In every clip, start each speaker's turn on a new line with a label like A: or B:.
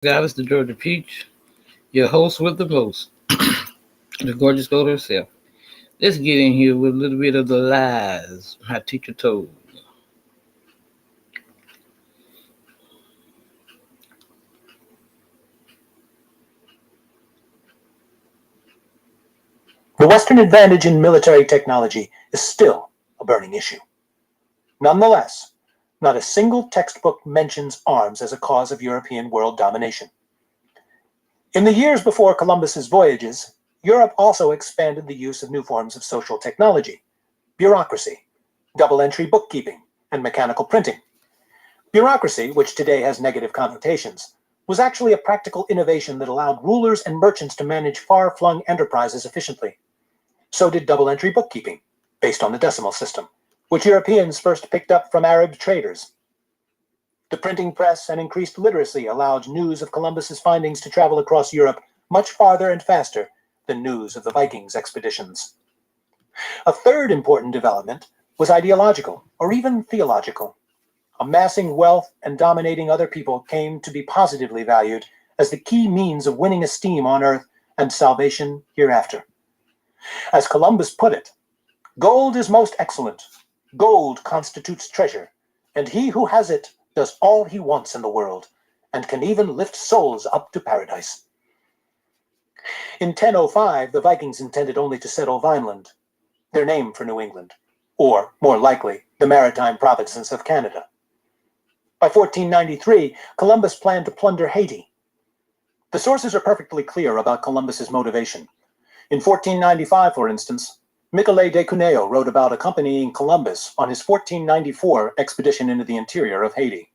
A: Guys, the Georgia Peach, your host with the most, the gorgeous goat herself. Let's get in here with a little bit of the lies my teacher told.
B: The Western advantage in military technology is still a burning issue. Nonetheless, not a single textbook mentions arms as a cause of European world domination. In the years before Columbus's voyages, Europe also expanded the use of new forms of social technology, bureaucracy, double-entry bookkeeping, and mechanical printing. Bureaucracy, which today has negative connotations, was actually a practical innovation that allowed rulers and merchants to manage far-flung enterprises efficiently. So did double-entry bookkeeping, based on the decimal system, which Europeans first picked up from Arab traders. The printing press and increased literacy allowed news of Columbus's findings to travel across Europe much farther and faster than news of the Vikings' expeditions. A third important development was ideological, or even theological. Amassing wealth and dominating other people came to be positively valued as the key means of winning esteem on earth and salvation hereafter. As Columbus put it, "Gold is most excellent. Gold constitutes treasure, and he who has it does all he wants in the world, and can even lift souls up to paradise." In 1005, the Vikings intended only to settle Vineland, their name for New England, or, more likely, the maritime provinces of Canada. By 1493, Columbus planned to plunder Haiti. The sources are perfectly clear about Columbus's motivation. In 1495, for instance, Michelet de Cuneo wrote about accompanying Columbus on his 1494 expedition into the interior of Haiti.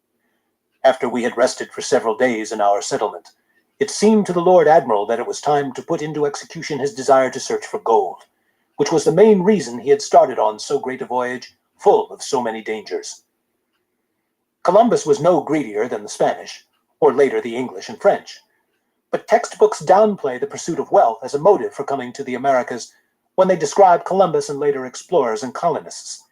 B: "After we had rested for several days in our settlement, it seemed to the Lord Admiral that it was time to put into execution his desire to search for gold, which was the main reason he had started on so great a voyage, full of so many dangers." Columbus was no greedier than the Spanish, or later the English and French. But textbooks downplay the pursuit of wealth as a motive for coming to the Americas when they describe Columbus and later explorers and colonists.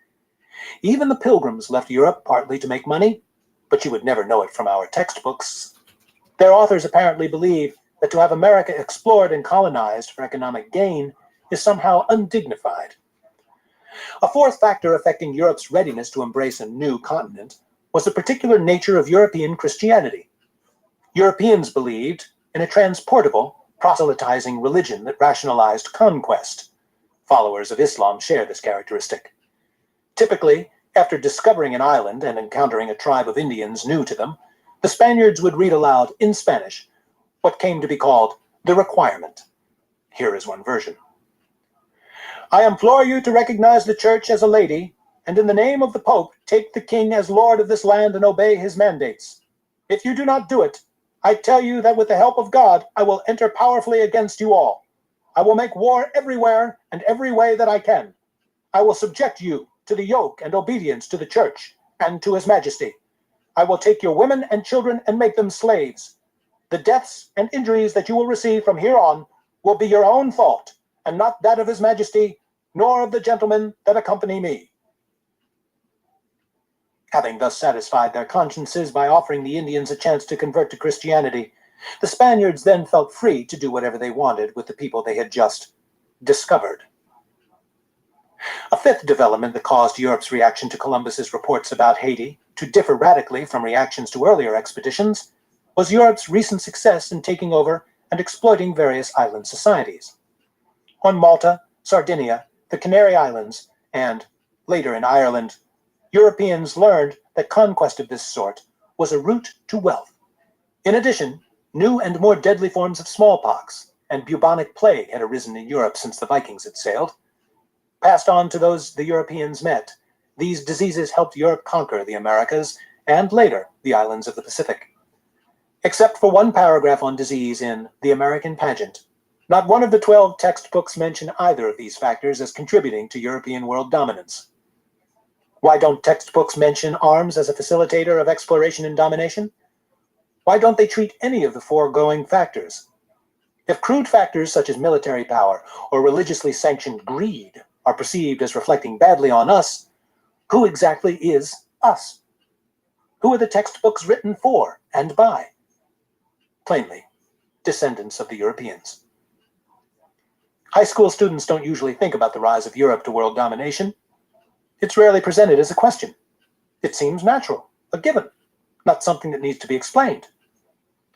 B: Even the Pilgrims left Europe partly to make money, but you would never know it from our textbooks. Their authors apparently believe that to have America explored and colonized for economic gain is somehow undignified. A fourth factor affecting Europe's readiness to embrace a new continent was the particular nature of European Christianity. Europeans believed in a transportable, proselytizing religion that rationalized conquest. Followers of Islam share this characteristic. Typically, after discovering an island and encountering a tribe of Indians new to them, the Spaniards would read aloud in Spanish what came to be called the requirement. Here is one version. "I implore you to recognize the Church as a lady, and in the name of the Pope, take the king as lord of this land and obey his mandates. If you do not do it, I tell you that with the help of God, I will enter powerfully against you all. I will make war everywhere and every way that I can. I will subject you to the yoke and obedience to the Church and to his majesty. I will take your women and children and make them slaves. The deaths and injuries that you will receive from here on will be your own fault, and not that of his majesty, nor of the gentlemen that accompany me." Having thus satisfied their consciences by offering the Indians a chance to convert to Christianity, the Spaniards then felt free to do whatever they wanted with the people they had just discovered. A fifth development that caused Europe's reaction to Columbus's reports about Haiti to differ radically from reactions to earlier expeditions was Europe's recent success in taking over and exploiting various island societies. On Malta, Sardinia, the Canary Islands, and, later in Ireland, Europeans learned that conquest of this sort was a route to wealth. In addition, new and more deadly forms of smallpox and bubonic plague had arisen in Europe since the Vikings had sailed. Passed on to those the Europeans met, these diseases helped Europe conquer the Americas and later the islands of the Pacific. Except for one paragraph on disease in The American Pageant, not one of the 12 textbooks mention either of these factors as contributing to European world dominance. Why don't textbooks mention arms as a facilitator of exploration and domination? Why don't they treat any of the foregoing factors? If crude factors such as military power or religiously sanctioned greed are perceived as reflecting badly on us, who exactly is us? Who are the textbooks written for and by? plainly, descendants of the Europeans. High school students don't usually think about the rise of Europe to world domination. It's rarely presented as a question. It seems natural, a given, not something that needs to be explained.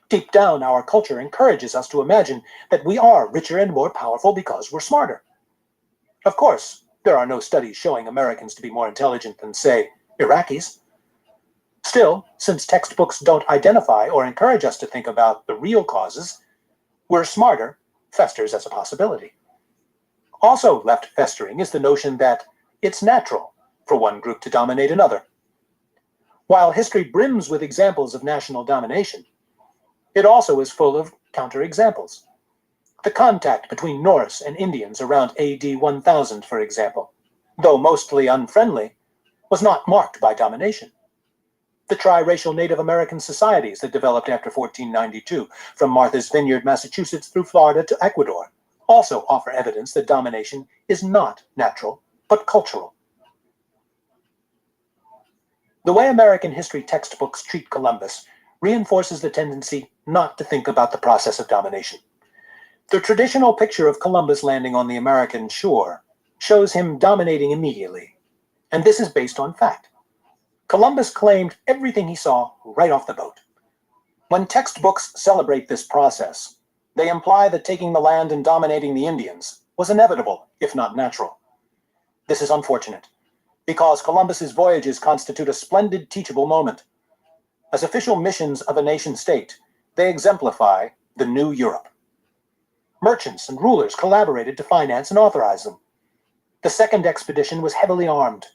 B: Deep down, our culture encourages us to imagine that we are richer and more powerful because we're smarter. Of course, there are no studies showing Americans to be more intelligent than, say, Iraqis. Still, since textbooks don't identify or encourage us to think about the real causes, we're smarter festers as a possibility. Also left festering is the notion that it's natural for one group to dominate another. While history brims with examples of national domination, it also is full of counterexamples. The contact between Norse and Indians around AD 1000, for example, though mostly unfriendly, was not marked by domination. The triracial Native American societies that developed after 1492, from Martha's Vineyard, Massachusetts through Florida to Ecuador, also offer evidence that domination is not natural, but cultural. The way American history textbooks treat Columbus reinforces the tendency not to think about the process of domination. The traditional picture of Columbus landing on the American shore shows him dominating immediately, and this is based on fact. Columbus claimed everything he saw right off the boat. When textbooks celebrate this process, they imply that taking the land and dominating the Indians was inevitable, if not natural. This is unfortunate, because Columbus's voyages constitute a splendid teachable moment. As official missions of a nation-state, they exemplify the new Europe. Merchants and rulers collaborated to finance and authorize them. The second expedition was heavily armed.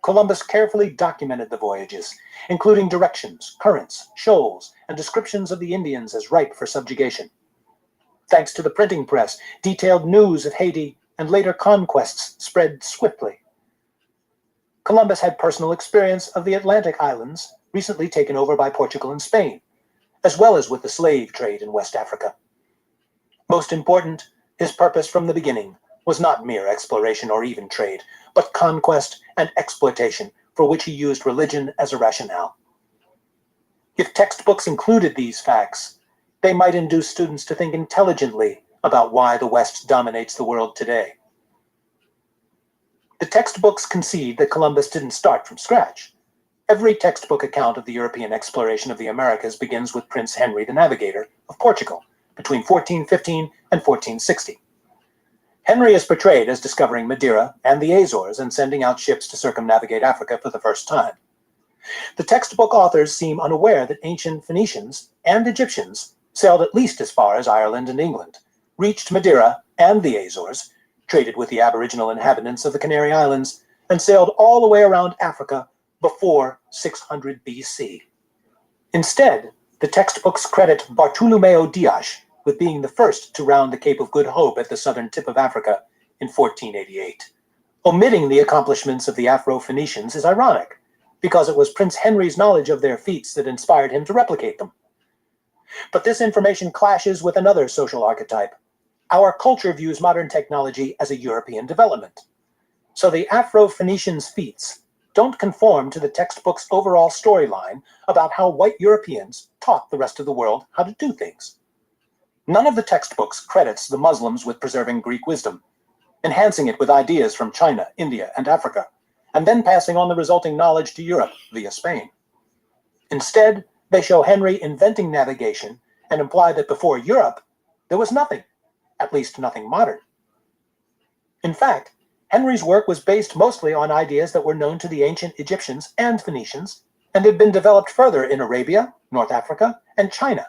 B: Columbus carefully documented the voyages, including directions, currents, shoals, and descriptions of the Indians as ripe for subjugation. Thanks to the printing press, detailed news of Haiti and later conquests spread swiftly. Columbus had personal experience of the Atlantic islands, recently taken over by Portugal and Spain, as well as with the slave trade in West Africa. Most important, his purpose from the beginning was not mere exploration or even trade, but conquest and exploitation, for which he used religion as a rationale. If textbooks included these facts, they might induce students to think intelligently about why the West dominates the world today. The textbooks concede that Columbus didn't start from scratch. Every textbook account of the European exploration of the Americas begins with Prince Henry the Navigator of Portugal between 1415 and 1460. Henry is portrayed as discovering Madeira and the Azores and sending out ships to circumnavigate Africa for the first time. The textbook authors seem unaware that ancient Phoenicians and Egyptians sailed at least as far as Ireland and England, reached Madeira and the Azores, traded with the aboriginal inhabitants of the Canary Islands, and sailed all the way around Africa before 600 BC. Instead, the textbooks credit Bartolomeu Dias with being the first to round the Cape of Good Hope at the southern tip of Africa in 1488. Omitting the accomplishments of the Afro-Phoenicians is ironic, because it was Prince Henry's knowledge of their feats that inspired him to replicate them. But this information clashes with another social archetype. Our culture views modern technology as a European development. So the Afro-Phoenicians' feats don't conform to the textbook's overall storyline about how white Europeans taught the rest of the world how to do things. None of the textbooks credits the Muslims with preserving Greek wisdom, enhancing it with ideas from China, India, and Africa, and then passing on the resulting knowledge to Europe via Spain. Instead, they show Henry inventing navigation and imply that before Europe, there was nothing, at least nothing modern. In fact, Henry's work was based mostly on ideas that were known to the ancient Egyptians and Phoenicians, and had been developed further in Arabia, North Africa, and China.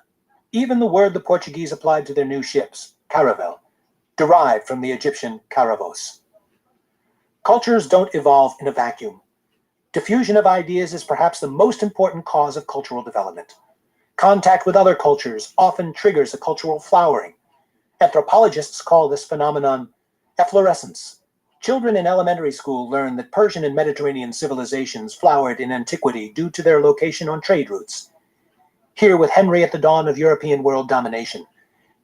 B: Even the word the Portuguese applied to their new ships, caravel, derived from the Egyptian caravos. Cultures don't evolve in a vacuum. Diffusion of ideas is perhaps the most important cause of cultural development. Contact with other cultures often triggers a cultural flowering. Anthropologists call this phenomenon efflorescence. Children in elementary school learn that Persian and Mediterranean civilizations flowered in antiquity due to their location on trade routes. Here, with Henry at the dawn of European world domination,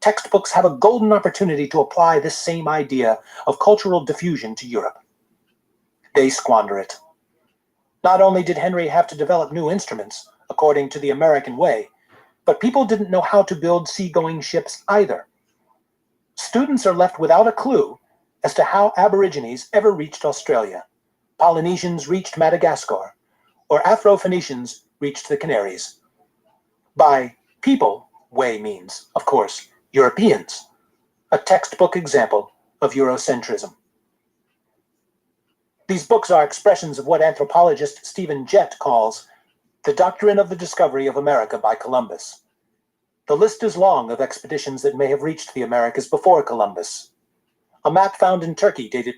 B: textbooks have a golden opportunity to apply this same idea of cultural diffusion to Europe. They squander it. Not only did Henry have to develop new instruments, according to the American way, But people didn't know how to build seagoing ships either. Students are left without a clue as to how Aborigines ever reached Australia, Polynesians reached Madagascar, or Afro-Phoenicians reached the Canaries. By people, Way means, of course, Europeans, a textbook example of Eurocentrism. These books are expressions of what anthropologist Stephen Jett calls the doctrine of the discovery of America by Columbus. The list is long of expeditions that may have reached the Americas before Columbus. A map found in Turkey dated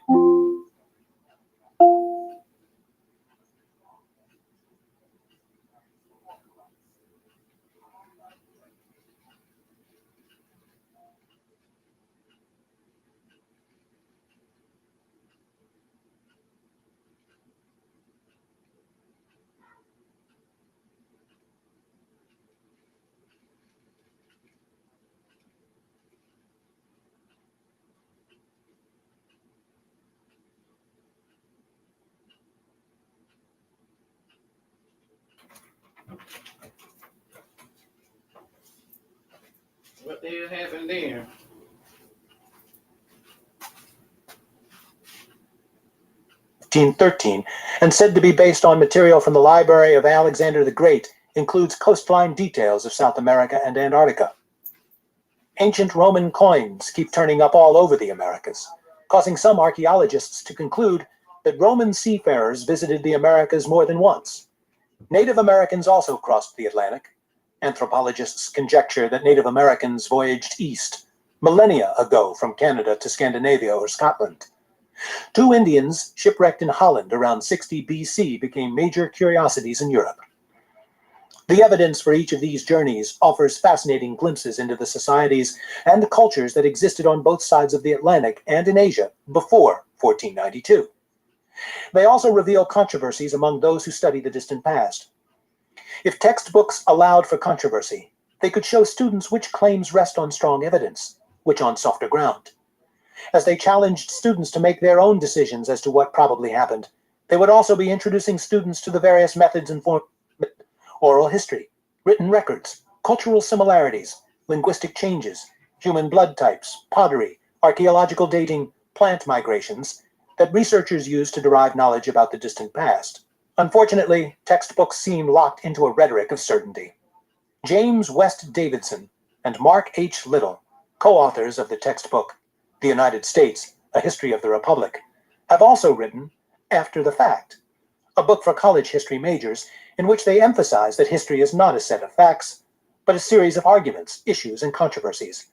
A: What the hell happened there?
B: 1513, and said to be based on material from the library of Alexander the Great, includes coastline details of South America and Antarctica. Ancient Roman coins keep turning up all over the Americas, causing some archaeologists to conclude that Roman seafarers visited the Americas more than once. Native Americans also crossed the Atlantic. Anthropologists conjecture that Native Americans voyaged east millennia ago from Canada to Scandinavia or Scotland. Two Indians shipwrecked in Holland around 60 BC became major curiosities in Europe. The evidence for each of these journeys offers fascinating glimpses into the societies and cultures that existed on both sides of the Atlantic and in Asia before 1492. They also reveal controversies among those who study the distant past. If textbooks allowed for controversy, they could show students which claims rest on strong evidence, which on softer ground. As they challenged students to make their own decisions as to what probably happened, they would also be introducing students to the various methods and forms: oral history, written records, cultural similarities, linguistic changes, human blood types, pottery, archaeological dating, plant migrations, that researchers use to derive knowledge about the distant past. Unfortunately, textbooks seem locked into a rhetoric of certainty. James West Davidson and Mark H. Little, co-authors of the textbook The United States, A History of the Republic, have also written After the Fact, a book for college history majors in which they emphasize that history is not a set of facts, but a series of arguments, issues, and controversies.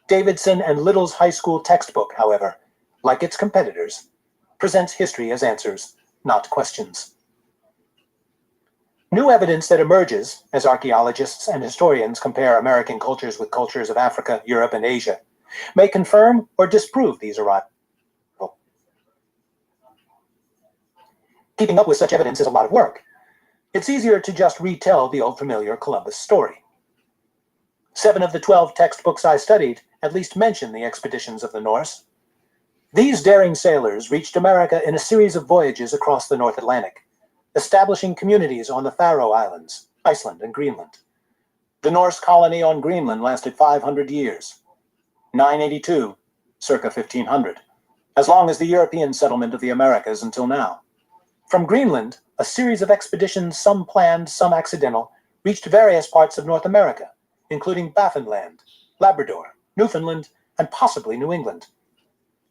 B: Davidson and Little's high school textbook, however, like its competitors, presents history as answers, not questions. New evidence that emerges as archaeologists and historians compare American cultures with cultures of Africa, Europe, and Asia may confirm or disprove these arrivals. Keeping up with such evidence is a lot of work. It's easier to just retell the old familiar Columbus story. 7 of the 12 textbooks I studied at least mention the expeditions of the Norse. These daring sailors reached America in a series of voyages across the North Atlantic, establishing communities on the Faroe Islands, Iceland, and Greenland. The Norse colony on Greenland lasted 500 years, 982, circa 1500, as long as the European settlement of the Americas until now. From Greenland, a series of expeditions, some planned, some accidental, reached various parts of North America, including Baffinland, Labrador, Newfoundland, and possibly New England.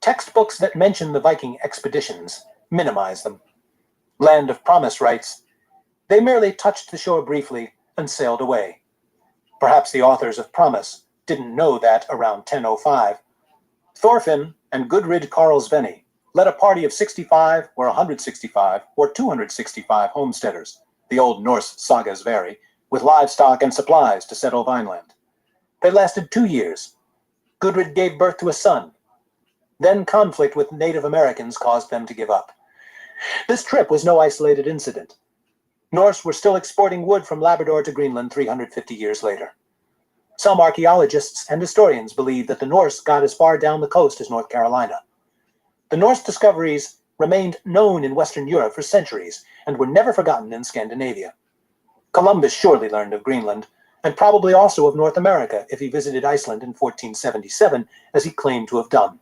B: Textbooks that mention the Viking expeditions minimize them. Land of Promise writes, they merely touched the shore briefly and sailed away. Perhaps the authors of Promise didn't know that around 1005, Thorfinn and Gudrid Karlsveni led a party of 65 or 165 or 265 homesteaders, the Old Norse sagas vary, with livestock and supplies to settle Vineland. They lasted 2 years. Gudrid gave birth to a son. Then conflict with Native Americans caused them to give up. This trip was no isolated incident. Norse were still exporting wood from Labrador to Greenland 350 years later. Some archaeologists and historians believe that the Norse got as far down the coast as North Carolina. The Norse discoveries remained known in Western Europe for centuries and were never forgotten in Scandinavia. Columbus surely learned of Greenland, and probably also of North America if he visited Iceland in 1477, as he claimed to have done.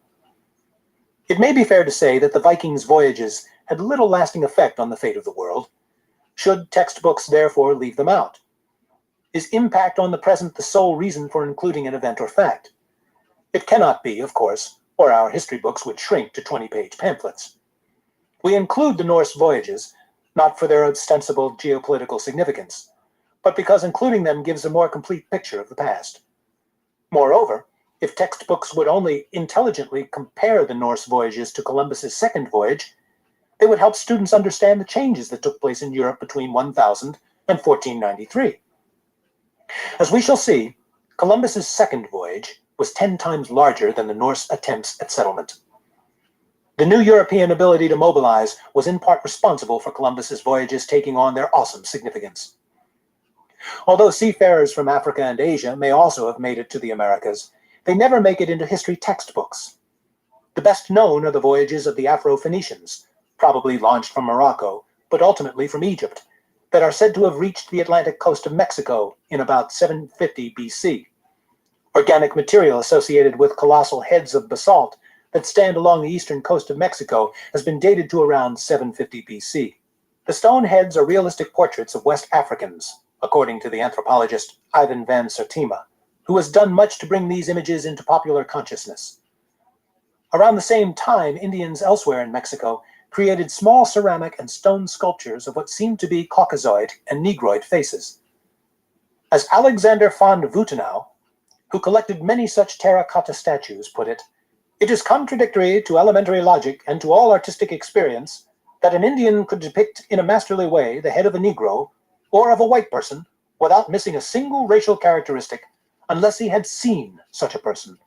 B: It may be fair to say that the Vikings' voyages had little lasting effect on the fate of the world. Should textbooks therefore leave them out? Is impact on the present the sole reason for including an event or fact? It cannot be, of course, or our history books would shrink to 20-page pamphlets. We include the Norse voyages, not for their ostensible geopolitical significance, but because including them gives a more complete picture of the past. Moreover, if textbooks would only intelligently compare the Norse voyages to Columbus's second voyage, they would help students understand the changes that took place in Europe between 1000 and 1493. As we shall see, Columbus's second voyage was 10 times larger than the Norse attempts at settlement. The new European ability to mobilize was in part responsible for Columbus's voyages taking on their awesome significance. Although seafarers from Africa and Asia may also have made it to the Americas, they never make it into history textbooks. The best known are the voyages of the Afro-Phoenicians, probably launched from Morocco, but ultimately from Egypt, that are said to have reached the Atlantic coast of Mexico in about 750 BC. Organic material associated with colossal heads of basalt that stand along the eastern coast of Mexico has been dated to around 750 BC. The stone heads are realistic portraits of West Africans, according to the anthropologist Ivan van Sertima, who has done much to bring these images into popular consciousness. Around the same time, Indians elsewhere in Mexico created small ceramic and stone sculptures of what seemed to be Caucasoid and Negroid faces. As Alexander von Wuthenau, who collected many such terracotta statues, put it, "It is contradictory to elementary logic and to all artistic experience that an Indian could depict in a masterly way the head of a Negro or of a white person without missing a single racial characteristic unless he had seen such a person."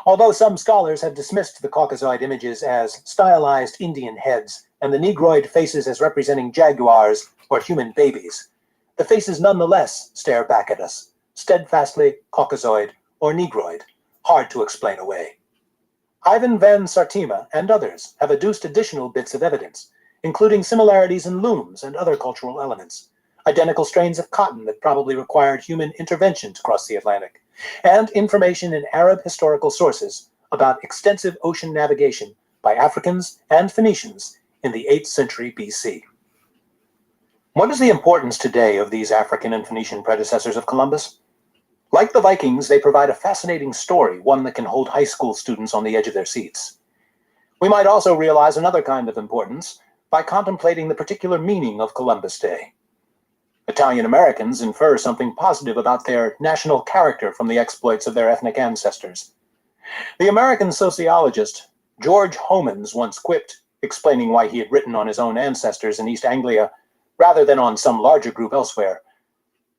B: Although some scholars have dismissed the Caucasoid images as stylized Indian heads and the Negroid faces as representing jaguars or human babies, the faces nonetheless stare back at us, steadfastly Caucasoid or Negroid, hard to explain away. Ivan van Sertima and others have adduced additional bits of evidence, including similarities in looms and other cultural elements, identical strains of cotton that probably required human intervention to cross the Atlantic, and information in Arab historical sources about extensive ocean navigation by Africans and Phoenicians in the 8th century BC. What is the importance today of these African and Phoenician predecessors of Columbus? Like the Vikings, they provide a fascinating story, one that can hold high school students on the edge of their seats. We might also realize another kind of importance by contemplating the particular meaning of Columbus Day. Italian Americans infer something positive about their national character from the exploits of their ethnic ancestors. The American sociologist George Homans once quipped, explaining why he had written on his own ancestors in East Anglia rather than on some larger group elsewhere,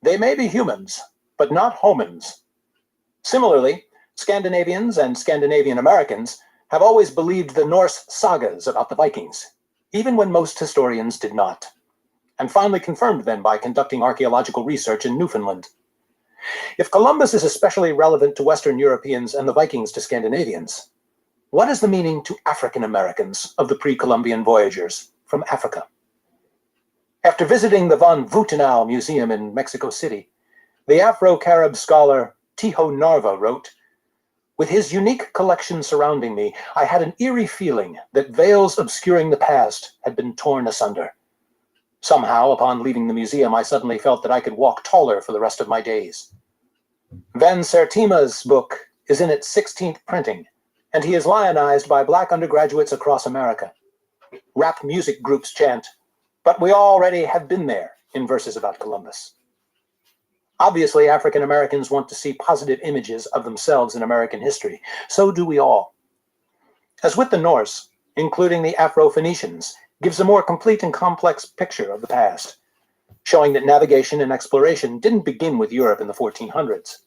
B: "They may be humans, but not homins." Similarly, Scandinavians and Scandinavian Americans have always believed the Norse sagas about the Vikings, even when most historians did not, and finally confirmed them by conducting archaeological research in Newfoundland. If Columbus is especially relevant to Western Europeans and the Vikings to Scandinavians, what is the meaning to African Americans of the pre-Columbian voyagers from Africa? After visiting the von Wuthenau Museum in Mexico City, the Afro-Carib scholar Tiho Narva wrote, "With his unique collection surrounding me, I had an eerie feeling that veils obscuring the past had been torn asunder. Somehow, upon leaving the museum, I suddenly felt that I could walk taller for the rest of my days." Van Sertima's book is in its 16th printing, and he is lionized by Black undergraduates across America. Rap music groups chant, "But we already have been there," in verses about Columbus. Obviously, African Americans want to see positive images of themselves in American history. So do we all. As with the Norse, including the Afro-Phoenicians, gives a more complete and complex picture of the past, showing that navigation and exploration didn't begin with Europe in the 1400s.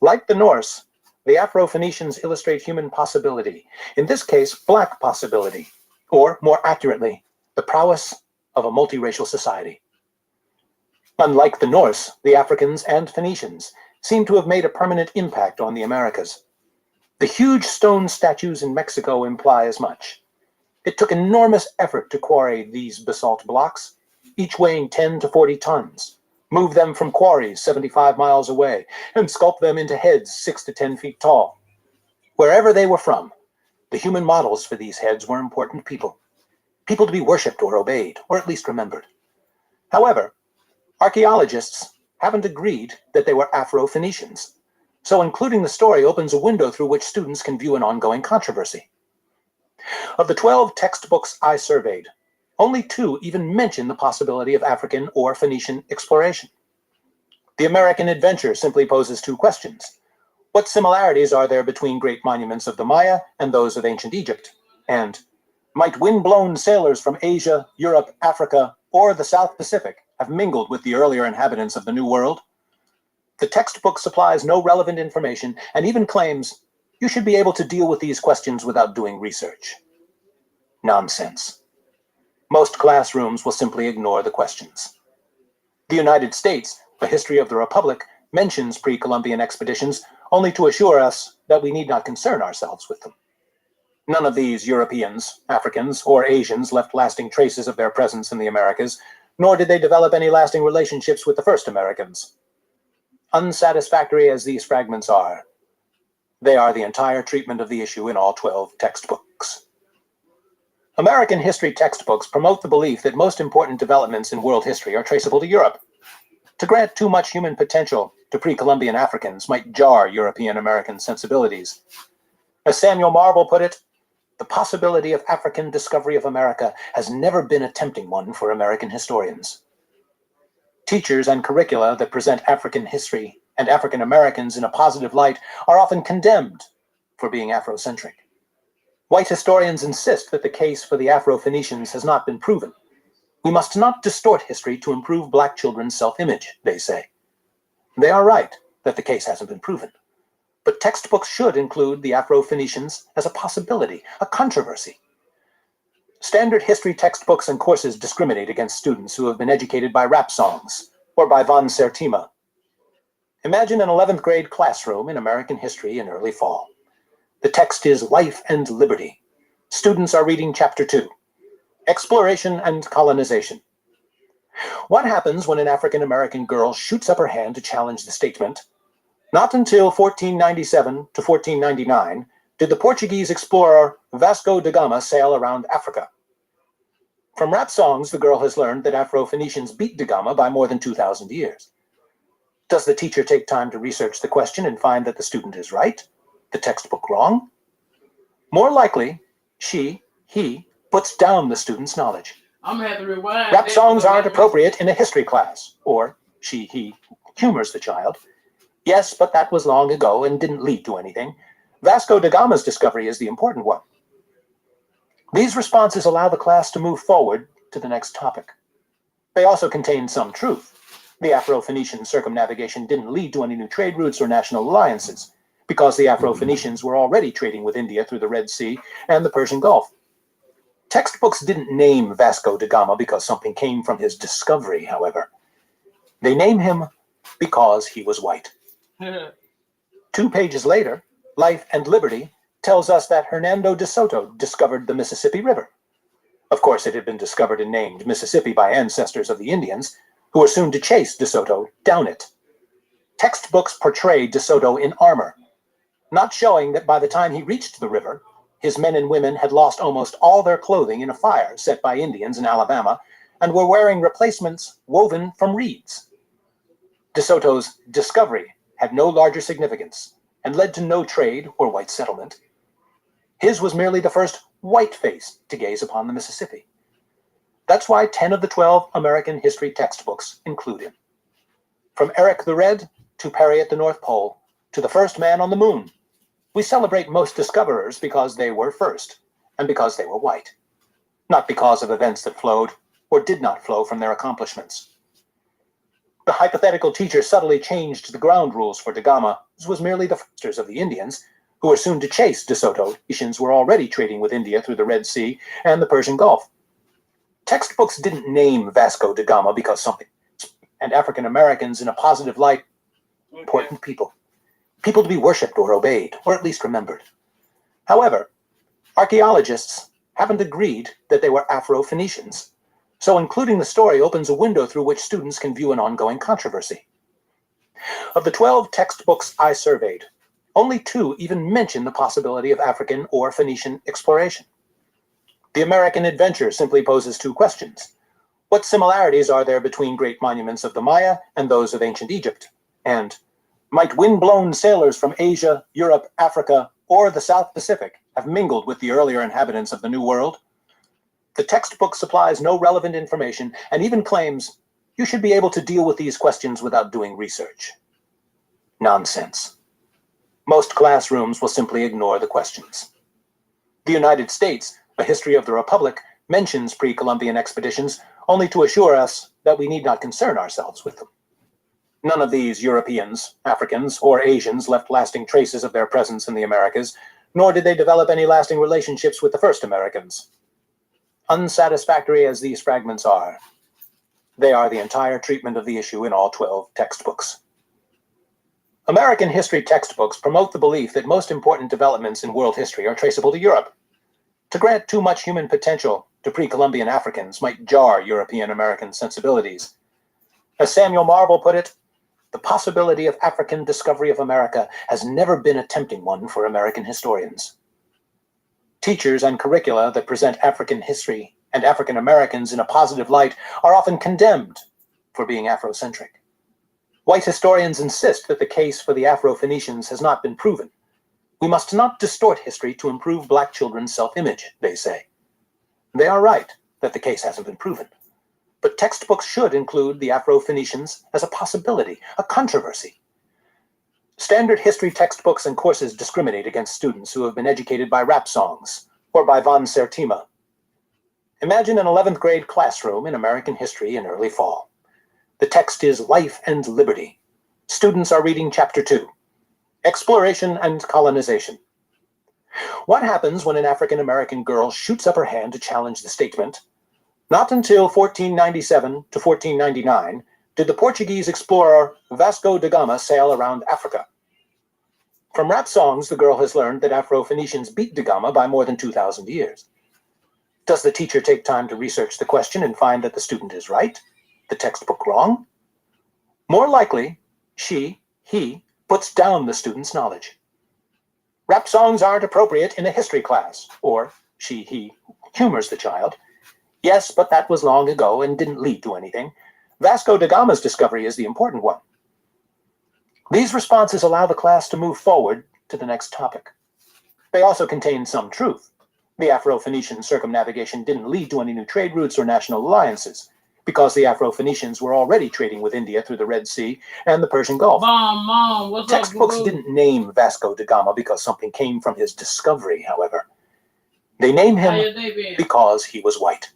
B: Like the Norse, the Afro-Phoenicians illustrate human possibility, in this case, Black possibility, or more accurately, the prowess of a multiracial society. Unlike the Norse, the Africans and Phoenicians seem to have made a permanent impact on the Americas. The huge stone statues in Mexico imply as much. It took enormous effort to quarry these basalt blocks, each weighing 10 to 40 tons, move them from quarries 75 miles away, and sculpt them into heads 6 to 10 feet tall. Wherever they were from, the human models for these heads were important people. People to be worshipped or obeyed, or at least remembered. However, archaeologists haven't agreed that they were Afro-Phoenicians, so including the story opens a window through which students can view an ongoing controversy. Of the 12 textbooks I surveyed, only 2 even mention the possibility of African or Phoenician exploration. The American Adventure simply poses 2 questions. What similarities are there between great monuments of the Maya and those of ancient Egypt? And might wind-blown sailors from Asia, Europe, Africa, or the South Pacific have mingled with the earlier inhabitants of the New World? The textbook supplies no relevant information and even claims you should be able to deal with these questions without doing research. Nonsense. Most classrooms will simply ignore the questions. The United States, A History of the Republic, mentions pre-Columbian expeditions only to assure us that we need not concern ourselves with them. None of these Europeans, Africans, or Asians left lasting traces of their presence in the Americas, nor did they develop any lasting relationships with the first Americans. Unsatisfactory as these fragments are, they are the entire treatment of the issue in all 12 textbooks. American history textbooks promote the belief that most important developments in world history are traceable to Europe. To grant too much human potential to pre-Columbian Africans might jar European-American sensibilities. As Samuel Marvel put it, the possibility of African discovery of America has never been a tempting one for American historians. Teachers and curricula that present African history and African Americans in a positive light are often condemned for being Afrocentric. White historians insist that the case for the Afro-Phoenicians has not been proven. We must not distort history to improve black children's self-image, they say. They are right that the case hasn't been proven. But textbooks should include the Afro-Phoenicians as a possibility, a controversy. Standard history textbooks and courses discriminate against students who have been educated by rap songs or by von Sertima. Imagine an 11th grade classroom in American history in early fall. The text is Life and Liberty. Students are reading Chapter 2, Exploration and Colonization. What happens when an African-American girl shoots up her hand to challenge the statement, "Not until 1497 to 1499 did the Portuguese explorer Vasco da Gama sail around Africa." From rap songs, the girl has learned that Afro-Phoenicians beat da Gama by more than 2,000 years. Does the teacher take time to research the question and find that the student is right, the textbook wrong? More likely, he puts down the student's knowledge.
A: I'm gonna have to rewind.
B: Rap songs aren't appropriate in a history class, or he humors the child. Yes, but that was long ago and didn't lead to anything. Vasco da Gama's discovery is the important one. These responses allow the class to move forward to the next topic. They also contain some truth. The Afro-Phoenician circumnavigation didn't lead to any new trade routes or national alliances, because the Afro-Phoenicians were already trading with India through the Red Sea and the Persian Gulf. Textbooks didn't name Vasco da Gama because something came from his discovery, however. They name him because he was white. 2 pages later, Life and Liberty tells us that Hernando de Soto discovered the Mississippi River. Of course, it had been discovered and named Mississippi by ancestors of the Indians, who were soon to chase de Soto down it. Textbooks portray de Soto in armor, not showing that by the time he reached the river, his men and women had lost almost all their clothing in a fire set by Indians in Alabama and were wearing replacements woven from reeds. De Soto's discovery had no larger significance and led to no trade or white settlement. His was merely the first white face to gaze upon the Mississippi. That's why 10 of the 12 American history textbooks include him. From Eric the Red to Perry at the North Pole to the first man on the moon, we celebrate most discoverers because they were first and because they were white, not because of events that flowed or did not flow from their accomplishments. The hypothetical teacher subtly changed the ground rules for da Gama, as was merely the fosters of the Indians, who were soon to chase de Soto. Asians were already trading with India through the Red Sea and the Persian Gulf. Textbooks didn't name Vasco da Gama because something, and African Americans in a positive light, important people. People to be worshipped or obeyed, or at least remembered. However, archaeologists haven't agreed that they were Afro-Phoenicians, So including the story opens a window through which students can view an ongoing controversy. Of the 12 textbooks I surveyed, only 2 even mention the possibility of African or Phoenician exploration. The American Adventure simply poses 2 questions. What similarities are there between great monuments of the Maya and those of ancient Egypt? And might wind-blown sailors from Asia, Europe, Africa, or the South Pacific have mingled with the earlier inhabitants of the New World? The textbook supplies no relevant information and even claims you should be able to deal with these questions without doing research. Nonsense. Most classrooms will simply ignore the questions. The United States, A History of the Republic, mentions pre-Columbian expeditions only to assure us that we need not concern ourselves with them. None of these Europeans, Africans, or Asians left lasting traces of their presence in the Americas, nor did they develop any lasting relationships with the first Americans. Unsatisfactory as these fragments are, they are the entire treatment of the issue in all 12 textbooks. American history textbooks promote the belief that most important developments in world history are traceable to Europe. To grant too much human potential to pre-Columbian Africans might jar European-American sensibilities. As Samuel Marvel put it, the possibility of African discovery of America has never been a tempting one for American historians. Teachers and curricula that present African history and African Americans in a positive light are often condemned for being Afrocentric. White historians insist that the case for the Afro-Phoenicians has not been proven. We must not distort history to improve black children's self-image, they say. They are right that the case hasn't been proven. But textbooks should include the Afro-Phoenicians as a possibility, a controversy. Standard history textbooks and courses discriminate against students who have been educated by rap songs or by von Sertima. Imagine an 11th grade classroom in American history in early fall. The text is Life and Liberty. Students are reading Chapter 2, Exploration and Colonization. What happens when an African-American girl shoots up her hand to challenge the statement, "Not until 1497 to 1499 did the Portuguese explorer Vasco da Gama sail around Africa"? From rap songs, the girl has learned that Afro-Phoenicians beat da Gama by more than 2,000 years. Does the teacher take time to research the question and find that the student is right, the textbook wrong? More likely, he puts down the student's knowledge. Rap songs aren't appropriate in a history class, or he humors the child. Yes, but that was long ago and didn't lead to anything. Vasco da Gama's discovery is the important one. These responses allow the class to move forward to the next topic. They also contain some truth. The Afro-Phoenician circumnavigation didn't lead to any new trade routes or national alliances, because the Afro-Phoenicians were already trading with India through the Red Sea and the Persian Gulf.
A: Mom, what's
B: Textbooks
A: up,
B: didn't name Vasco da Gama because something came from his discovery, however. They name him because he was white.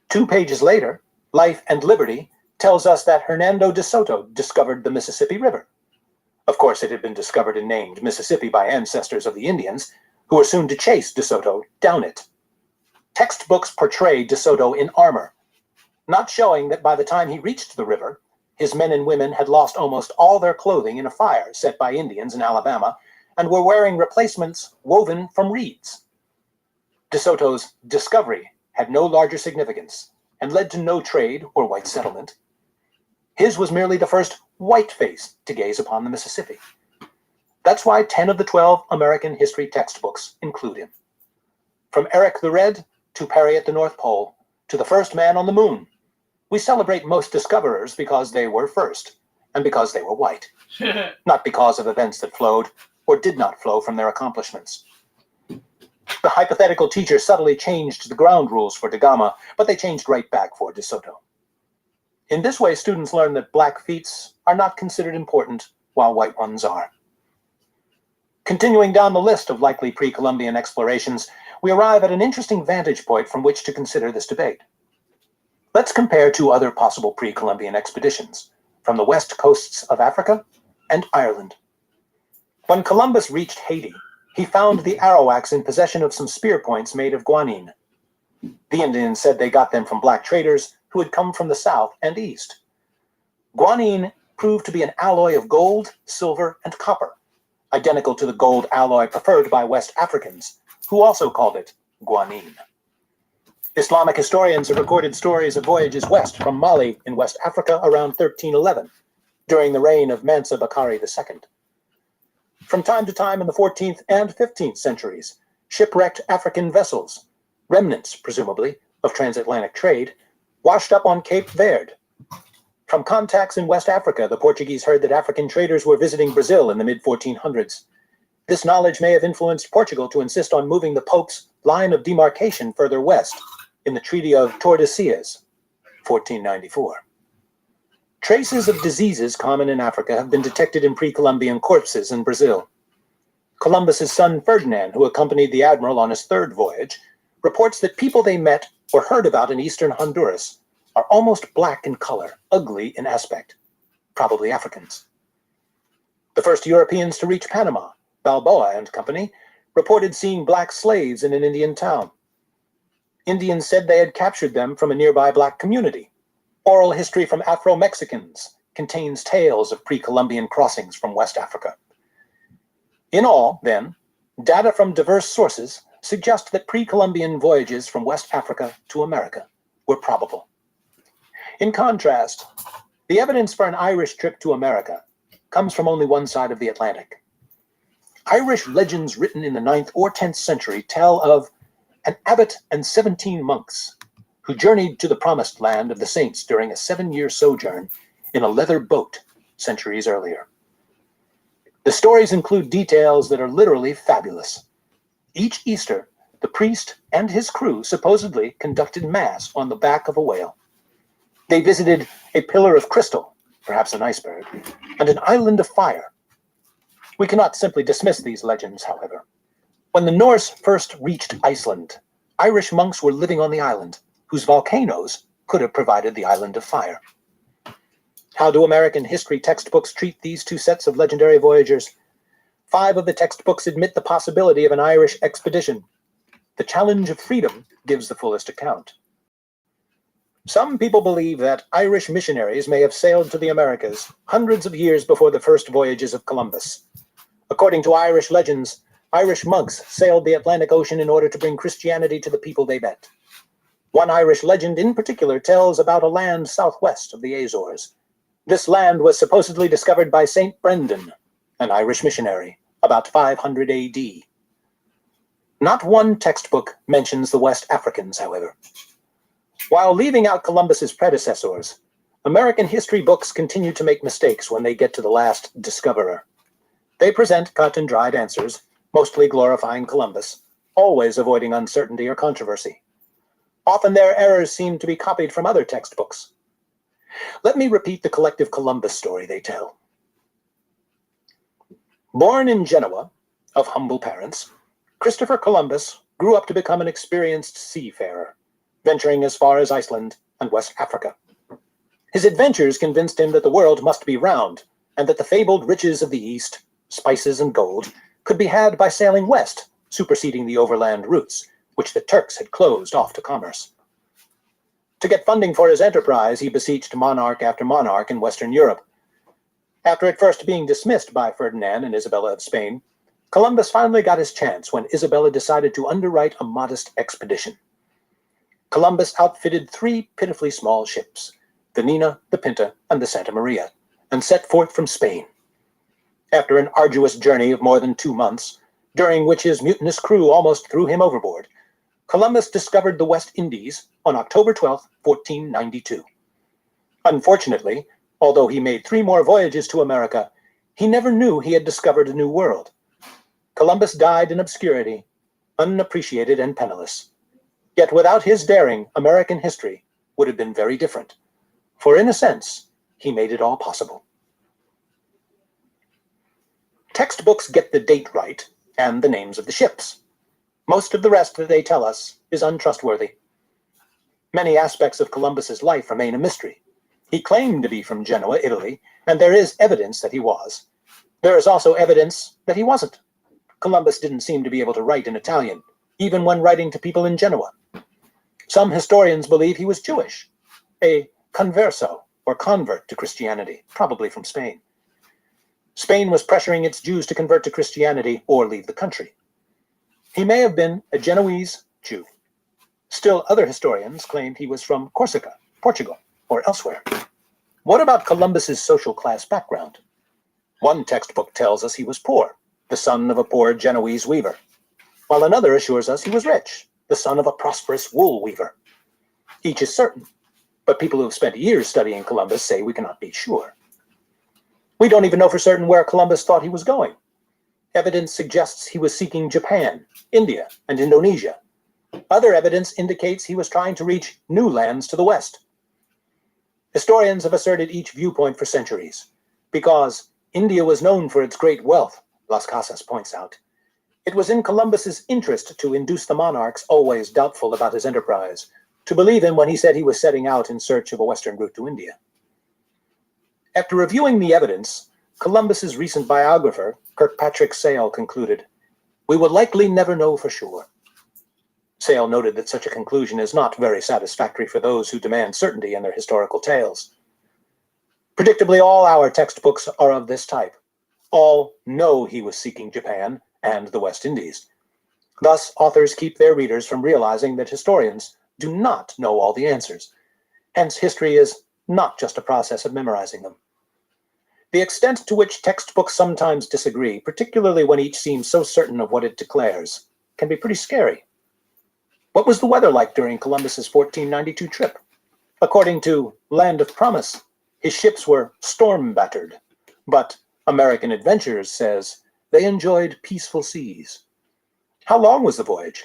B: 2 pages later, Life and Liberty tells us that Hernando de Soto discovered the Mississippi River. Of course, it had been discovered and named Mississippi by ancestors of the Indians, who were soon to chase de Soto down it. Textbooks portray de Soto in armor, not showing that by the time he reached the river, his men and women had lost almost all their clothing in a fire set by Indians in Alabama and were wearing replacements woven from reeds. De Soto's discovery had no larger significance and led to no trade or white settlement. His was merely the first white face to gaze upon the Mississippi. That's why 10 of the 12 American history textbooks include him. From Eric the Red to Perry at the North Pole to the first man on the moon, we celebrate most discoverers because they were first and because they were white, not because of events that flowed or did not flow from their accomplishments. The hypothetical teacher subtly changed the ground rules for da Gama, but they changed right back for de Soto. In this way, students learn that black feats are not considered important while white ones are. Continuing down the list of likely pre-Columbian explorations, we arrive at an interesting vantage point from which to consider this debate. Let's compare 2 other possible pre-Columbian expeditions, from the west coasts of Africa and Ireland. When Columbus reached Haiti, he found the Arawaks in possession of some spear points made of guanine. The Indians said they got them from black traders who had come from the south and east. Guanine proved to be an alloy of gold, silver, and copper, identical to the gold alloy preferred by West Africans, who also called it guanine. Islamic historians have recorded stories of voyages west from Mali in West Africa around 1311, during the reign of Mansa Bakari II. From time to time in the 14th and 15th centuries, shipwrecked African vessels, remnants, presumably, of transatlantic trade, washed up on Cape Verde. From contacts in West Africa, the Portuguese heard that African traders were visiting Brazil in the mid-1400s. This knowledge may have influenced Portugal to insist on moving the Pope's line of demarcation further west in the Treaty of Tordesillas, 1494. Traces of diseases common in Africa have been detected in pre-Columbian corpses in Brazil. Columbus's son Ferdinand, who accompanied the admiral on his third voyage, reports that people they met or heard about in eastern Honduras are almost black in color, ugly in aspect, probably Africans. The first Europeans to reach Panama, Balboa and company, reported seeing black slaves in an Indian town. Indians said they had captured them from a nearby black community. Oral history from Afro-Mexicans contains tales of pre-Columbian crossings from West Africa. In all, then, data from diverse sources suggest that pre-Columbian voyages from West Africa to America were probable. In contrast, the evidence for an Irish trip to America comes from only one side of the Atlantic. Irish legends written in the 9th or 10th century tell of an abbot and 17 monks who journeyed to the promised land of the saints during a 7-year sojourn in a leather boat centuries earlier. The stories include details that are literally fabulous. Each Easter, the priest and his crew supposedly conducted mass on the back of a whale. They visited a pillar of crystal, perhaps an iceberg, and an island of fire. We cannot simply dismiss these legends, however. When the Norse first reached Iceland, Irish monks were living on the island, whose volcanoes could have provided the island of fire. How do American history textbooks treat these two sets of legendary voyagers? 5 of the textbooks admit the possibility of an Irish expedition. The Challenge of Freedom gives the fullest account. Some people believe that Irish missionaries may have sailed to the Americas hundreds of years before the first voyages of Columbus. According to Irish legends, Irish monks sailed the Atlantic Ocean in order to bring Christianity to the people they met. One Irish legend in particular tells about a land southwest of the Azores. This land was supposedly discovered by Saint Brendan, an Irish missionary, about 500 AD. Not one textbook mentions the West Africans, however. While leaving out Columbus's predecessors, American history books continue to make mistakes when they get to the last discoverer. They present cut and dried answers, mostly glorifying Columbus, always avoiding uncertainty or controversy. Often their errors seem to be copied from other textbooks. Let me repeat the collective Columbus story they tell. Born in Genoa, of humble parents, Christopher Columbus grew up to become an experienced seafarer, venturing as far as Iceland and West Africa. His adventures convinced him that the world must be round, and that the fabled riches of the East, spices and gold, could be had by sailing west, superseding the overland routes, which the Turks had closed off to commerce. To get funding for his enterprise, he beseeched monarch after monarch in Western Europe. After at first being dismissed by Ferdinand and Isabella of Spain, Columbus finally got his chance when Isabella decided to underwrite a modest expedition. Columbus outfitted 3 pitifully small ships, the Nina, the Pinta, and the Santa Maria, and set forth from Spain. After an arduous journey of more than 2 months, during which his mutinous crew almost threw him overboard, Columbus discovered the West Indies on October 12, 1492. Unfortunately, although he made 3 more voyages to America, he never knew he had discovered a new world. Columbus died in obscurity, unappreciated and penniless. Yet without his daring, American history would have been very different, for in a sense, he made it all possible. Textbooks get the date right and the names of the ships. Most of the rest that they tell us is untrustworthy. Many aspects of Columbus's life remain a mystery. He claimed to be from Genoa, Italy, and there is evidence that he was. There is also evidence that he wasn't. Columbus didn't seem to be able to write in Italian, even when writing to people in Genoa. Some historians believe he was Jewish, a converso, or convert to Christianity, probably from Spain. Spain was pressuring its Jews to convert to Christianity or leave the country. He may have been a Genoese Jew. Still, other historians claimed he was from Corsica, Portugal, or elsewhere. What about Columbus's social class background? One textbook tells us he was poor, the son of a poor Genoese weaver, while another assures us he was rich, the son of a prosperous wool weaver. Each is certain, but people who have spent years studying Columbus say we cannot be sure. We don't even know for certain where Columbus thought he was going. Evidence suggests he was seeking Japan, India, and Indonesia. Other evidence indicates he was trying to reach new lands to the west. Historians have asserted each viewpoint for centuries, because India was known for its great wealth, Las Casas points out. It was in Columbus's interest to induce the monarchs, always doubtful about his enterprise, to believe him when he said he was setting out in search of a western route to India. After reviewing the evidence, Columbus's recent biographer, Kirkpatrick Sale, concluded, "We will likely never know for sure." Sale noted that such a conclusion is not very satisfactory for those who demand certainty in their historical tales. Predictably, all our textbooks are of this type. All know he was seeking Japan and the West Indies. Thus, authors keep their readers from realizing that historians do not know all the answers. Hence, history is not just a process of memorizing them. The extent to which textbooks sometimes disagree, particularly when each seems so certain of what it declares, can be pretty scary. What was the weather like during Columbus's 1492 trip? According to Land of Promise, his ships were storm-battered, but American Adventures says they enjoyed peaceful seas. How long was the voyage?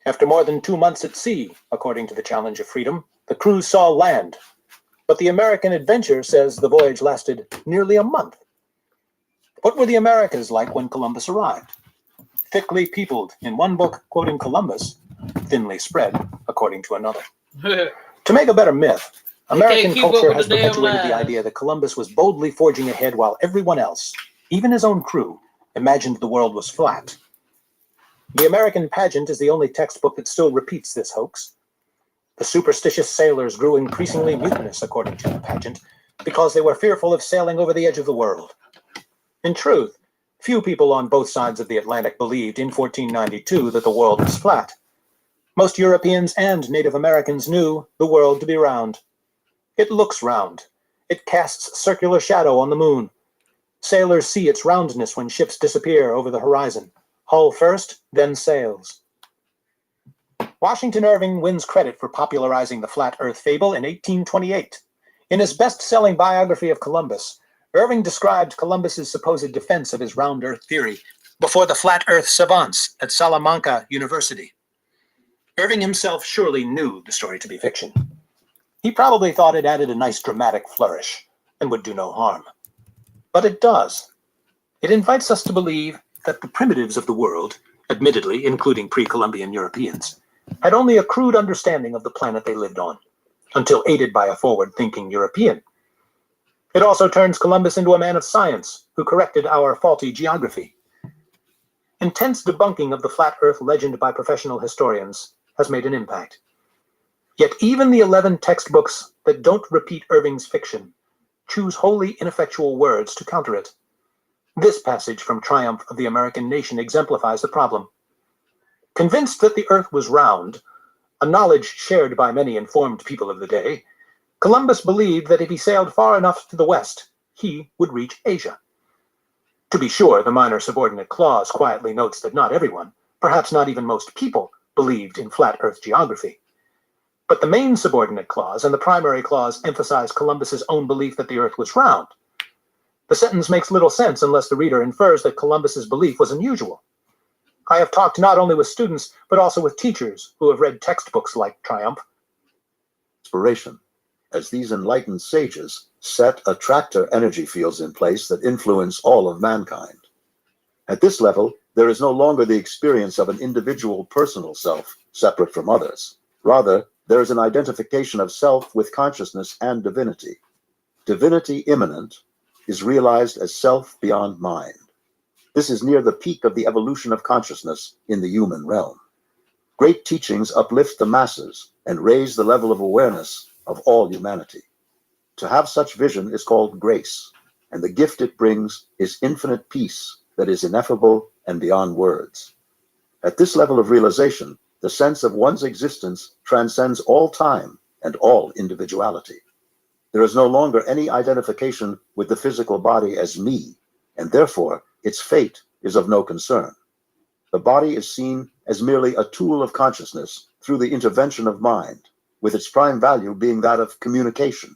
B: After more than 2 months at sea, according to the Challenge of Freedom, the crew saw land, but the American Adventure says the voyage lasted nearly a month. What were the Americas like when Columbus arrived? Thickly peopled, in one book quoting Columbus, thinly spread, according to another. To make a better myth, American culture has perpetuated the idea that Columbus was boldly forging ahead while everyone else, even his own crew, imagined the world was flat. The American Pageant is the only textbook that still repeats this hoax. The superstitious sailors grew increasingly mutinous, according to the pageant, because they were fearful of sailing over the edge of the world. In truth, few people on both sides of the Atlantic believed in 1492 that the world was flat. Most Europeans and Native Americans knew the world to be round. It looks round. It casts circular shadow on the moon. Sailors see its roundness when ships disappear over the horizon. Hull first, then sails. Washington Irving wins credit for popularizing the flat earth fable in 1828. In his best-selling biography of Columbus, Irving described Columbus's supposed defense of his round earth theory before the flat earth savants at Salamanca University. Irving himself surely knew the story to be fiction. He probably thought it added a nice dramatic flourish and would do no harm. But it does. It invites us to believe that the primitives of the world, admittedly including pre-Columbian Europeans, had only a crude understanding of the planet they lived on, until aided by a forward-thinking European. It also turns Columbus into a man of science who corrected our faulty geography. Intense debunking of the flat earth legend by professional historians has made an impact. Yet even the 11 textbooks that don't repeat Irving's fiction choose wholly ineffectual words to counter it. This passage from Triumph of the American Nation exemplifies the problem. Convinced that the earth was round, a knowledge shared by many informed people of the day, Columbus believed that if he sailed far enough to the west, he would reach Asia. To be sure, the minor subordinate clause quietly notes that not everyone, perhaps not even most people, believed in flat earth geography. But the main subordinate clause and the primary clause emphasize Columbus's own belief that the earth was round. The sentence makes little sense unless the reader infers that Columbus's belief was unusual. I have talked not only with students, but also with teachers who have read textbooks like Triumph.
C: Inspiration, as these enlightened sages set attractor energy fields in place that influence all of mankind. At this level, there is no longer the experience of an individual personal self separate from others. Rather, there is an identification of self with consciousness and divinity. Divinity immanent is realized as self beyond mind. This is near the peak of the evolution of consciousness in the human realm. Great teachings uplift the masses and raise the level of awareness of all humanity. To have such vision is called grace, and the gift it brings is infinite peace that is ineffable and beyond words. At this level of realization, the sense of one's existence transcends all time and all individuality. There is no longer any identification with the physical body as me, and therefore its fate is of no concern. The body is seen as merely a tool of consciousness through the intervention of mind, with its prime value being that of communication.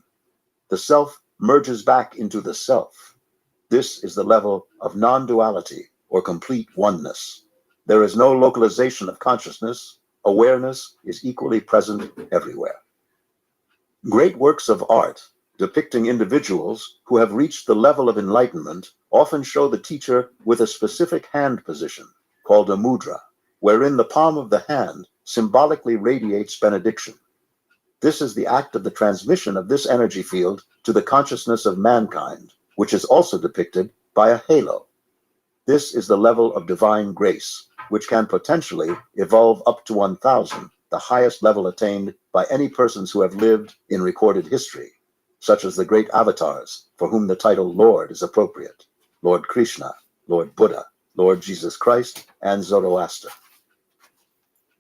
C: The self merges back into the self. This is the level of non-duality or complete oneness. There is no localization of consciousness. Awareness is equally present everywhere. Great works of art depicting individuals who have reached the level of enlightenment often show the teacher with a specific hand position called a mudra, wherein the palm of the hand symbolically radiates benediction. This is the act of the transmission of this energy field to the consciousness of mankind, which is also depicted by a halo. This is the level of divine grace, which can potentially evolve up to 1000, the highest level attained by any persons who have lived in recorded history, such as the great avatars for whom the title Lord is appropriate: Lord Krishna, Lord Buddha, Lord Jesus Christ, and Zoroaster.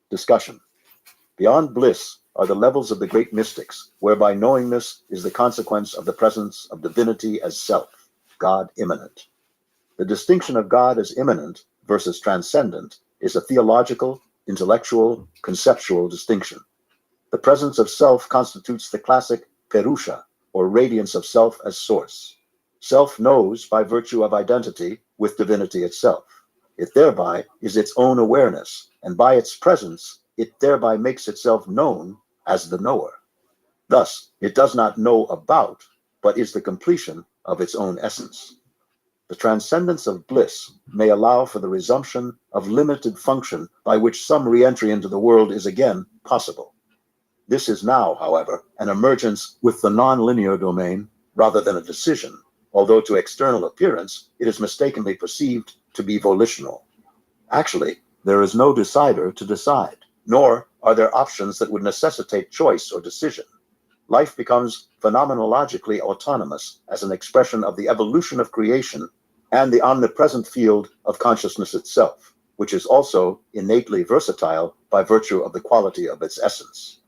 C: Discussion. Beyond bliss are the levels of the great mystics, whereby knowingness is the consequence of the presence of divinity as self, God immanent. The distinction of God as immanent versus transcendent is a theological, intellectual, conceptual distinction. The presence of self constitutes the classic Purusha, or radiance of self as source. Self knows by virtue of identity with divinity itself. It thereby is its own awareness, and by its presence, it thereby makes itself known as the knower. Thus, it does not know about, but is the completion of its own essence. The transcendence of bliss may allow for the resumption of limited function by which some re-entry into the world is again possible. This is now, however, an emergence with the non-linear domain rather than a decision, although to external appearance it is mistakenly perceived to be volitional. Actually, there is no decider to decide, nor are there options that would necessitate choice or decision. Life becomes phenomenologically autonomous as an expression of the evolution of creation and the omnipresent field of consciousness itself, which is also innately versatile by virtue of the quality of its essence.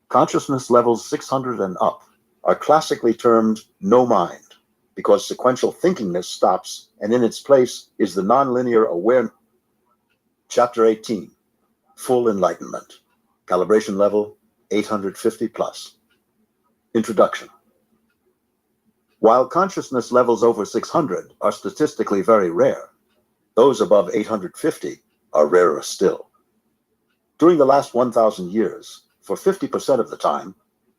C: Consciousness levels 600 and up are classically termed no mind, because sequential thinkingness stops, and in its place is the nonlinear awareness. Chapter 18, Full Enlightenment, calibration level 850 plus. Introduction. While consciousness levels over 600 are statistically very rare, those above 850 are rarer still. During the last 1,000 years, for 50% of the time,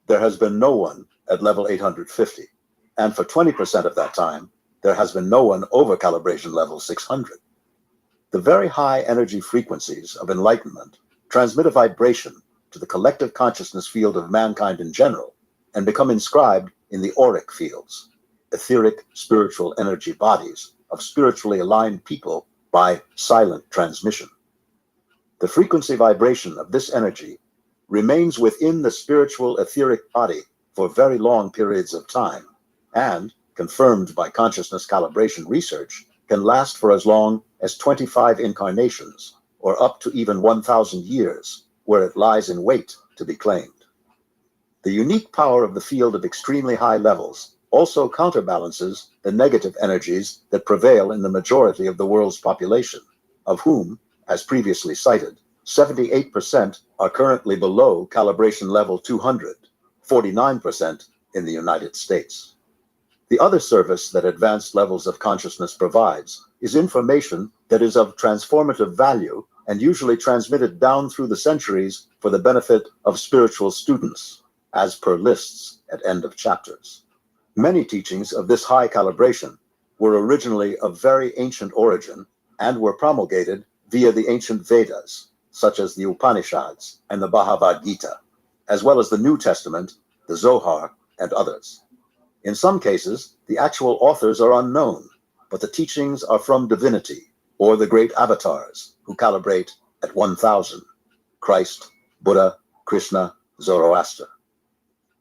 C: there has been no one at level 850, and for 20% of that time, there has been no one over calibration level 600. The very high energy frequencies of enlightenment transmit a vibration to the collective consciousness field of mankind in general and become inscribed in the auric fields, etheric spiritual energy bodies of spiritually aligned people by silent transmission. The frequency vibration of this energy remains within the spiritual etheric body for very long periods of time, and, confirmed by consciousness calibration research, can last for as long as 25 incarnations, or up to even 1,000 years, where it lies in wait to be claimed. The unique power of the field of extremely high levels also counterbalances the negative energies that prevail in the majority of the world's population, of whom, as previously cited, 78% are currently below calibration level 200, 49% in the United States. The other service that advanced levels of consciousness provides is information that is of transformative value and usually transmitted down through the centuries for the benefit of spiritual students, as per lists at end of chapters. Many teachings of this high calibration were originally of very ancient origin and were promulgated via the ancient Vedas, such as the Upanishads and the Bhagavad Gita, as well as the New Testament, the Zohar, and others. In some cases, the actual authors are unknown, but the teachings are from divinity, or the great avatars, who calibrate at 1,000, Christ, Buddha, Krishna, Zoroaster.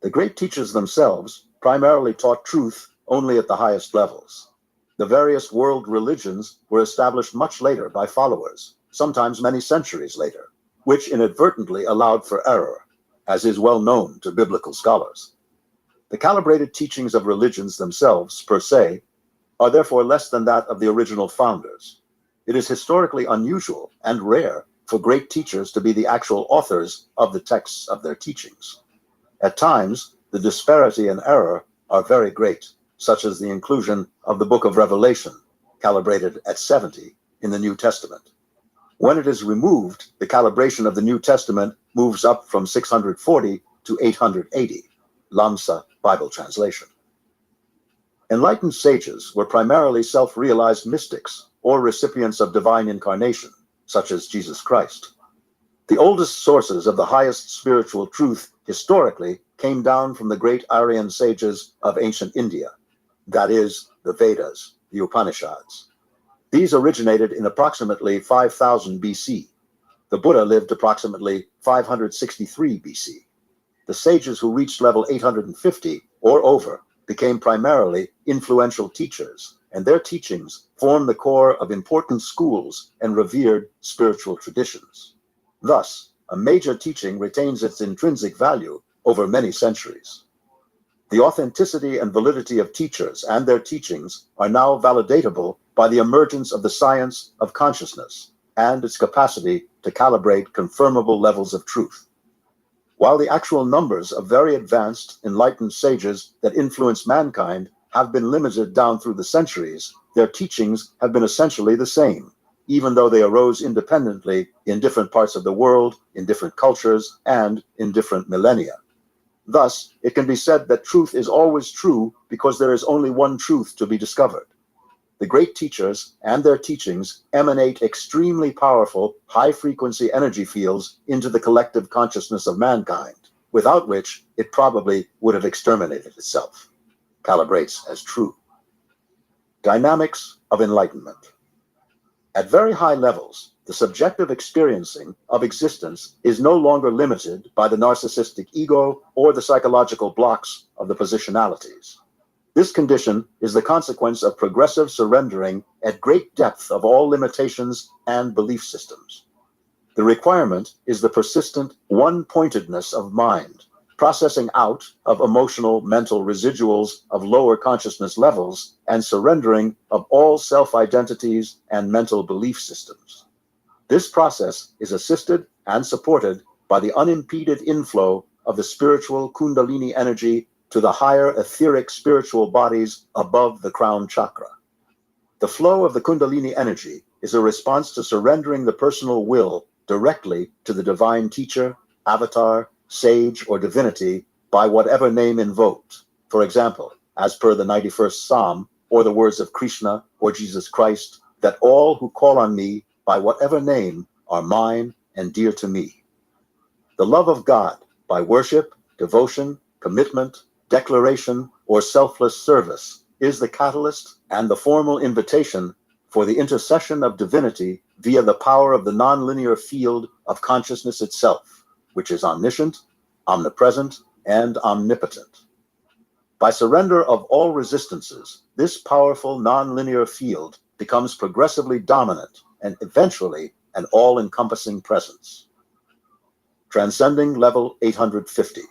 C: The great teachers themselves primarily taught truth only at the highest levels. The various world religions were established much later by followers, sometimes many centuries later. which inadvertently allowed for error, as is well known to biblical scholars. The calibrated teachings of religions themselves, per se, are therefore less than that of the original founders. It is historically unusual and rare for great teachers to be the actual authors of the texts of their teachings. At times, the disparity and error are very great, such as the inclusion of the book of Revelation, calibrated at 70 in the New Testament. When it is removed, the calibration of the New Testament moves up from 640 to 880, Lamsa Bible translation. Enlightened sages were primarily self-realized mystics or recipients of divine incarnation, such as Jesus Christ. The oldest sources of the highest spiritual truth historically came down from the great Aryan sages of ancient India, that is, the Vedas, the Upanishads. These originated in approximately 5000 BC. The Buddha lived approximately 563 BC. The sages who reached level 850 or over became primarily influential teachers, and their teachings form the core of important schools and revered spiritual traditions. Thus, a major teaching retains its intrinsic value over many centuries. The authenticity and validity of teachers and their teachings are now validatable by the emergence of the science of consciousness and its capacity to calibrate confirmable levels of truth. While the actual numbers of very advanced, enlightened sages that influence mankind have been limited down through the centuries, their teachings have been essentially the same, even though they arose independently in different parts of the world, in different cultures, and in different millennia. Thus, it can be said that truth is always true because there is only one truth to be discovered. The great teachers and their teachings emanate extremely powerful, high-frequency energy fields into the collective consciousness of mankind, without which it probably would have exterminated itself. Calibrates as true. Dynamics of enlightenment. At very high levels, the subjective experiencing of existence is no longer limited by the narcissistic ego or the psychological blocks of the positionalities. This condition is the consequence of progressive surrendering at great depth of all limitations and belief systems. The requirement is the persistent one-pointedness of mind, processing out of emotional mental residuals of lower consciousness levels and surrendering of all self-identities and mental belief systems. This process is assisted and supported by the unimpeded inflow of the spiritual Kundalini energy to the higher etheric spiritual bodies above the crown chakra. The flow of the Kundalini energy is a response to surrendering the personal will directly to the divine teacher, avatar, sage, or divinity by whatever name invoked. For example, as per the 91st Psalm, or the words of Krishna or Jesus Christ, that all who call on me by whatever name are mine and dear to me. The love of God by worship, devotion, commitment, declaration, or selfless service is the catalyst and the formal invitation for the intercession of divinity via the power of the nonlinear field of consciousness itself, which is omniscient, omnipresent, and omnipotent. By surrender of all resistances, this powerful nonlinear field becomes progressively dominant and eventually an all-encompassing presence. Transcending level 850.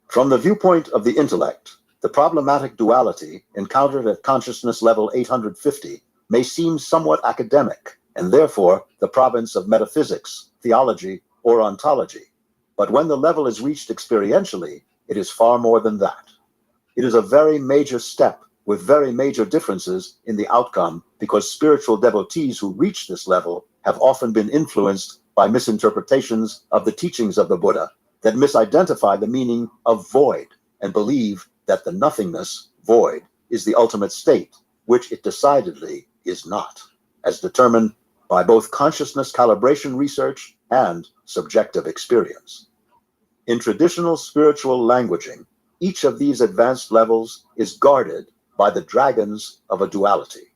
C: From the viewpoint of the intellect, the problematic duality encountered at consciousness level 850 may seem somewhat academic, and therefore the province of metaphysics, theology, or ontology. But when the level is reached experientially, it is far more than that. It is a very major step with very major differences in the outcome, because spiritual devotees who reach this level have often been influenced by misinterpretations of the teachings of the Buddha that misidentify the meaning of void and believe that the nothingness, void, is the ultimate state, which it decidedly is not, as determined by both consciousness calibration research and subjective experience. In traditional spiritual languaging, each of these advanced levels is guarded by the dragons of a duality.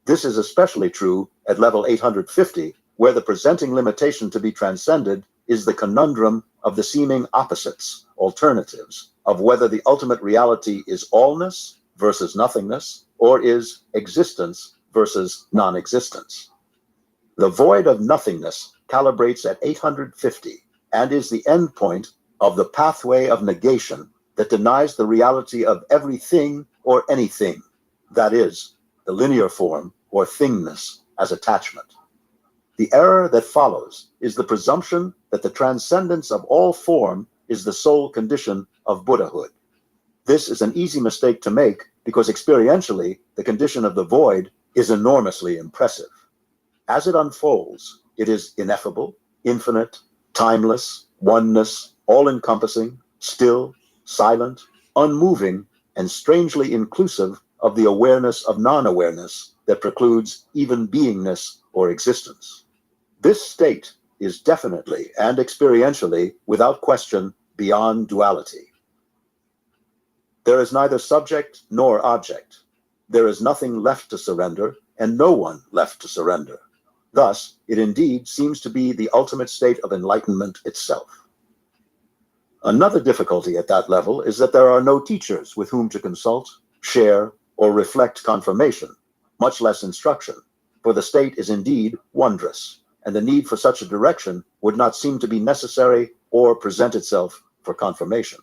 C: This is especially true at level 850, where the presenting limitation to be transcended is the conundrum of the seeming opposites, alternatives, of whether the ultimate reality is allness versus nothingness, or is existence versus non-existence. The void of nothingness calibrates at 850 and is the endpoint of the pathway of negation that denies the reality of everything or anything, that is, the linear form or thingness as attachment. The error that follows is the presumption that the transcendence of all form is the sole condition of Buddhahood. This is an easy mistake to make because experientially, the condition of the void is enormously impressive. As it unfolds, it is ineffable, infinite, timeless, oneness, all-encompassing, still, silent, unmoving, and strangely inclusive of the awareness of non-awareness that precludes even beingness or existence. This state is definitely and experientially, without question, beyond duality. There is neither subject nor object. There is nothing left to surrender and no one left to surrender. Thus, it indeed seems to be the ultimate state of enlightenment itself. Another difficulty at that level is that there are no teachers with whom to consult, share, or reflect confirmation, much less instruction, for the state is indeed wondrous, and the need for such a direction would not seem to be necessary or present itself for confirmation.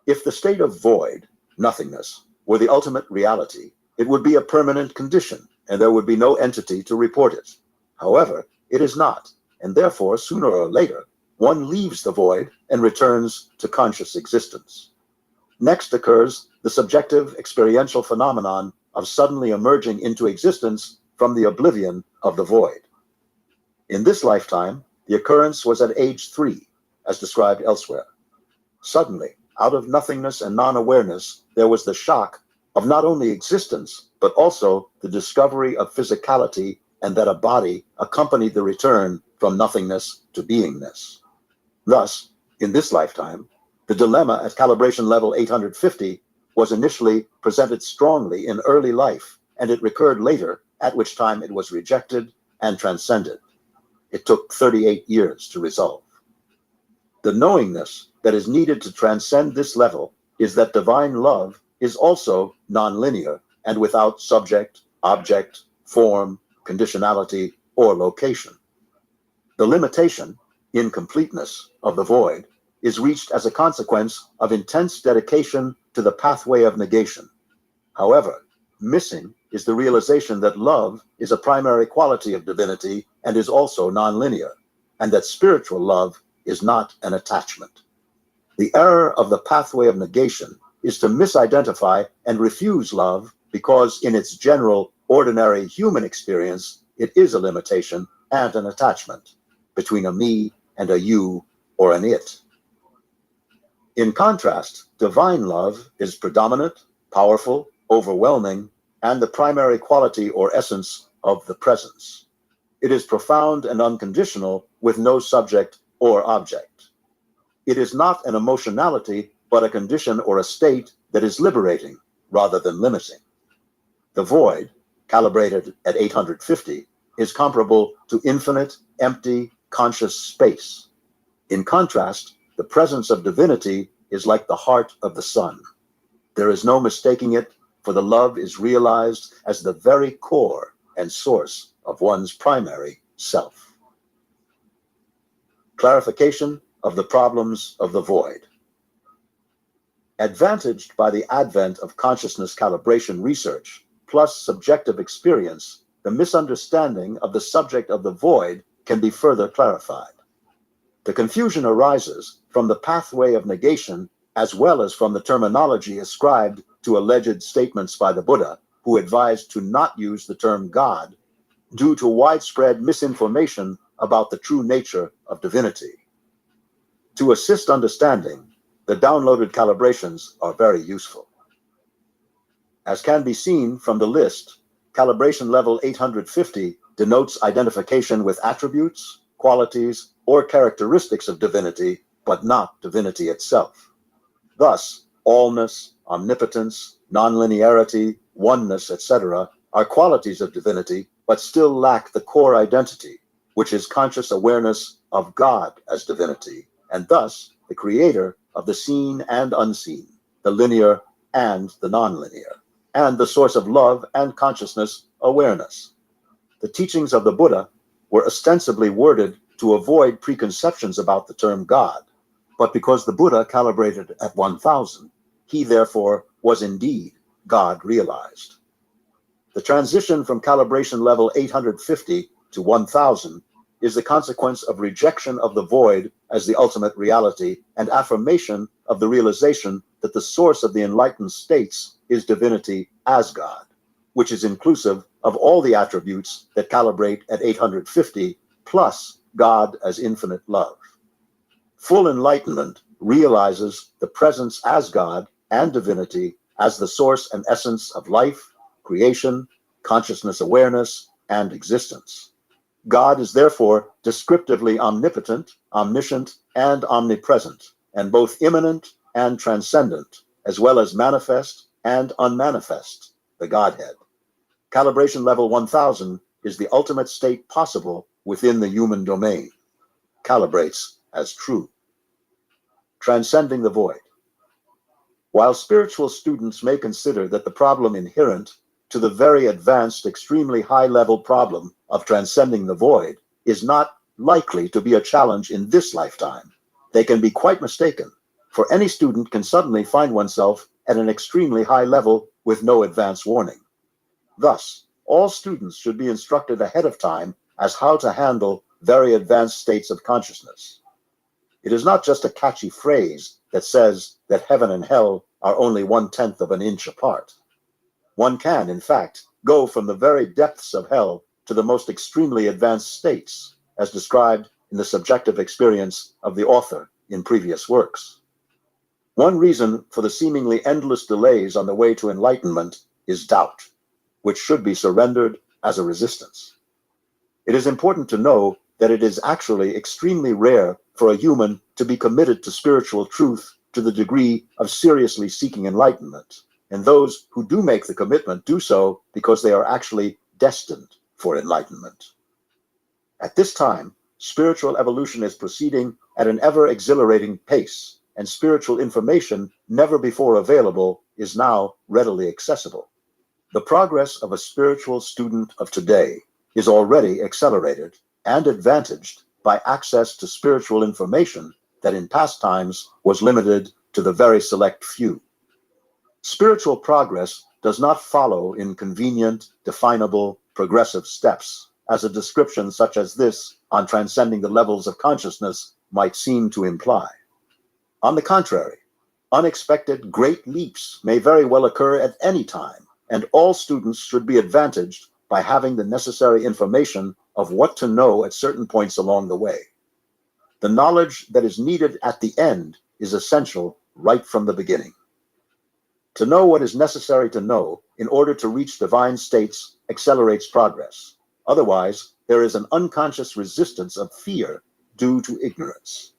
C: If the state of void, nothingness, were the ultimate reality, it would be a permanent condition, and there would be no entity to report it. However, it is not, and therefore, sooner or later, one leaves the void and returns to conscious existence. Next occurs the subjective experiential phenomenon of suddenly emerging into existence from the oblivion of the void. In this lifetime, the occurrence was at age 3, as described elsewhere. Suddenly, out of nothingness and non-awareness, there was the shock of not only existence, but also the discovery of physicality and that a body accompanied the return from nothingness to beingness. Thus, in this lifetime, the dilemma at calibration level 850 was initially presented strongly in early life, and it recurred later, at which time it was rejected and transcended. It took 38 years to resolve. The knowingness that is needed to transcend this level is that divine love is also nonlinear and without subject, object, form, conditionality, or location. The limitation, incompleteness, of the void is reached as a consequence of intense dedication to the pathway of negation. However, missing is the realization that love is a primary quality of divinity and is also nonlinear, and that spiritual love is not an attachment. The error of the pathway of negation is to misidentify and refuse love because in its general, ordinary human experience, it is a limitation and an attachment between a me and a you or an it. In contrast, divine love is predominant, powerful, overwhelming, and the primary quality or essence of the presence. It is profound and unconditional with no subject or object. It is not an emotionality, but a condition or a state that is liberating rather than limiting. The void, calibrated at 850, is comparable to infinite, empty, conscious space. In contrast, the presence of divinity is like the heart of the sun. There is no mistaking it, for the love is realized as the very core and source of one's primary self. Clarification of the problems of the void. Advantaged by the advent of consciousness calibration research, plus subjective experience, the misunderstanding of the subject of the void can be further clarified. The confusion arises from the pathway of negation as well as from the terminology ascribed to alleged statements by the Buddha, who advised to not use the term God due to widespread misinformation about the true nature of divinity. To assist understanding, the downloaded calibrations are very useful. As can be seen from the list, calibration level 850 denotes identification with attributes, qualities, or characteristics of divinity, but not divinity itself. Thus, allness, omnipotence, nonlinearity, oneness, etc., are qualities of divinity, but still lack the core identity, which is conscious awareness of God as divinity, and thus the creator of the seen and unseen, the linear and the nonlinear, and the source of love and consciousness awareness. The teachings of the Buddha were ostensibly worded to avoid preconceptions about the term God, but because the Buddha calibrated at 1000, he therefore was indeed God realized. The transition from calibration level 850 to 1000 is the consequence of rejection of the void as the ultimate reality and affirmation of the realization that the source of the enlightened states is divinity as God, which is inclusive of all the attributes that calibrate at 850 plus God as infinite love. Full enlightenment realizes the presence as God and divinity as the source and essence of life, creation, consciousness awareness, and existence. God is therefore descriptively omnipotent, omniscient, and omnipresent, and both immanent and transcendent, as well as manifest and unmanifest, the Godhead. Calibration level 1000 is the ultimate state possible within the human domain. Calibrates as true. Transcending the void. While spiritual students may consider that the problem inherent to the very advanced, extremely high-level problem of transcending the void is not likely to be a challenge in this lifetime, they can be quite mistaken, for any student can suddenly find oneself at an extremely high level with no advance warning. Thus, all students should be instructed ahead of time as how to handle very advanced states of consciousness. It is not just a catchy phrase that says that heaven and hell are only 1/10 of an inch apart. One can, in fact, go from the very depths of hell to the most extremely advanced states, as described in the subjective experience of the author in previous works. One reason for the seemingly endless delays on the way to enlightenment is doubt, which should be surrendered as a resistance. It is important to know that it is actually extremely rare for a human to be committed to spiritual truth to the degree of seriously seeking enlightenment, and those who do make the commitment do so because they are actually destined for enlightenment. At this time, spiritual evolution is proceeding at an ever-exhilarating pace, and spiritual information never before available is now readily accessible. The progress of a spiritual student of today is already accelerated and advantaged by access to spiritual information that in past times was limited to the very select few. Spiritual progress does not follow in convenient, definable, progressive steps, as a description such as this on transcending the levels of consciousness might seem to imply. On the contrary, unexpected great leaps may very well occur at any time, and all students should be advantaged by having the necessary information of what to know at certain points along the way. The knowledge that is needed at the end is essential right from the beginning. To know what is necessary to know in order to reach divine states accelerates progress. Otherwise, there is an unconscious resistance of fear due to ignorance.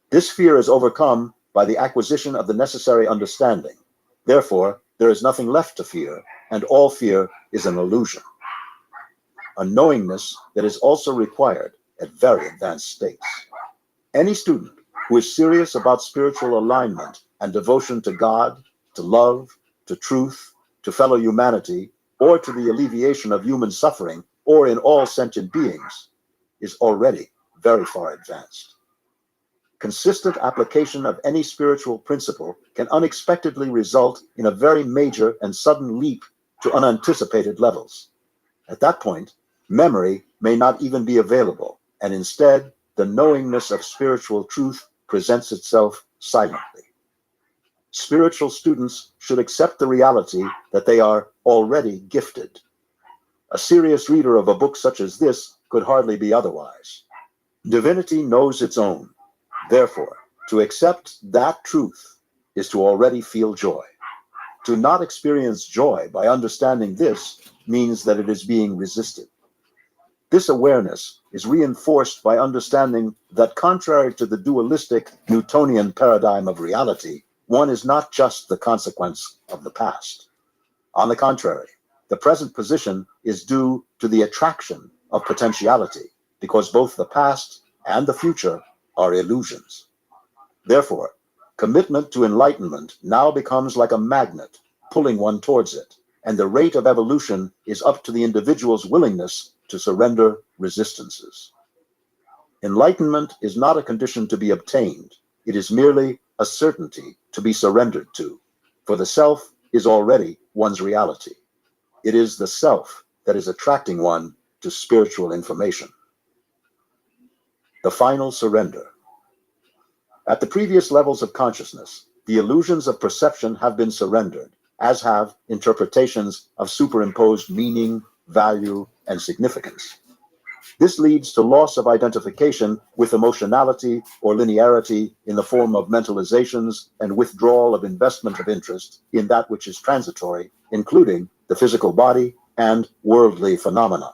C: This fear is overcome by the acquisition of the necessary understanding. Therefore, there is nothing left to fear, and all fear is an illusion. A knowingness that is also required at very advanced states. Any student who is serious about spiritual alignment and devotion to God, to love, to truth, to fellow humanity, or to the alleviation of human suffering, or in all sentient beings, is already very far advanced. Consistent application of any spiritual principle can unexpectedly result in a very major and sudden leap to unanticipated levels. At that point, memory may not even be available, and instead, the knowingness of spiritual truth presents itself silently. Spiritual students should accept the reality that they are already gifted. A serious reader of a book such as this could hardly be otherwise. Divinity knows its own. Therefore, to accept that truth is to already feel joy. To not experience joy by understanding this means that it is being resisted. This awareness is reinforced by understanding that contrary to the dualistic Newtonian paradigm of reality, one is not just the consequence of the past. On the contrary, the present position is due to the attraction of potentiality, because both the past and the future are illusions. Therefore, commitment to enlightenment now becomes like a magnet, pulling one towards it, and the rate of evolution is up to the individual's willingness to surrender resistances. Enlightenment is not a condition to be obtained. It is merely a certainty to be surrendered to, for the self is already one's reality. It is the self that is attracting one to spiritual information. The final surrender. At the previous levels of consciousness, the illusions of perception have been surrendered, as have interpretations of superimposed meaning, value, and significance. This leads to loss of identification with emotionality or linearity in the form of mentalizations and withdrawal of investment of interest in that which is transitory, including the physical body and worldly phenomena.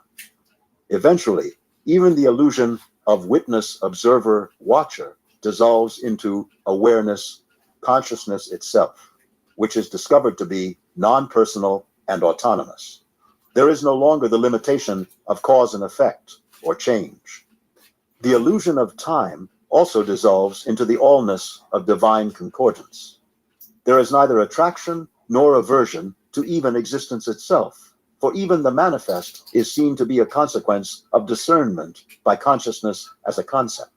C: Eventually, even the illusion of witness, observer, watcher dissolves into awareness, consciousness itself, which is discovered to be non-personal and autonomous. There is no longer the limitation of cause and effect or change. The illusion of time also dissolves into the allness of divine concordance. There is neither attraction nor aversion to even existence itself, for even the manifest is seen to be a consequence of discernment by consciousness as a concept.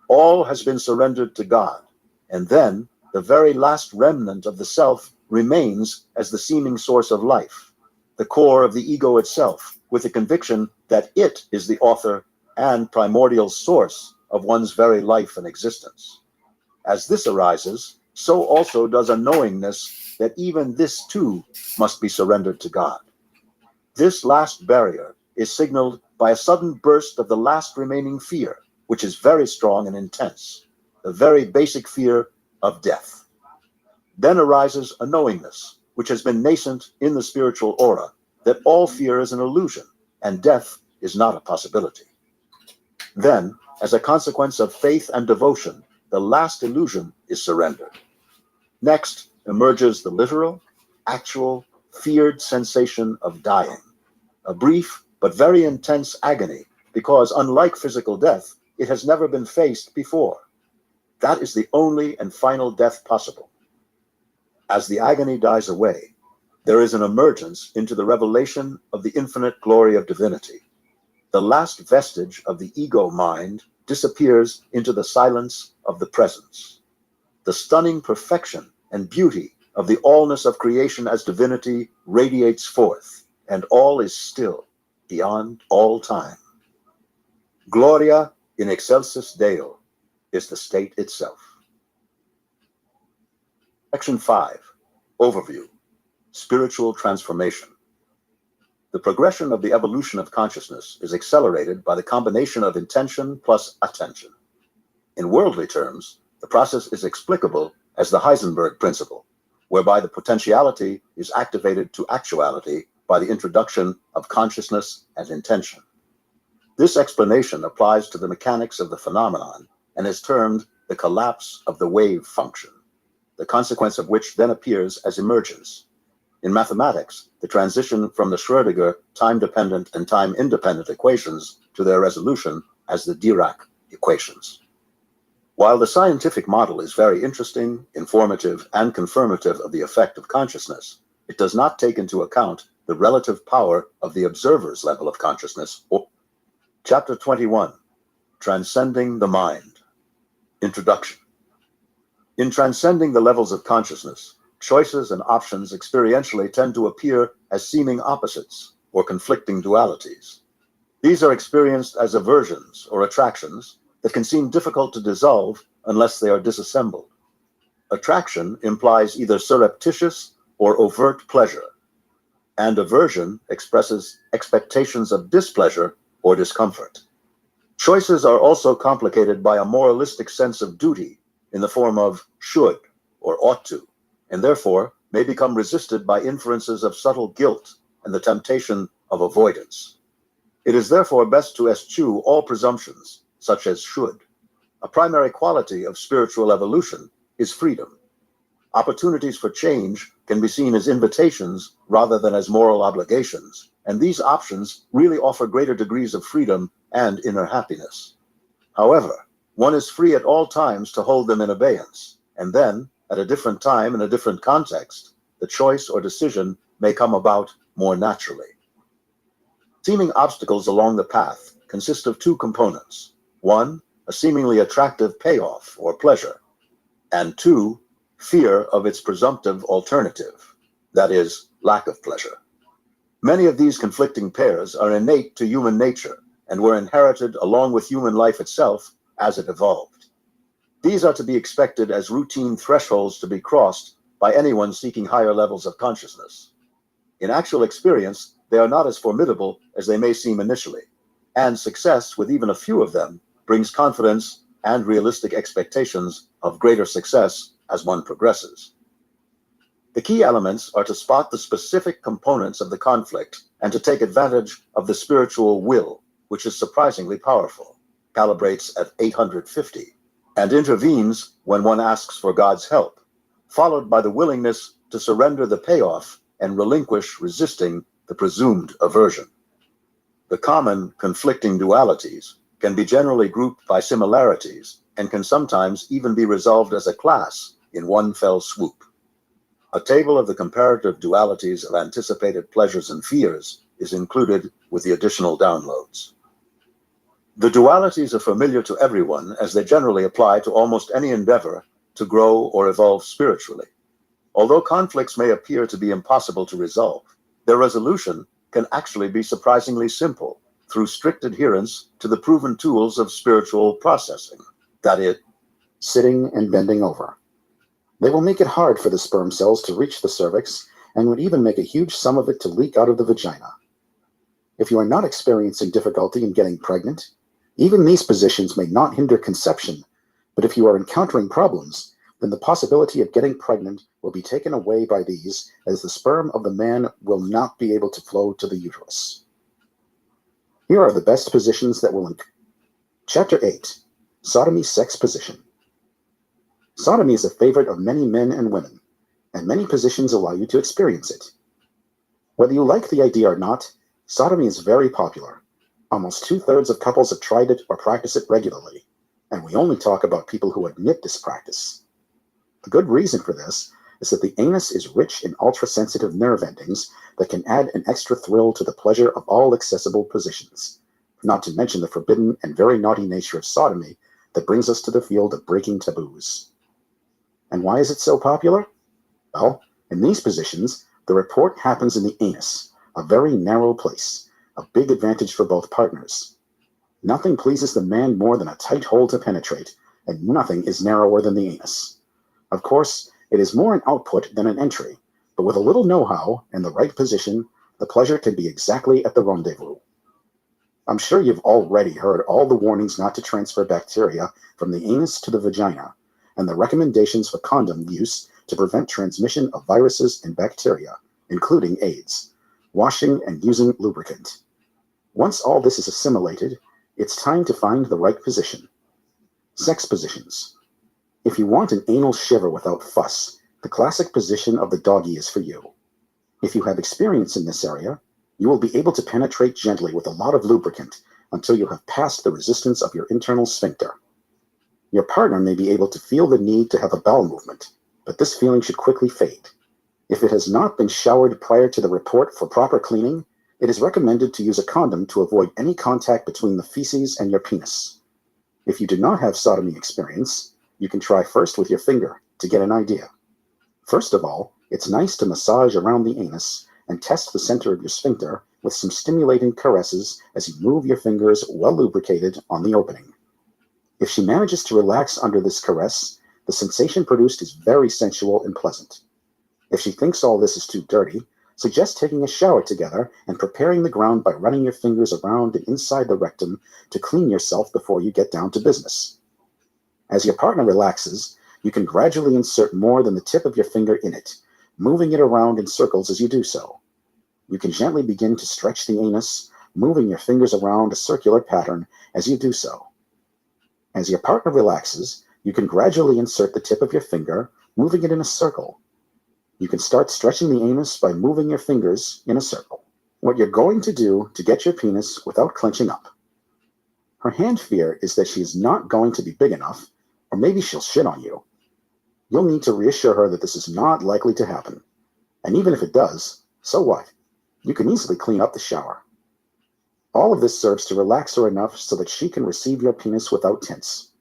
C: All has been surrendered to God, and then the very last remnant of the self remains as the seeming source of life, the core of the ego itself, with the conviction that it is the author and primordial source of one's very life and existence. As this arises, so also does a knowingness that even this too must be surrendered to God. This last barrier is signaled by a sudden burst of the last remaining fear, which is very strong and intense, the very basic fear of death. Then arises a knowingness, which has been nascent in the spiritual aura, that all fear is an illusion and death is not a possibility. Then, as a consequence of faith and devotion, the last illusion is surrendered. Next emerges the literal, actual, feared sensation of dying, a brief but very intense agony, because unlike physical death, it has never been faced before. That is the only and final death possible. As the agony dies away, there is an emergence into the revelation of the infinite glory of divinity. The last vestige of the ego mind disappears into the silence of the presence. The stunning perfection and beauty of the allness of creation as divinity radiates forth, and all is still beyond all time. Gloria in excelsis Deo is the state itself. Section 5. Overview. Spiritual transformation. The progression of the evolution of consciousness is accelerated by the combination of intention plus attention. In worldly terms, the process is explicable as the Heisenberg principle, whereby the potentiality is activated to actuality by the introduction of consciousness and intention. This explanation applies to the mechanics of the phenomenon and is termed the collapse of the wave function, the consequence of which then appears as emergence. In mathematics, the transition from the Schrödinger time-dependent and time-independent equations to their resolution as the Dirac equations. While the scientific model is very interesting, informative, and confirmative of the effect of consciousness, it does not take into account the relative power of the observer's level of consciousness. Chapter 21, Transcending the Mind. Introduction. In transcending the levels of consciousness, choices and options experientially tend to appear as seeming opposites or conflicting dualities. These are experienced as aversions or attractions that can seem difficult to dissolve unless they are disassembled. Attraction implies either surreptitious or overt pleasure, and aversion expresses expectations of displeasure or discomfort. Choices are also complicated by a moralistic sense of duty in the form of should or ought to, and therefore may become resisted by inferences of subtle guilt and the temptation of avoidance. It is therefore best to eschew all presumptions, such as should. A primary quality of spiritual evolution is freedom. Opportunities for change can be seen as invitations rather than as moral obligations, and these options really offer greater degrees of freedom and inner happiness. However, one is free at all times to hold them in abeyance, and then, at a different time in a different context, the choice or decision may come about more naturally. Seeming obstacles along the path consist of two components. 1, a seemingly attractive payoff or pleasure, and 2, fear of its presumptive alternative, that is, lack of pleasure. Many of these conflicting pairs are innate to human nature and were inherited along with human life itself as it evolved. These are to be expected as routine thresholds to be crossed by anyone seeking higher levels of consciousness. In actual experience, they are not as formidable as they may seem initially, and success with even a few of them brings confidence and realistic expectations of greater success as one progresses. The key elements are to spot the specific components of the conflict and to take advantage of the spiritual will, which is surprisingly powerful, calibrates at 850, and intervenes when one asks for God's help, followed by the willingness to surrender the payoff and relinquish resisting the presumed aversion. The common conflicting dualities can be generally grouped by similarities and can sometimes even be resolved as a class in one fell swoop. A table of the comparative dualities of anticipated pleasures and fears is included with the additional downloads. The dualities are familiar to everyone as they generally apply to almost any endeavor to grow or evolve spiritually. Although conflicts may appear to be impossible to resolve, their resolution can actually be surprisingly simple through strict adherence to the proven tools of spiritual processing, that is,
D: sitting and bending over. They will make it hard for the sperm cells to reach the cervix and would even make a huge sum of it to leak out of the vagina. If you are not experiencing difficulty in getting pregnant, even these positions may not hinder conception, but if you are encountering problems, then the possibility of getting pregnant will be taken away by these, as the sperm of the man will not be able to flow to the uterus. Here are the best positions that will Chapter 8. Sodomy Sex Position. Sodomy is a favorite of many men and women, and many positions allow you to experience it. Whether you like the idea or not, sodomy is very popular. Almost 2/3 of couples have tried it or practice it regularly, and we only talk about people who admit this practice. A good reason for this is that the anus is rich in ultra-sensitive nerve endings that can add an extra thrill to the pleasure of all accessible positions, not to mention the forbidden and very naughty nature of sodomy that brings us to the field of breaking taboos. And why is it so popular? Well, in these positions, the report happens in the anus, a very narrow place, a big advantage for both partners. Nothing pleases the man more than a tight hole to penetrate, and nothing is narrower than the anus. Of course, it is more an output than an entry, but with a little know-how and the right position, the pleasure can be exactly at the rendezvous. I'm sure you've already heard all the warnings not to transfer bacteria from the anus to the vagina, and the recommendations for condom use to prevent transmission of viruses and bacteria, including AIDS, washing and using lubricant. Once all this is assimilated, it's time to find the right position. Sex positions. If you want an anal shiver without fuss, the classic position of the doggy is for you. If you have experience in this area, you will be able to penetrate gently with a lot of lubricant until you have passed the resistance of your internal sphincter. Your partner may be able to feel the need to have a bowel movement, but this feeling should quickly fade. If it has not been showered prior to the report for proper cleaning, it is recommended to use a condom to avoid any contact between the feces and your penis. If you do not have sodomy experience, you can try first with your finger to get an idea. First of all, it's nice to massage around the anus and test the center of your sphincter with some stimulating caresses as you move your fingers well lubricated on the opening. If she manages to relax under this caress, the sensation produced is very sensual and pleasant. If she thinks all this is too dirty, suggest taking a shower together and preparing the ground by running your fingers around and inside the rectum to clean yourself before you get down to business. As your partner relaxes, you can gradually insert more than the tip of your finger in it, moving it around in circles as you do so. You can gently begin to stretch the anus, moving your fingers around a circular pattern as you do so. As your partner relaxes, you can gradually insert the tip of your finger, moving it in a circle. You can start stretching the anus by moving your fingers in a circle. What you're going to do to get your penis without clenching up. Her hand fear is that she is not going to be big enough, or maybe she'll shit on you. You'll need to reassure her that this is not likely to happen. And even if it does, so what? You can easily clean up the shower. All of this serves to relax her enough so that she can receive your penis without tense.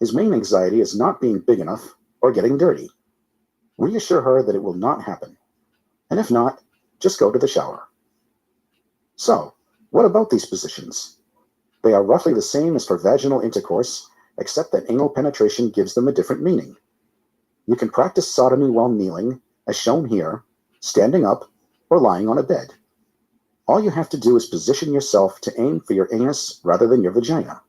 D: His main anxiety is not being big enough or getting dirty. Reassure her that it will not happen. And if not, just go to the shower. So, what about these positions? They are roughly the same as for vaginal intercourse, except that anal penetration gives them a different meaning. You can practice sodomy while kneeling, as shown here, standing up, or lying on a bed. All you have to do is position yourself to aim for your anus rather than your vagina.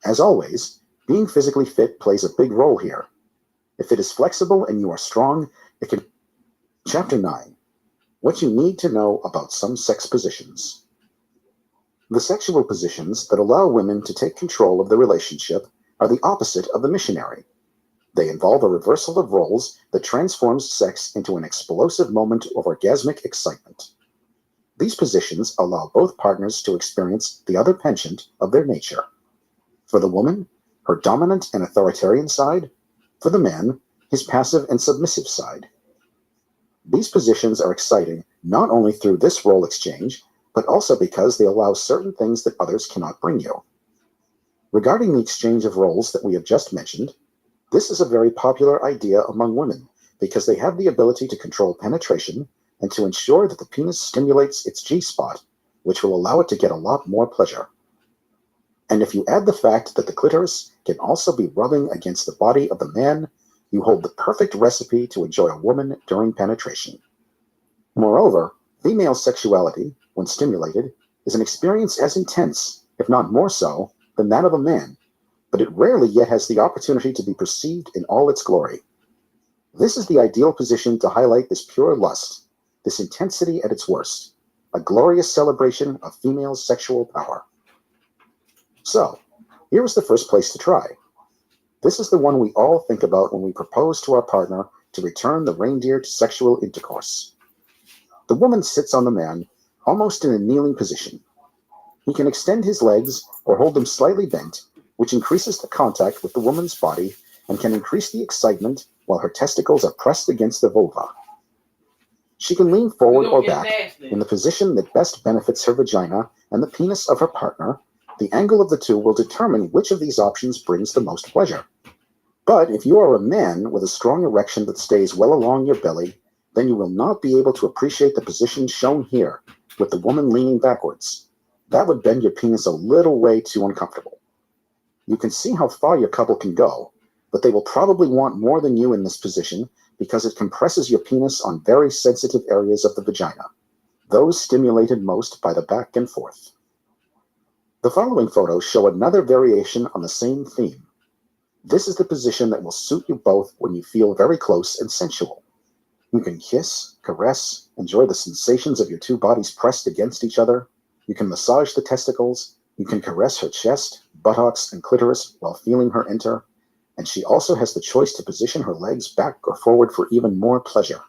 D: As always, being physically fit plays a big role here. If it is flexible and you are strong, it can... Chapter 9. What you need to know about some sex positions. The sexual positions that allow women to take control of the relationship are the opposite of the missionary. They involve a reversal of roles that transforms sex into an explosive moment of orgasmic excitement. These positions allow both partners to experience the other penchant of their nature. For the woman, her dominant and authoritarian side. For the man, his passive and submissive side. These positions are exciting not only through this role exchange, but also because they allow certain things that others cannot bring you. Regarding the exchange of roles that we have just mentioned, this is a very popular idea among women because they have the ability to control penetration and to ensure that the penis stimulates its G-spot, which will allow it to get a lot more pleasure. And if you add the fact that the clitoris can also be rubbing against the body of the man, you hold the perfect recipe to enjoy a woman during penetration. Moreover, female sexuality, when stimulated, is an experience as intense, if not more so, than that of a man, but it rarely yet has the opportunity to be perceived in all its glory. This is the ideal position to highlight this pure lust, this intensity at its worst, a glorious celebration of female sexual power. So, here is the first place to try. This is the one we all think about when we propose to our partner to return the reindeer to sexual intercourse. The woman sits on the man, almost in a kneeling position. He can extend his legs or hold them slightly bent, which increases the contact with the woman's body and can increase the excitement while her testicles are pressed against the vulva. She can lean forward or back in the position that best benefits her vagina and the penis of her partner. The angle of the two will determine which of these options brings the most pleasure. But if you are a man with a strong erection that stays well along your belly, then you will not be able to appreciate the position shown here, with the woman leaning backwards. That would bend your penis a little way too uncomfortable. You can see how far your couple can go, but they will probably want more than you in this position because it compresses your penis on very sensitive areas of the vagina, those stimulated most by the back and forth. The following photos show another variation on the same theme. This is the position that will suit you both when you feel very close and sensual. You can kiss, caress, enjoy the sensations of your two bodies pressed against each other. You can massage the testicles. You can caress her chest, buttocks, and clitoris while feeling her enter. And she also has the choice to position her legs back or forward for even more pleasure.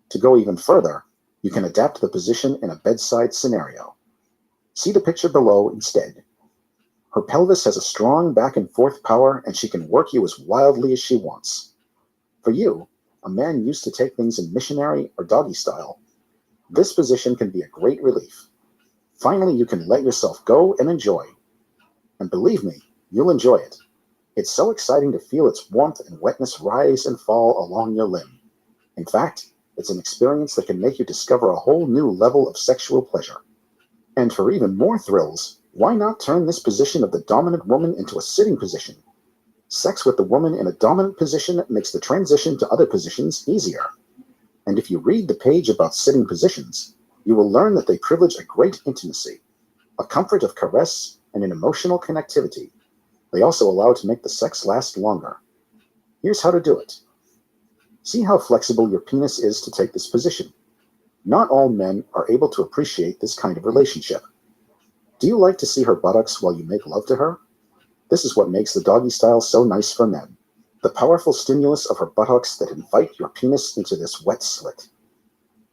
D: To go even further, you can adapt the position in a bedside scenario. See the picture below instead. Her pelvis has a strong back and forth power, and she can work you as wildly as she wants. For you, a man used to take things in missionary or doggy style, this position can be a great relief. Finally, you can let yourself go and enjoy. And believe me, you'll enjoy it. It's so exciting to feel its warmth and wetness rise and fall along your limb. In fact, it's an experience that can make you discover a whole new level of sexual pleasure. And for even more thrills, why not turn this position of the dominant woman into a sitting position? Sex with the woman in a dominant position makes the transition to other positions easier. And if you read the page about sitting positions, you will learn that they privilege a great intimacy, a comfort of caress, and an emotional connectivity. They also allow to make the sex last longer. Here's how to do it. See how flexible your penis is to take this position. Not all men are able to appreciate this kind of relationship. Do you like to see her buttocks while you make love to her? This is what makes the doggy style so nice for men. The powerful stimulus of her buttocks that invite your penis into this wet slit.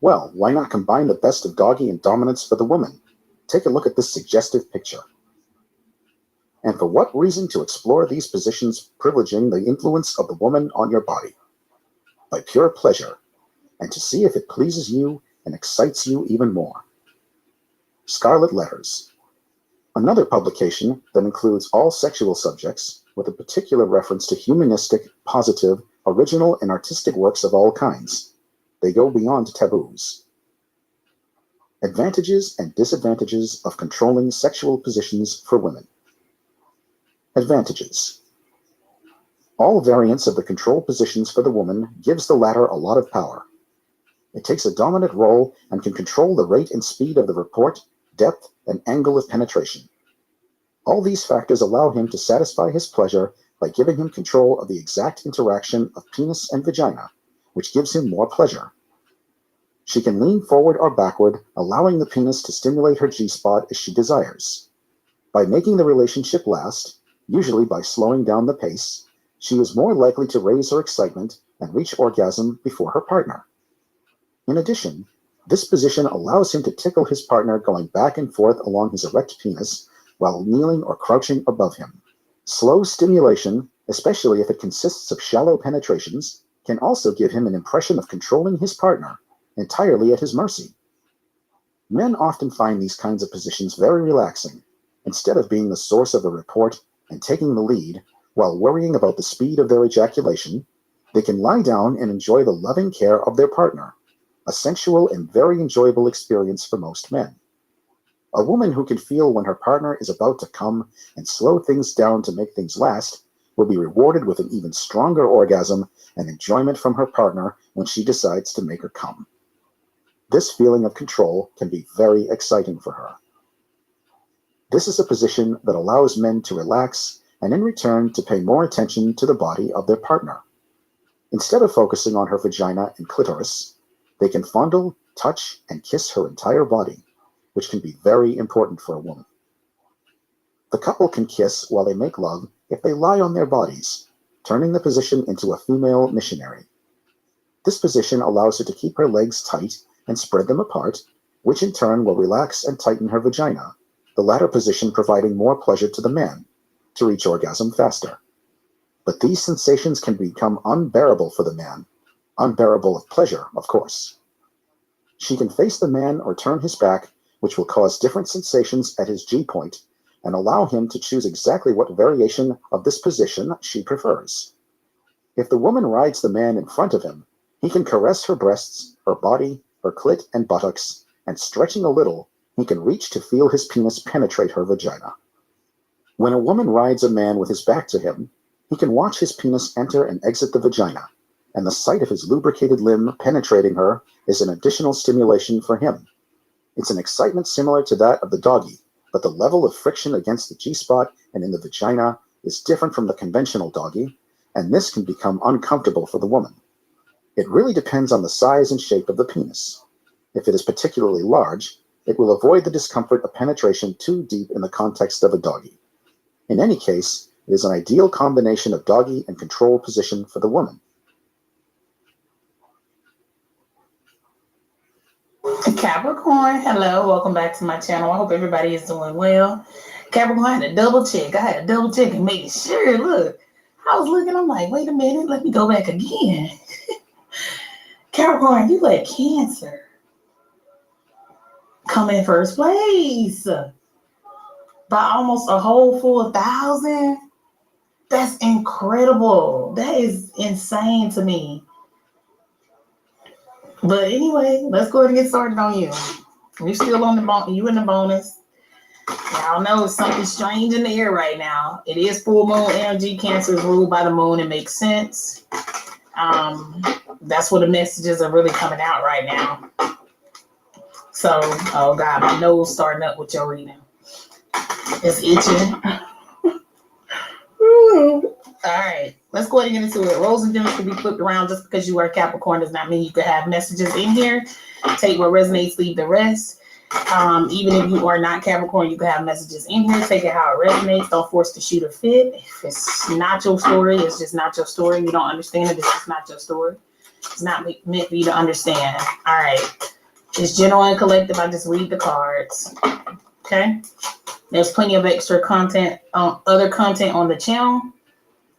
D: Well, why not combine the best of doggy and dominance for the woman? Take a look at this suggestive picture. And for what reason to explore these positions privileging the influence of the woman on your body? By pure pleasure, and to see if it pleases you and excites you even more. Scarlet Letters. Another publication that includes all sexual subjects with a particular reference to humanistic, positive, original, and artistic works of all kinds. They go beyond taboos. Advantages and disadvantages of controlling sexual positions for women. Advantages. All variants of the control positions for the woman gives the latter a lot of power. It takes a dominant role and can control the rate and speed of the report, depth, and angle of penetration. All these factors allow him to satisfy his pleasure by giving him control of the exact interaction of penis and vagina, which gives him more pleasure. She can lean forward or backward, allowing the penis to stimulate her G-spot as she desires. By making the relationship last, usually by slowing down the pace, she is more likely to raise her excitement and reach orgasm before her partner. In addition, this position allows him to tickle his partner going back and forth along his erect penis while kneeling or crouching above him. Slow stimulation, especially if it consists of shallow penetrations, can also give him an impression of controlling his partner, entirely at his mercy. Men often find these kinds of positions very relaxing. Instead of being the source of a report and taking the lead while worrying about the speed of their ejaculation, they can lie down and enjoy the loving care of their partner, a sensual and very enjoyable experience for most men. A woman who can feel when her partner is about to come and slow things down to make things last will be rewarded with an even stronger orgasm and enjoyment from her partner when she decides to make her come. This feeling of control can be very exciting for her. This is a position that allows men to relax and in return to pay more attention to the body of their partner. Instead of focusing on her vagina and clitoris, they can fondle, touch, and kiss her entire body, which can be very important for a woman. The couple can kiss while they make love if they lie on their bodies, turning the position into a female missionary. This position allows her to keep her legs tight and spread them apart, which in turn will relax and tighten her vagina, the latter position providing more pleasure to the man, to reach orgasm faster. But these sensations can become unbearable for the man, unbearable of pleasure, of course. She can face the man or turn his back, which will cause different sensations at his G-point and allow him to choose exactly what variation of this position she prefers. If the woman rides the man in front of him, he can caress her breasts, her body, her clit and buttocks, and stretching a little, he can reach to feel his penis penetrate her vagina. When a woman rides a man with his back to him, he can watch his penis enter and exit the vagina, and the sight of his lubricated limb penetrating her is an additional stimulation for him. It's an excitement similar to that of the doggy, but the level of friction against the G-spot and in the vagina is different from the conventional doggy, and this can become uncomfortable for the woman. It really depends on the size and shape of the penis. If it is particularly large, it will avoid the discomfort of penetration too deep in the context of a doggy. In any case, it is an ideal combination of doggy and control position for the woman.
E: Capricorn, hello, welcome back to my channel. I hope everybody is doing well. Capricorn, I had to double check. And make sure. Look, I was looking, I'm like, wait a minute, let me go back again. Capricorn, you let Cancer come in first place by almost a whole full 1,000. That's incredible. That is insane to me. But anyway, let's go ahead and get started on you. You're still on the bonus. You in the bonus. Y'all know something strange in the air right now. It is full moon energy. Cancer is ruled by the moon. It makes sense. That's where the messages are really coming out right now. So, oh God, my nose starting up with your reading. It's itching. All right, let's go ahead and get into it. Roles and gems can be flipped around. Just because you are Capricorn does not mean you could have messages in here. Take what resonates, leave the rest. Even if you are not Capricorn, you can have messages in here. Take it how it resonates. Don't force the shoe to fit. If it's not your story, it's just not your story. You don't understand it, it's just not your story. It's not meant for you to understand. All right. It's general and collective. I just read the cards. Okay. There's plenty of extra content, other content on the channel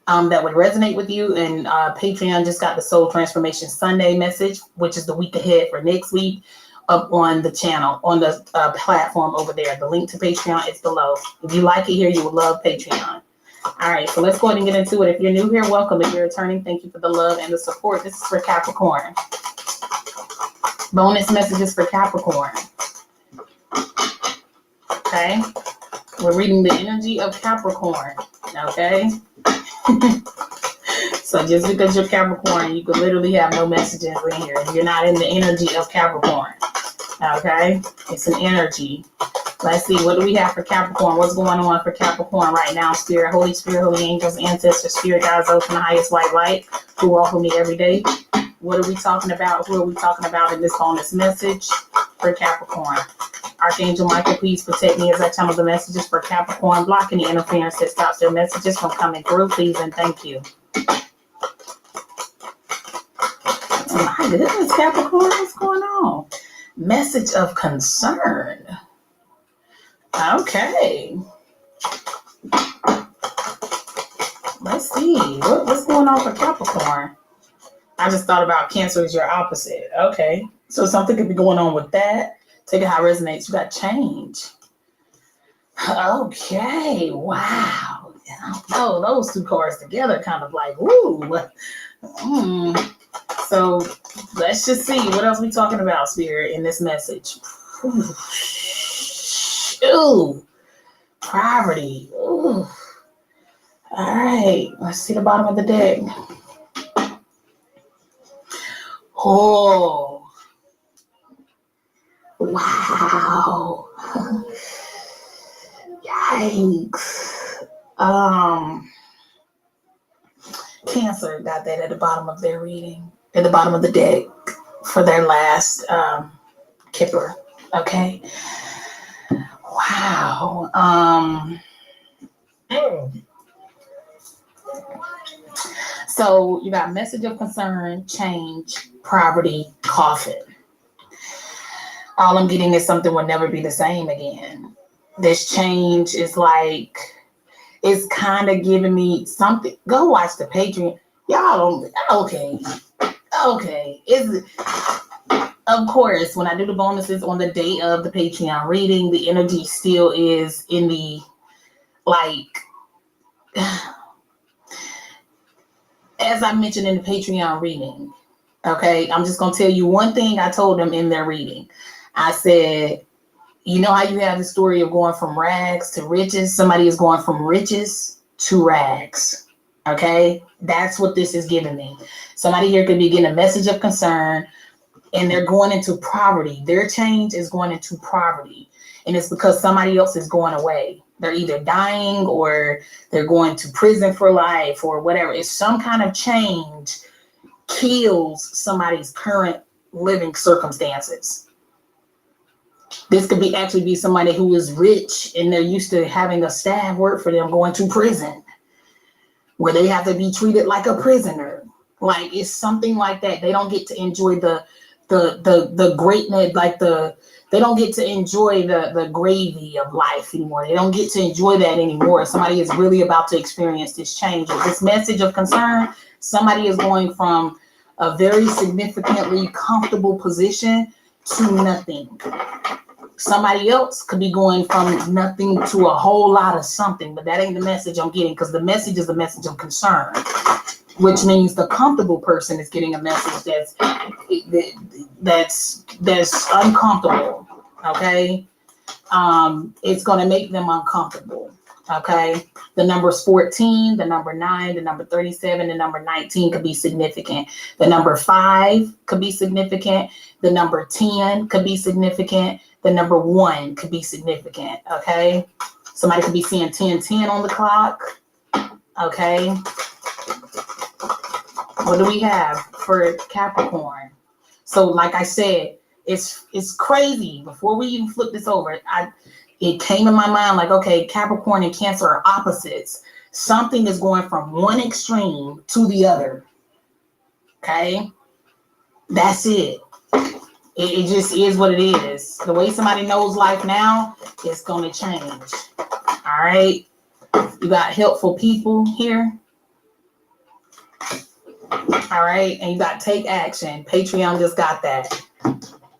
E: that would resonate with you. And Patreon just got the Soul Transformation Sunday message, which is the week ahead for next week. up on the channel, on the platform over there. The link to Patreon is below. If you like it here, you will love Patreon. All right, so let's go ahead and get into it. If you're new here, welcome. If you're returning, thank you for the love and the support. This is for Capricorn. Bonus messages for Capricorn. Okay, we're reading the energy of Capricorn. Okay. So just because you're Capricorn, you could literally have no messages in here. You're not in the energy of Capricorn. Okay? It's an energy. Let's see, what do we have for Capricorn? What's going on for Capricorn right now? Spirit, Holy Angels, Ancestors, Spirit Guides, those from the highest white light who walk with me every day. What are we talking about? Who are we talking about in this bonus message for Capricorn? Archangel Michael, please protect me as I channel the messages for Capricorn. Block any interference that stops their messages from coming through, please, and thank you. Oh my goodness, Capricorn, what's going on? Message of concern. Okay. Let's see. What's going on for Capricorn? I just thought about Cancer is your opposite. Okay. So something could be going on with that. Take it how it resonates. You got change. Okay. Wow. Oh, those two cards together kind of like, woo. So let's just see. What else we talking about, Spirit, in this message? Ooh. Poverty. Ooh. All right. Let's see the bottom of the deck. Oh. Wow. Yikes. Cancer got that at the bottom of their reading, at the bottom of the deck for their last kipper. Okay. Wow. So you got message of concern, change, poverty, coffin. All I'm getting is something will never be the same again. This change is like, it's kind of giving me something. Go watch the Patreon. Y'all don't, okay. Of course, when I do the bonuses on the day of the Patreon reading, the energy still is in the, like, as I mentioned in the Patreon reading, okay, I'm just going to tell you one thing I told them in their reading. I said, you know how you have the story of going from rags to riches? Somebody is going from riches to rags, okay? That's what this is giving me. Somebody here could be getting a message of concern, and they're going into poverty. Their change is going into poverty, and it's because somebody else is going away. They're either dying or they're going to prison for life or whatever. It's some kind of change kills somebody's current living circumstances. This could be actually be somebody who is rich and they're used to having a staff work for them going to prison where they have to be treated like a prisoner. Like it's something like that. They don't get to enjoy the greatness, like they don't get to enjoy the gravy of life anymore. They don't get to enjoy that anymore. Somebody is really about to experience this change. With this message of concern, somebody is going from a very significantly comfortable position to nothing. Somebody else could be going from nothing to a whole lot of something, but that ain't the message I'm getting, because the message is a message of concern, which means the comfortable person is getting a message that's uncomfortable. Okay, it's going to make them uncomfortable. Okay, the numbers 14, the number 9, the number 37, the number 19 could be significant. The number 5 could be significant. The number 10 could be significant. The number 1 could be significant. Okay, somebody could be seeing 10:10 on the clock. Okay, what do we have for Capricorn? So, like I said, it's crazy. Before we even flip this over, it came in my mind like, okay, Capricorn and Cancer are opposites. Something is going from one extreme to the other. Okay, that's it. It just is what it is. The way somebody knows life now is going to change. All right. You got helpful people here. All right. And you got take action. Patreon just got that.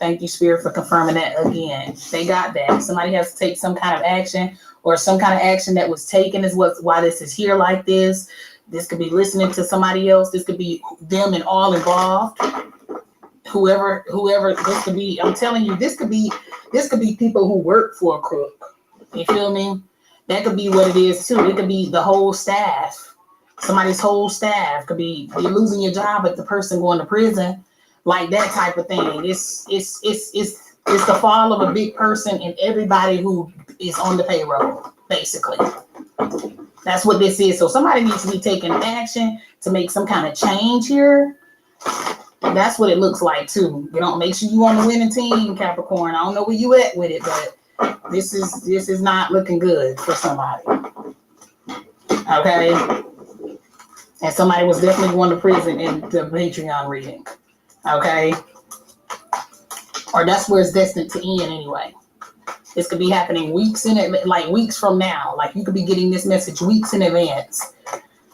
E: Thank you, Spirit, for confirming that again. They got that. Somebody has to take some kind of action, or some kind of action that was taken is why this is here like this. This could be listening to somebody else. This could be them and all involved. Whoever this could be, I'm telling you, this could be people who work for a crook. You feel me? That could be what it is too. It could be the whole staff. Somebody's whole staff could be, you're losing your job at the person going to prison, like that type of thing. It's the fall of a big person and everybody who is on the payroll, basically. That's what this is. So somebody needs to be taking action to make some kind of change here. That's what it looks like too. You know, make sure you on the winning team, Capricorn. I don't know where you at with it, but this is not looking good for somebody. Okay. And somebody was definitely going to prison in the Patreon reading. Okay. Or that's where it's destined to end anyway. This could be happening weeks from now. Like you could be getting this message weeks in advance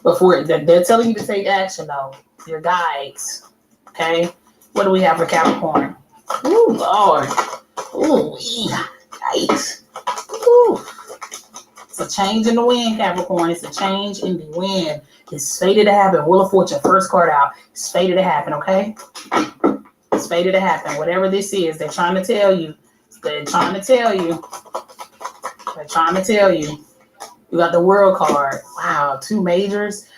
E: before they're telling you to take action though. Your guides. Okay. What do we have for Capricorn? Ooh, Lord. Ooh, yikes. Ooh. It's a change in the wind, Capricorn. It's a change in the wind. It's fated to happen. Wheel of Fortune, first card out. It's fated to happen, okay? It's fated to happen. Whatever this is, they're trying to tell you. They're trying to tell you. They're trying to tell you. You got the World card. Wow, 2 majors.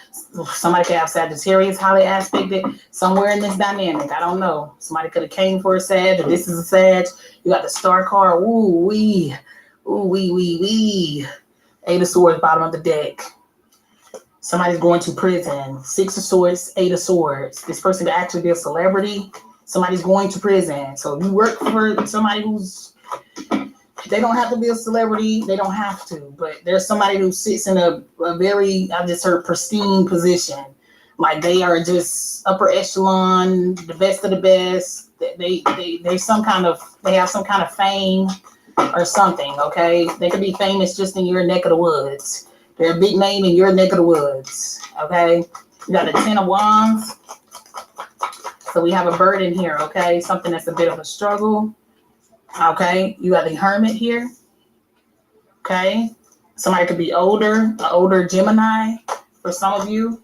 E: Somebody could have Sagittarius highly aspected somewhere in this dynamic. I don't know. Somebody could have came for a Sag, or this is a Sag. You got the Star card. Ooh, wee. Ooh, wee. 8 of Swords, bottom of the deck. Somebody's going to prison. 6 of Swords, 8 of Swords. This person could actually be a celebrity. Somebody's going to prison. So if you work for somebody who's, they don't have to be a celebrity. They don't have to. But there's somebody who sits in a very, I just heard, pristine position. Like they are just upper echelon, the best of the best. They have some kind of fame or something, okay? They could be famous just in your neck of the woods. They're a big name in your neck of the woods, okay? You got a 10 of Wands. So we have a burden here, okay? Something that's a bit of a struggle, okay? You got the Hermit here, okay? Somebody could be older, an older Gemini for some of you.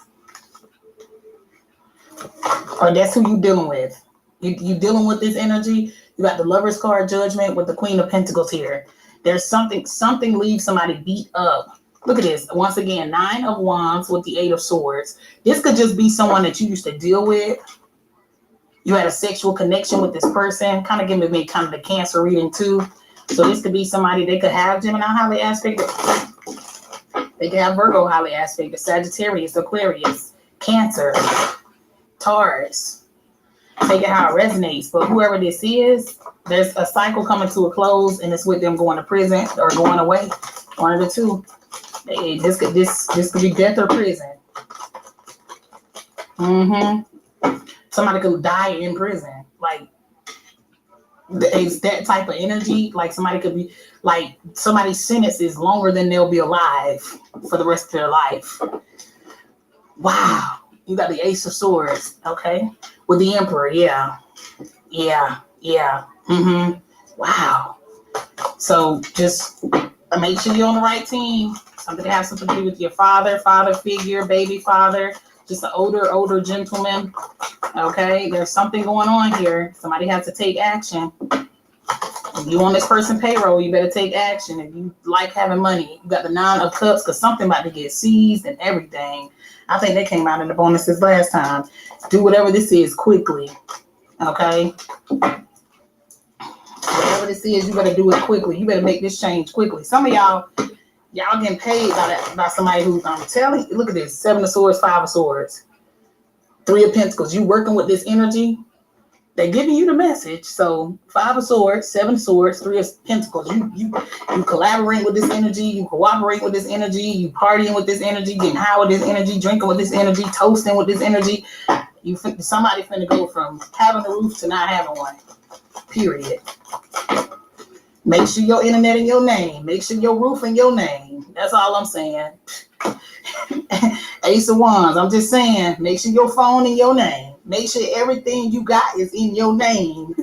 E: Or that's who you're dealing with. You dealing with this energy. You got the Lover's card, Judgment, with the Queen of Pentacles here. There's something leaves somebody beat up. Look at this. Once again, 9 of Wands with the 8 of Swords. This could just be someone that you used to deal with. You had a sexual connection with this person. Kind of giving me kind of the Cancer reading too. So this could be somebody, they could have Gemini highly aspected. They could have Virgo highly aspected, Sagittarius, Aquarius, Cancer, Taurus. Take it how it resonates. But whoever this is, there's a cycle coming to a close, and it's with them going to prison or going away. One of the two. This could be death or prison. Somebody could die in prison. Like it's that type of energy. Like somebody could be like somebody's sentence is longer than they'll be alive for the rest of their life. Wow. You got the Ace of Swords, okay? With the Emperor, yeah. Wow. So just make sure you're on the right team. Something that has something to do with your father figure, baby father, just an older gentleman, okay? There's something going on here. Somebody has to take action. If you on this person's payroll, you better take action. If you like having money, you got the 9 of Cups because something about to get seized and everything. I think they came out in the bonuses last time. Do whatever this is quickly, okay? Whatever this is, you better do it quickly. You better make this change quickly. Some of y'all getting paid by somebody who, I'm telling you, look at this, 7 of Swords, 5 of Swords, 3 of Pentacles. You working with this energy. They're giving you the message. So 5 of Swords, 7 of Swords, 3 of Pentacles. You collaborate with this energy. You cooperate with this energy. You partying with this energy. Getting high with this energy. Drinking with this energy. Toasting with this energy. Somebody finna go from having a roof to not having one. Period. Make sure your internet in your name. Make sure your roof in your name. That's all I'm saying. Ace of Wands. I'm just saying. Make sure your phone in your name. Make sure everything you got is in your name.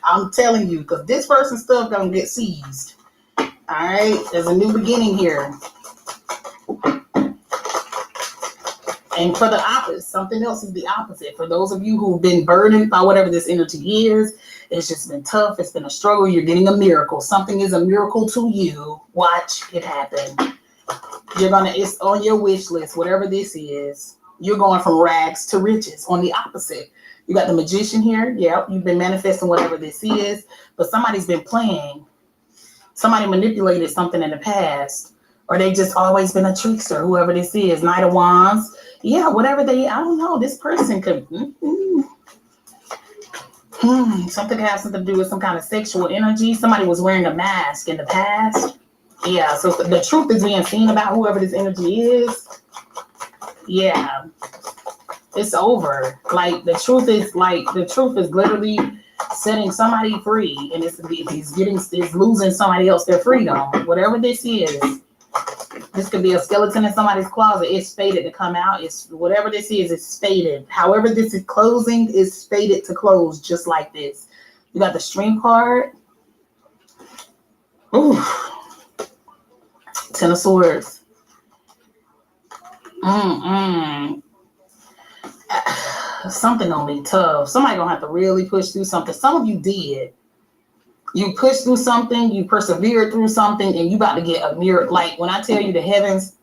E: I'm telling you, because this person's stuff gonna get seized. All right, there's a new beginning here. And for the opposite, something else is the opposite. For those of you who've been burdened by whatever this energy is, it's just been tough. It's been a struggle. You're getting a miracle. Something is a miracle to you. Watch it happen. It's on your wish list, whatever this is. You're going from rags to riches. On the opposite, you got the magician here. Yep, you've been manifesting whatever this is, but somebody's been playing. Somebody manipulated something in the past, or they just always been a trickster, whoever this is. Knight of Wands. Yeah, whatever I don't know. This person could, something could have something to do with some kind of sexual energy. Somebody was wearing a mask in the past. Yeah, so the truth is being seen about whoever this energy is. Yeah, it's over. Like the truth is literally setting somebody free, and it's losing somebody else their freedom. Whatever this is. This could be a skeleton in somebody's closet. It's fated to come out. It's whatever this is, it's fated. However this is closing, is fated to close just like this. You got the String card. Ooh. Ten of Swords. Something gonna be tough. Somebody gonna have to really push through something. Some of you did. You pushed through something, you persevered through something, and you about to get a miracle. Like when I tell you the heavens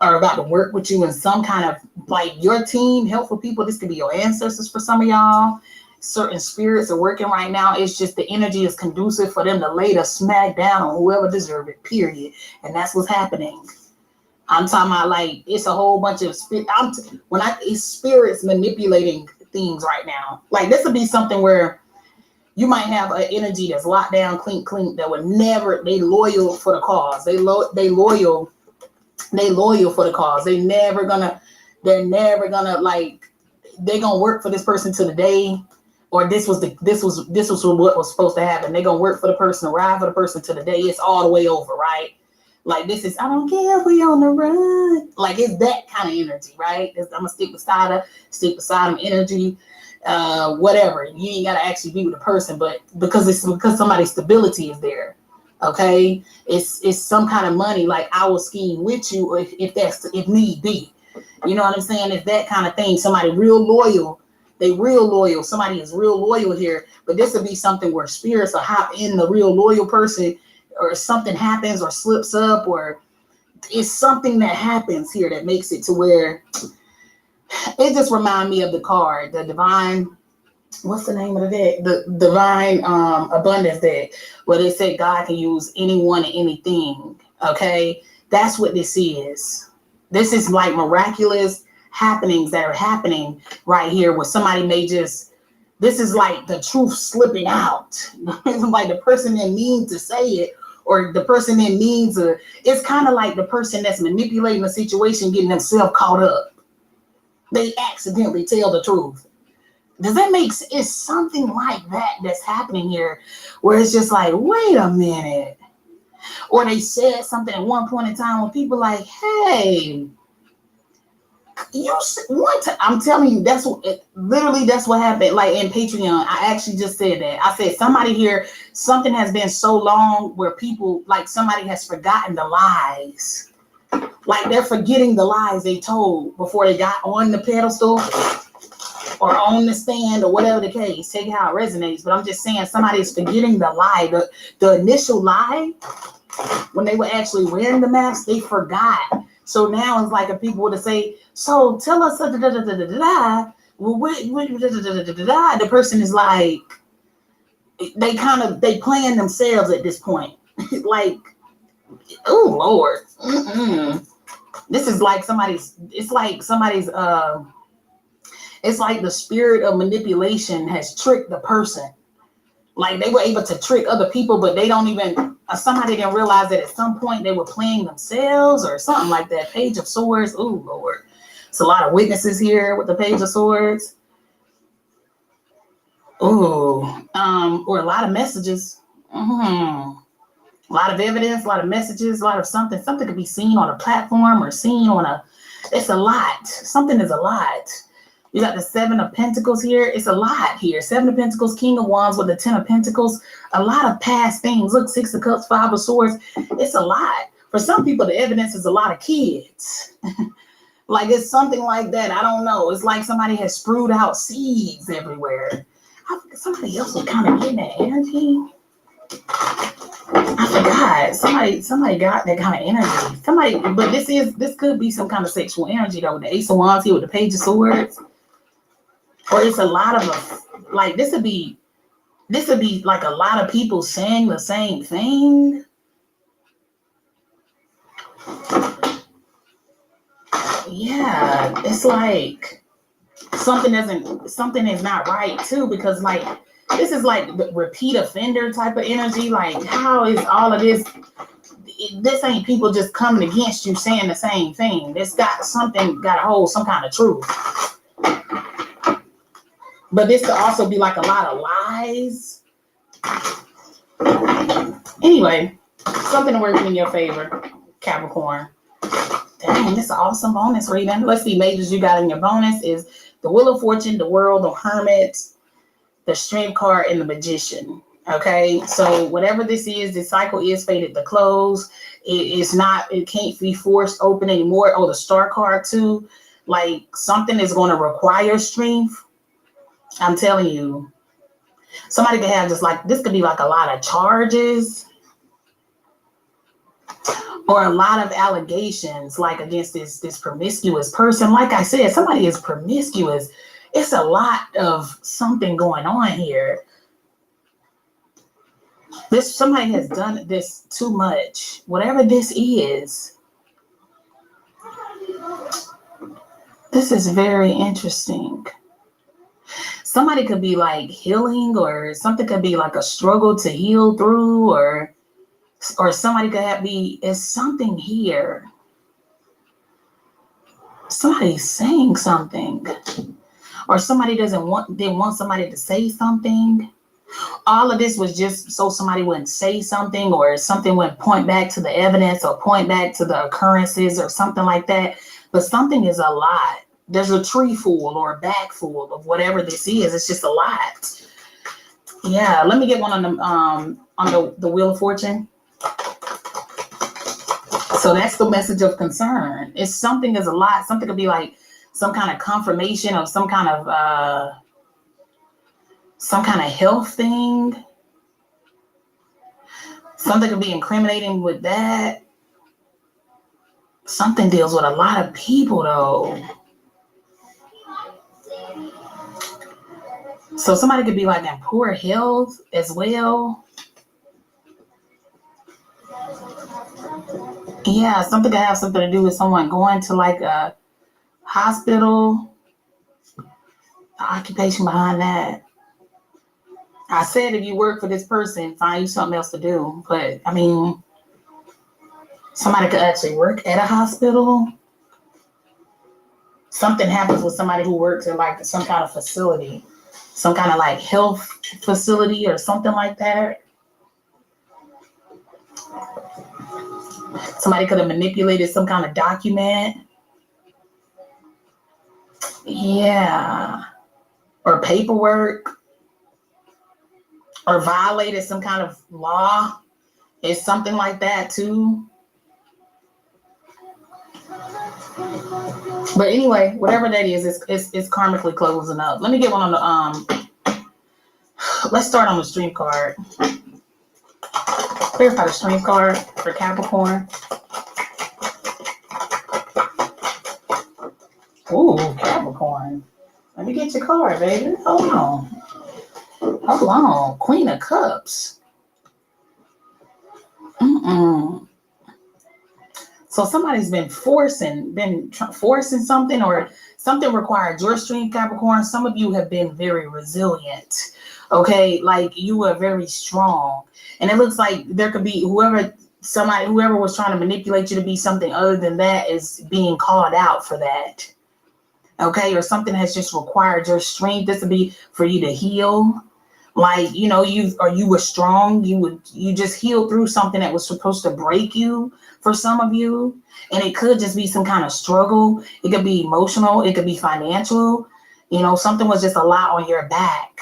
E: are about to work with you in some kind of, like your team, helpful people, this could be your ancestors for some of y'all. Certain spirits are working right now. It's just the energy is conducive for them to lay the smack down on whoever deserves it, period. And that's what's happening. I'm talking about like, it's a whole bunch of it's spirits manipulating things right now. Like this would be something where you might have an energy that's locked down, clink, that would never, they loyal for the cause. They loyal for the cause. They're never gonna like, they're gonna work for this person to the day, or this was what was supposed to happen. They're gonna work for the person, ride for the person to the day it's all the way over, right? Like this is, I don't care if we on the run. Like it's that kind of energy, right? I'm gonna stick beside them energy. Whatever, you ain't gotta actually be with the person, but because somebody's stability is there. Okay, it's some kind of money. Like I will scheme with you if need be. You know what I'm saying? It's that kind of thing. Somebody real loyal. They real loyal. Somebody is real loyal here. But this would be something where spirits will hop in the real loyal person, or something happens or slips up, or it's something that happens here that makes it to where. It just reminds me of the card, the divine, what's the name of the deck? The divine abundance deck, where they say God can use anyone and anything. Okay, that's what this is. This is like miraculous happenings that are happening right here, where somebody may just, this is like the truth slipping out. It's like the person that means to say it, or the person that means to, it's kind of like the person that's manipulating the situation, getting themselves caught up. They accidentally tell the truth. Does that make sense? It's something like that that's happening here, where it's just like, wait a minute. Or they said something at one point in time when people like, hey, I'm telling you, that's what happened. Like in Patreon, I actually just said that. I said somebody here, something has been so long where people, like somebody has forgotten the lies. Like they're forgetting the lies they told before they got on the pedestal or on the stand or whatever the case. Take it how it resonates. But I'm just saying somebody's forgetting the lie. The initial lie, when they were actually wearing the mask, they forgot. So now it's like if people were to say, so tell us, the person is like, they playing themselves at this point. Like, oh Lord. This is like it's like the spirit of manipulation has tricked the person. Like they were able to trick other people, but they don't even, somebody didn't realize that at some point they were playing themselves or something like that. Page of Swords. Oh Lord. It's a lot of witnesses here with the Page of Swords. Oh, or a lot of messages. A lot of evidence, a lot of messages, a lot of something. Something could be seen on a platform or seen on it's a lot. Something is a lot. You got the 7 of Pentacles here. It's a lot here. 7 of Pentacles, King of Wands with the 10 of Pentacles. A lot of past things. Look, 6 of Cups, 5 of Swords. It's a lot. For some people, the evidence is a lot of kids. Like it's something like that. I don't know. It's like somebody has spewed out seeds everywhere. Somebody else was kind of getting that energy. I forgot. Somebody got that kind of energy. Somebody, but this could be some kind of sexual energy though. With the Ace of Wands here with the Page of Swords. Or it's a lot of like this would be like a lot of people saying the same thing. Yeah, it's like something is not right too, because like this is like the repeat offender type of energy. Like how is all of this? This ain't people just coming against you saying the same thing. This got to hold some kind of truth. But this could also be like a lot of lies. Anyway, something working in your favor, Capricorn. Dang, this is an awesome bonus reading. Let's see, majors you got in your bonus is the Wheel of Fortune, the World, the Hermit, the Strength card, and the Magician. Okay, so whatever this is, the cycle is fated to close. It can't be forced open anymore. Oh, the Star card too. Like something is going to require strength. I'm telling you, somebody could have just like, this could be like a lot of charges or a lot of allegations like against this promiscuous person. Like I said, somebody is promiscuous. It's a lot of something going on here. Somebody has done this too much. Whatever this is, this is very interesting. Somebody could be like healing, or something could be like a struggle to heal through, or somebody could is something here. Somebody's saying something, or somebody didn't want somebody to say something. All of this was just so somebody wouldn't say something, or something would point back to the evidence or point back to the occurrences or something like that. But something is a lot. There's a tree full or a bag full of whatever this is. It's just a lot. Yeah, let me get one on the Wheel of Fortune. So that's the message of concern. It's something is a lot. Something could be like some kind of confirmation of some kind of health thing. Something could be incriminating with that. Something deals with a lot of people though. So somebody could be like in poor health as well. Yeah, something could have something to do with someone going to like a hospital. The occupation behind that. I said if you work for this person, find you something else to do. But I mean, somebody could actually work at a hospital. Something happens with somebody who works in like some kind of facility. Some kind of like health facility or something like that. Somebody could have manipulated some kind of document. Yeah. Or paperwork. Or violated some kind of law. It's something like that too. But anyway, whatever that is, it's karmically closing up. Let me get one on the let's start on the Strength card. Clarify the Strength card for Capricorn. Ooh, Capricorn. Let me get your card, baby. Hold on. Queen of Cups. So somebody's been forcing something, or something required your strength, Capricorn. Some of you have been very resilient. Okay, like you are very strong. And it looks like there could be whoever was trying to manipulate you to be something other than that is being called out for that. Okay, or something has just required your strength. This would be for you to heal. Like, you know, you were strong. You just healed through something that was supposed to break you for some of you. And it could just be some kind of struggle. It could be emotional. It could be financial. Something was just a lot on your back.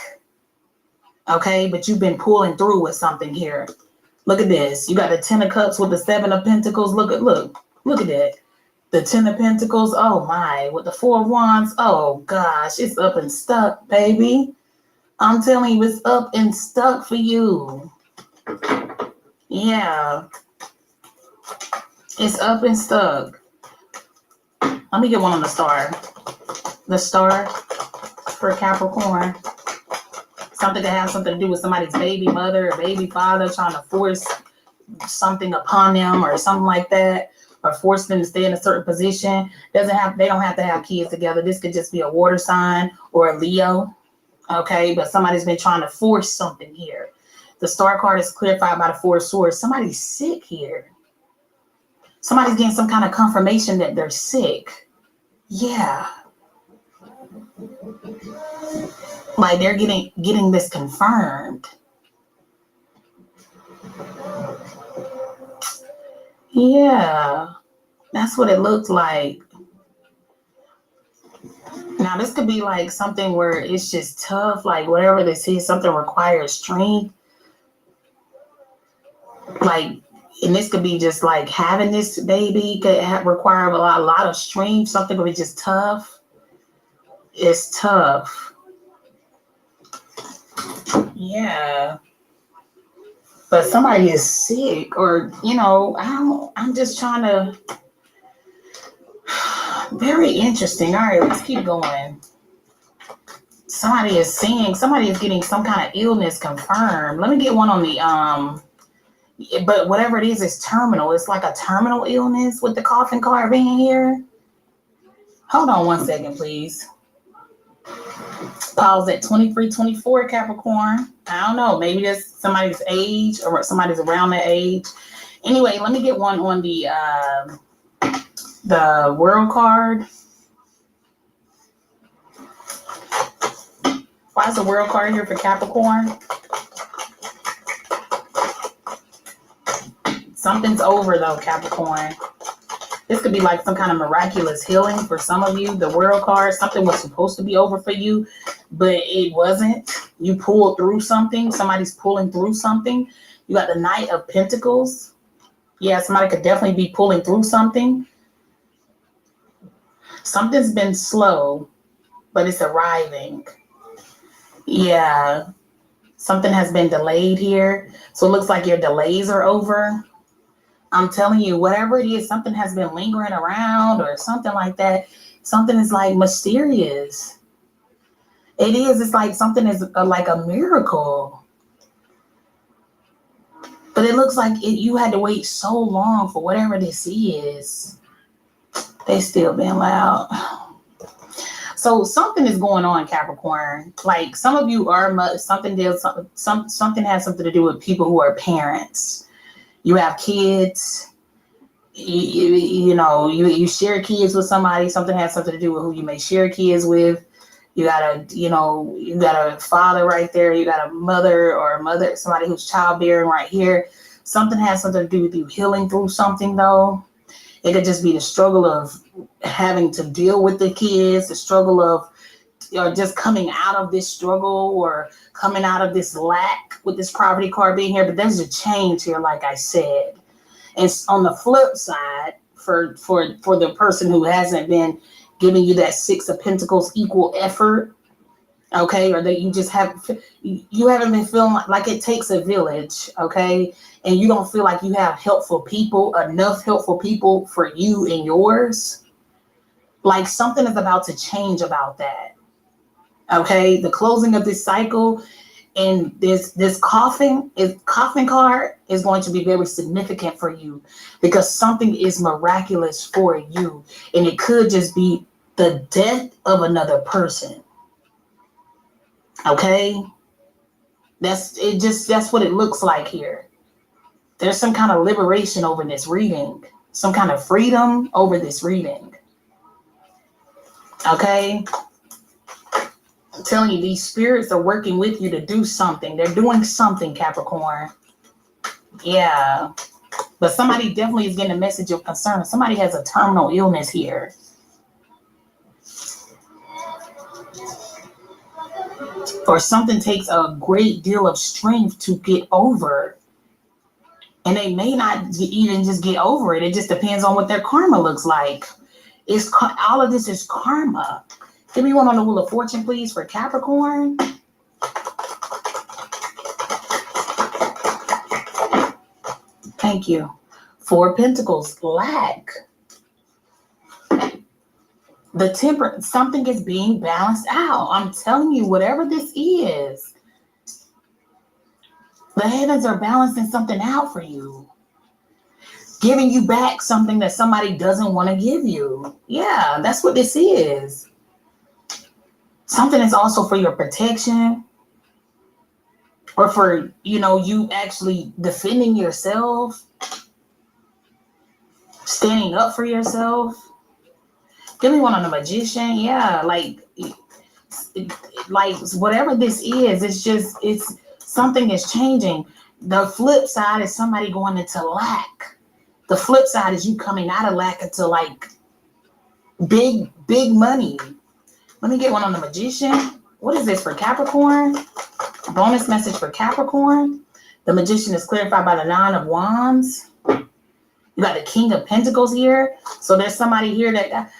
E: Okay, but you've been pulling through with something here. Look at this. You got the 10 of Cups with the 7 of Pentacles. Look at that. The 10 of Pentacles. Oh my. With the 4 of Wands. Oh gosh, it's up and stuck, baby. I'm telling you, it's up and stuck for you. Yeah. It's up and stuck. Let me get one on the star. The star for Capricorn. Something to have something to do with somebody's baby mother or baby father trying to force something upon them or something like that, or force them to stay in a certain position. They don't have to have kids together. This could just be a water sign or a Leo. Okay, but somebody's been trying to force something here. The star card is clarified by the 4 of Swords. Somebody's sick here. Somebody's getting some kind of confirmation that they're sick. Yeah. Like they're getting this confirmed. Yeah, that's what it looks like. Now this could be like something where it's just tough, like whatever this is, something requires strength. Like, and this could be just like having this baby could require a lot of strength. Something could be just tough. It's tough. Yeah. But somebody is sick, or I'm just trying to. Very interesting. All right, let's keep going. Somebody is getting some kind of illness confirmed. Let me get one on the but whatever it is terminal. It's like a terminal illness with the coffin card being here. Hold on 1 second, please. Pause at 23-24, Capricorn. I don't know. Maybe that's somebody's age or somebody's around that age. Anyway, let me get one on the World card. Why is the World card here for Capricorn? Something's over though, Capricorn. This could be like some kind of miraculous healing for some of you. The World card, something was supposed to be over for you, but it wasn't. You pulled through something. Somebody's pulling through something. You got the Knight of Pentacles. Yeah, somebody could definitely be pulling through something. Something's been slow, but it's arriving. Yeah, something has been delayed here. So it looks like your delays are over. I'm telling you, whatever it is, something has been lingering around or something like that. Something is like mysterious. It is. It's like something is like a miracle. But it looks like you had to wait so long for whatever this is. They still being loud. So something is going on, Capricorn. Like some of you are something has something to do with people who are parents. You have kids. You share kids with somebody. Something has something to do with who you may share kids with. You got a father right there. You got a mother somebody who's childbearing right here. Something has something to do with you healing through something though. It could just be the struggle of having to deal with the kids, the struggle of just coming out of this struggle or coming out of this lack with this property card being here. But there's a change here, like I said. And on the flip side, for the person who hasn't been giving you that 6 of Pentacles equal effort, okay, or that you haven't been feeling like it takes a village, okay, and you don't feel like you have enough helpful people for you and yours, like something is about to change about that, okay? The closing of this cycle and this coffin card is going to be very significant for you because something is miraculous for you, and it could just be the death of another person. Okay, that's what it looks like here. There's some kind of liberation over this reading, some kind of freedom over this reading. Okay, I'm telling you, these spirits are working with you to do something. They're doing something, Capricorn. Yeah, but somebody definitely is getting a message of concern. Somebody has a terminal illness here. or something takes a great deal of strength to get over. And they may not even just get over it. It just depends on what their karma looks like. All of this is karma. Give me one on the Wheel of Fortune, please, for Capricorn. Thank you. 4 of Pentacles, lack. The Temperance, something is being balanced out. I'm telling you, whatever this is, the heavens are balancing something out for you. Giving you back something that somebody doesn't want to give you. Yeah, that's what this is. Something is also for your protection. Or for, you actually defending yourself. Standing up for yourself. Give me one on the Magician. Yeah, like whatever this is, it's something is changing. The flip side is somebody going into lack. The flip side is you coming out of lack into like big money. Let me get one on the Magician. What is this for Capricorn? Bonus message for Capricorn. The Magician is clarified by the 9 of Wands. You got the King of Pentacles here. So there's somebody here that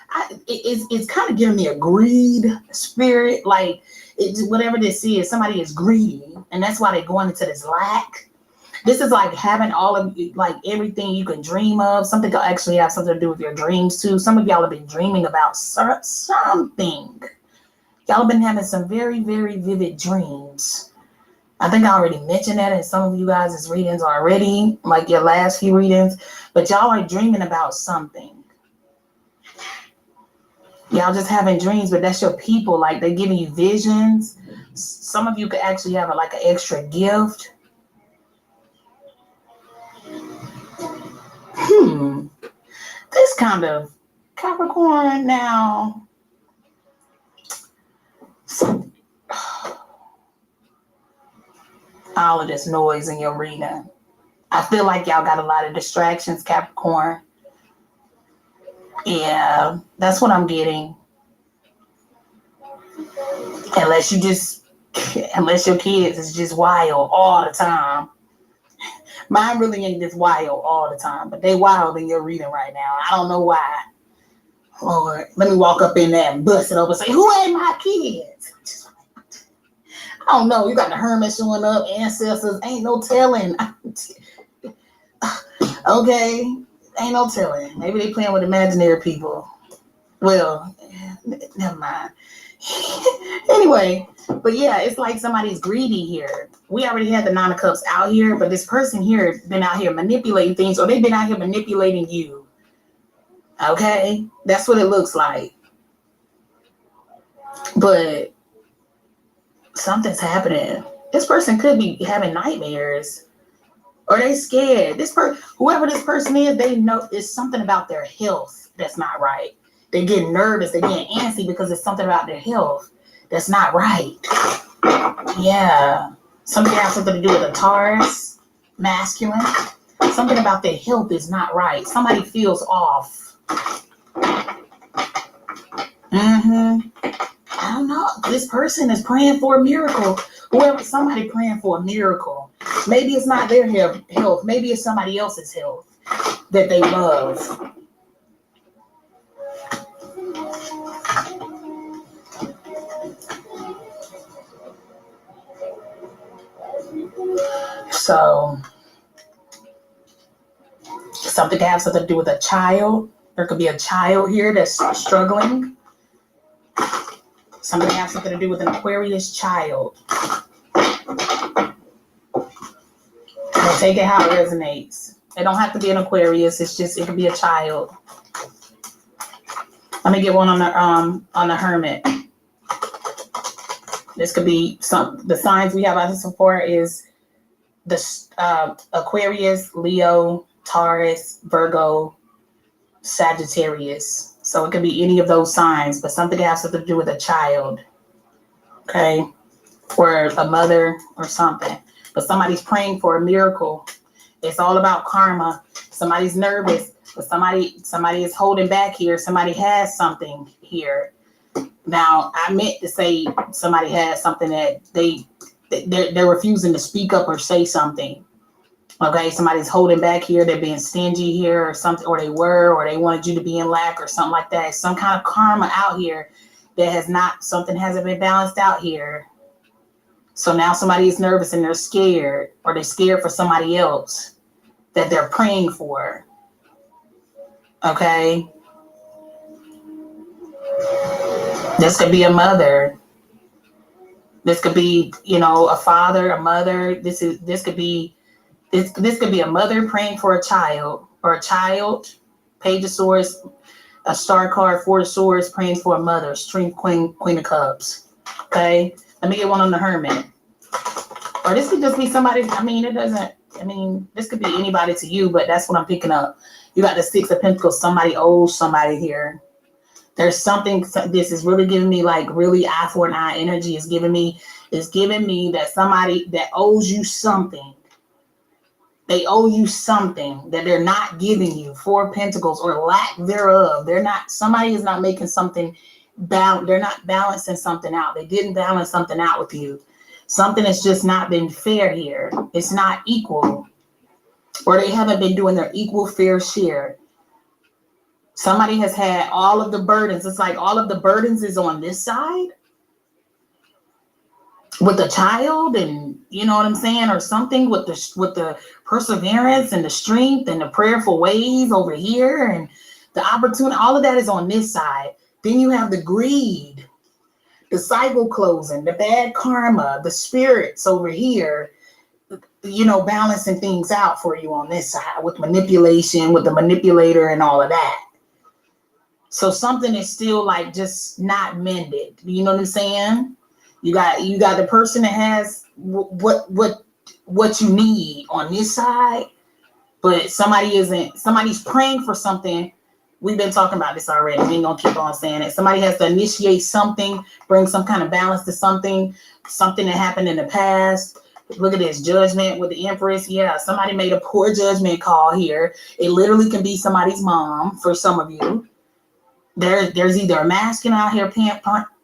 E: it's kind of giving me a greed spirit. Like whatever this is, somebody is greedy. And that's why they're going into this lack. This is like having all of like everything you can dream of. Something could actually have something to do with your dreams too. Some of y'all have been dreaming about something. Y'all have been having some very, very vivid dreams. I think I already mentioned that in some of you guys' readings already, like your last few readings, but y'all are dreaming about something. Y'all just having dreams, but that's your people. Like they're giving you visions. Some of you could actually have like an extra gift. This kind of Capricorn now. All of this noise in your reading. I feel like y'all got a lot of distractions, Capricorn. Yeah, that's what I'm getting. Unless your kids is just wild all the time. Mine really ain't just wild all the time, but they wild in your reading right now. I don't know why. Lord, let me walk up in there and bust it open and say, who ain't my kids? I don't know. You got the Hermit showing up, ancestors. Ain't no telling. Okay. Ain't no telling. Maybe they playing with imaginary people. Well, never mind. Anyway, but yeah, it's like somebody's greedy here. We already had the 9 of Cups out here, but this person here has been out here manipulating things, or they've been out here manipulating you. Okay? That's what it looks like. But something's happening. This person could be having nightmares, or they scared. Whoever this person is, they know it's something about their health that's not right. They're getting nervous. They're getting antsy because it's something about their health that's not right. Yeah. Something has something to do with a Taurus, masculine. Something about their health is not right. Somebody feels off. I don't know. This person is praying for a miracle. Somebody praying for a miracle. Maybe it's not their health. Maybe it's somebody else's health that they love. So, something can have something to do with a child. There could be a child here that's struggling. Something has something to do with an Aquarius child. Now take it how it resonates. It don't have to be an Aquarius. It could be a child. Let me get one on the Hermit. This could be the signs we have as so far is the Aquarius, Leo, Taurus, Virgo, Sagittarius. So it could be any of those signs, but something has something to do with a child. Okay? Or a mother or something. But somebody's praying for a miracle. It's all about karma. Somebody's nervous, but somebody is holding back here. Somebody has something here. Now, I meant to say somebody has something that they're refusing to speak up or say something. Okay, somebody's holding back here, they're being stingy here or something, or they wanted you to be in lack or something like that. Some kind of karma out here that something hasn't been balanced out here. So now somebody is nervous and they're scared, or they're scared for somebody else that they're praying for. Okay. This could be a mother. This could be, a father, a mother. This could be a mother praying for a child, or a child, Page of Swords, a star card, Four of Swords, praying for a mother, Strength, Queen of Cups. Okay, let me get one on the Hermit. Or this could just be somebody. This could be anybody to you, but that's what I'm picking up. You got the Six of Pentacles. Somebody owes somebody here. There's something. This is really giving me like really eye for an eye energy. Is giving me that somebody that owes you something. They owe you something that they're not giving you. Four of Pentacles, or lack thereof. Somebody is not making something they're not balancing something out. They didn't balance something out with you. Something has just not been fair here. It's not equal. Or they haven't been doing their equal fair share. Somebody has had all of the burdens. It's like all of the burdens is on this side with the child, and you know what I'm saying, or something with the perseverance and the strength and the prayerful ways over here, and the opportunity. All of that is on this side. Then you have the greed, the cycle closing, the bad karma, the spirits over here, balancing things out for you on this side with manipulation, with the manipulator and all of that. So something is still like just not mended. You know what I'm saying? You got the person that has what you need on this side, but somebody's praying for something. We've been talking about this already. We ain't gonna keep on saying it. Somebody has to initiate something, bring some kind of balance to something that happened in the past. Look at this Judgment with the Empress. Yeah, somebody made a poor judgment call here. It literally can be somebody's mom for some of you. There's either a masculine out here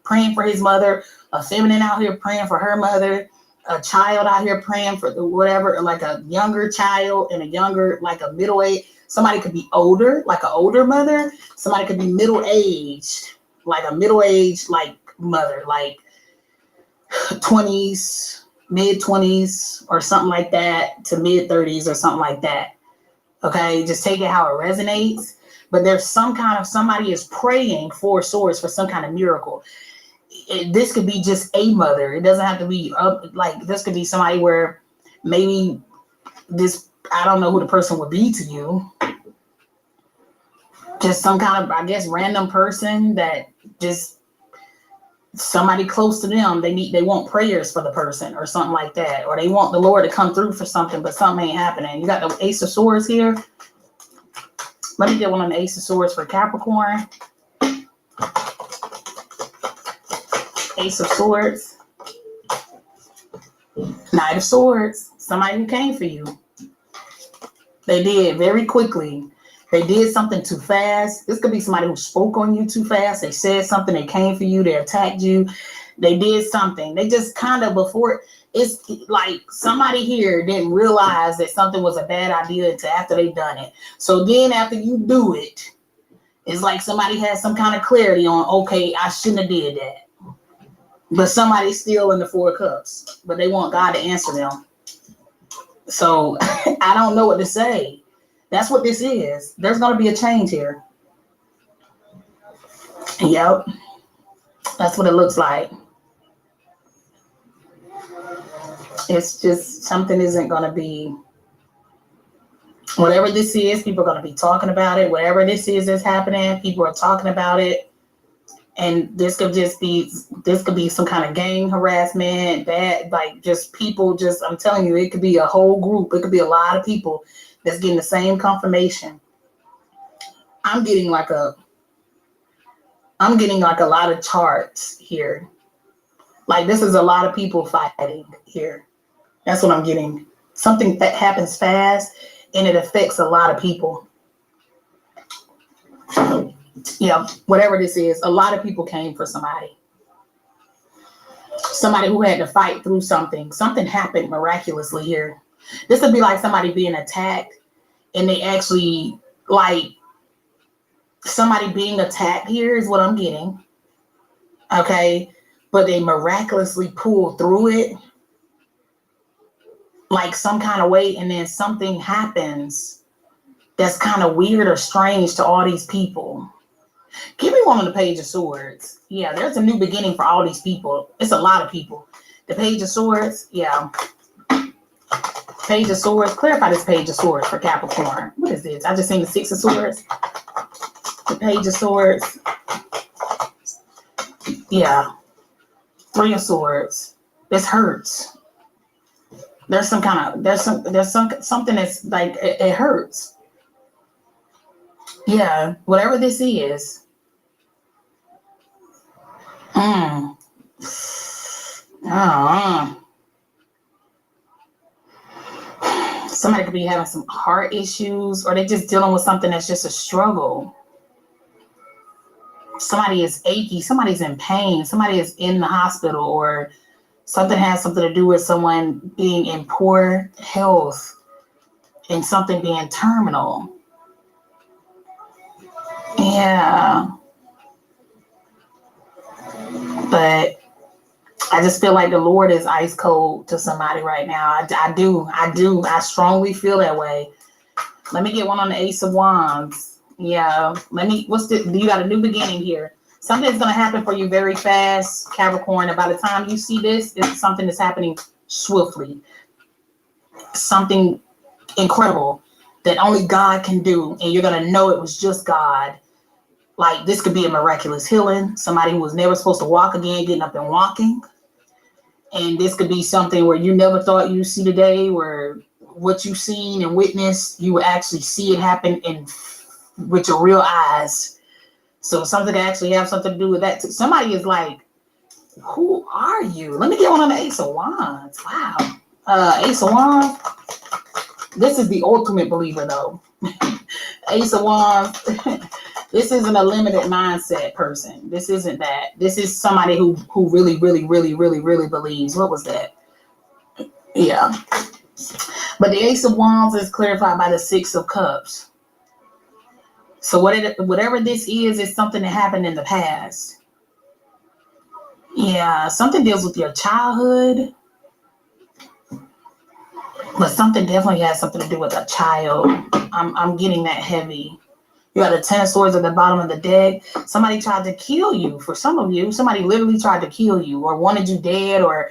E: praying for his mother, a feminine out here praying for her mother, a child out here praying for the whatever, like a younger child and a younger, like a middle age. Somebody could be older, like an older mother. Somebody could be middle-aged, like a middle-aged, like mother, like 20s, mid-20s, or something like that, to mid-30s or something like that. Okay, just take it how it resonates. But there's somebody is praying for Swords for some kind of miracle. This could be just a mother. It doesn't have to be this could be somebody where maybe this, I don't know who the person would be to you. Just some kind of, I guess, random person that just somebody close to them. They want prayers for the person or something like that. Or they want the Lord to come through for something, but something ain't happening. You got the Ace of Swords here. Let me get one on the Ace of Swords for Capricorn. Ace of Swords. Knight of Swords. Somebody who came for you. They did very quickly. They did something too fast. This could be somebody who spoke on you too fast. They said something. They came for you. They attacked you. They did something. They just kind of before. It's like somebody here didn't realize that something was a bad idea until after they done it. So then after you do it, it's like somebody has some kind of clarity on, okay, I shouldn't have did that. But somebody's still in the Four of Cups, but they want God to answer them. So I don't know what to say. That's what this is. There's going to be a change here. Yep. That's what it looks like. It's just something isn't going to be, whatever this is, people are going to be talking about it. Whatever this is that's happening, people are talking about it. And this could be some kind of gang harassment, bad, like just people I'm telling you, it could be a whole group. It could be a lot of people that's getting the same confirmation. I'm getting like a lot of charts here. Like this is a lot of people fighting here. That's what I'm getting. Something that happens fast and it affects a lot of people. Yeah, whatever this is, a lot of people came for somebody. Somebody who had to fight through something. Something happened miraculously here. This would be like somebody being attacked and they actually, like, somebody being attacked here is what I'm getting. Okay. But they miraculously pulled through it like some kind of way. And then something happens that's kind of weird or strange to all these people. Give me one on the Page of Swords. Yeah, there's a new beginning for all these people. It's a lot of people. The Page of Swords. Yeah. Page of Swords. Clarify this Page of Swords for Capricorn. What is this? I just seen the Six of Swords. The Page of Swords. Yeah. Three of Swords. This hurts. There's some kind of, something that's like, it hurts. Yeah, whatever this is. Somebody could be having some heart issues, or they're just dealing with something that's just a struggle. Somebody is achy, somebody's in pain, somebody is in the hospital, or something has something to do with someone being in poor health and something being terminal. Yeah. But I just feel like the Lord is ice cold to somebody right now. I do. I strongly feel that way. Let me get one on the Ace of Wands. Yeah. You got a new beginning here. Something's going to happen for you very fast, Capricorn. And by the time you see this, it's something that's happening swiftly. Something incredible that only God can do. And you're going to know it was just God. Like, this could be a miraculous healing. Somebody who was never supposed to walk again, getting up and walking. And this could be something where you never thought you'd see today, where what you've seen and witnessed, you will actually see it happen with your real eyes. So something that actually have something to do with that. Somebody is like, who are you? Let me get one on the Ace of Wands. Wow. Ace of Wands. This is the ultimate believer, though. Ace of Wands. This isn't a limited mindset person. This isn't that. This is somebody who really, really, really, really, really believes. What was that? Yeah. But the Ace of Wands is clarified by the Six of Cups. So whatever this is something that happened in the past. Yeah, something deals with your childhood. But something definitely has something to do with a child. I'm getting that heavy. You got the Ten of Swords at the bottom of the deck. Somebody tried to kill you. For some of you, somebody literally tried to kill you or wanted you dead, or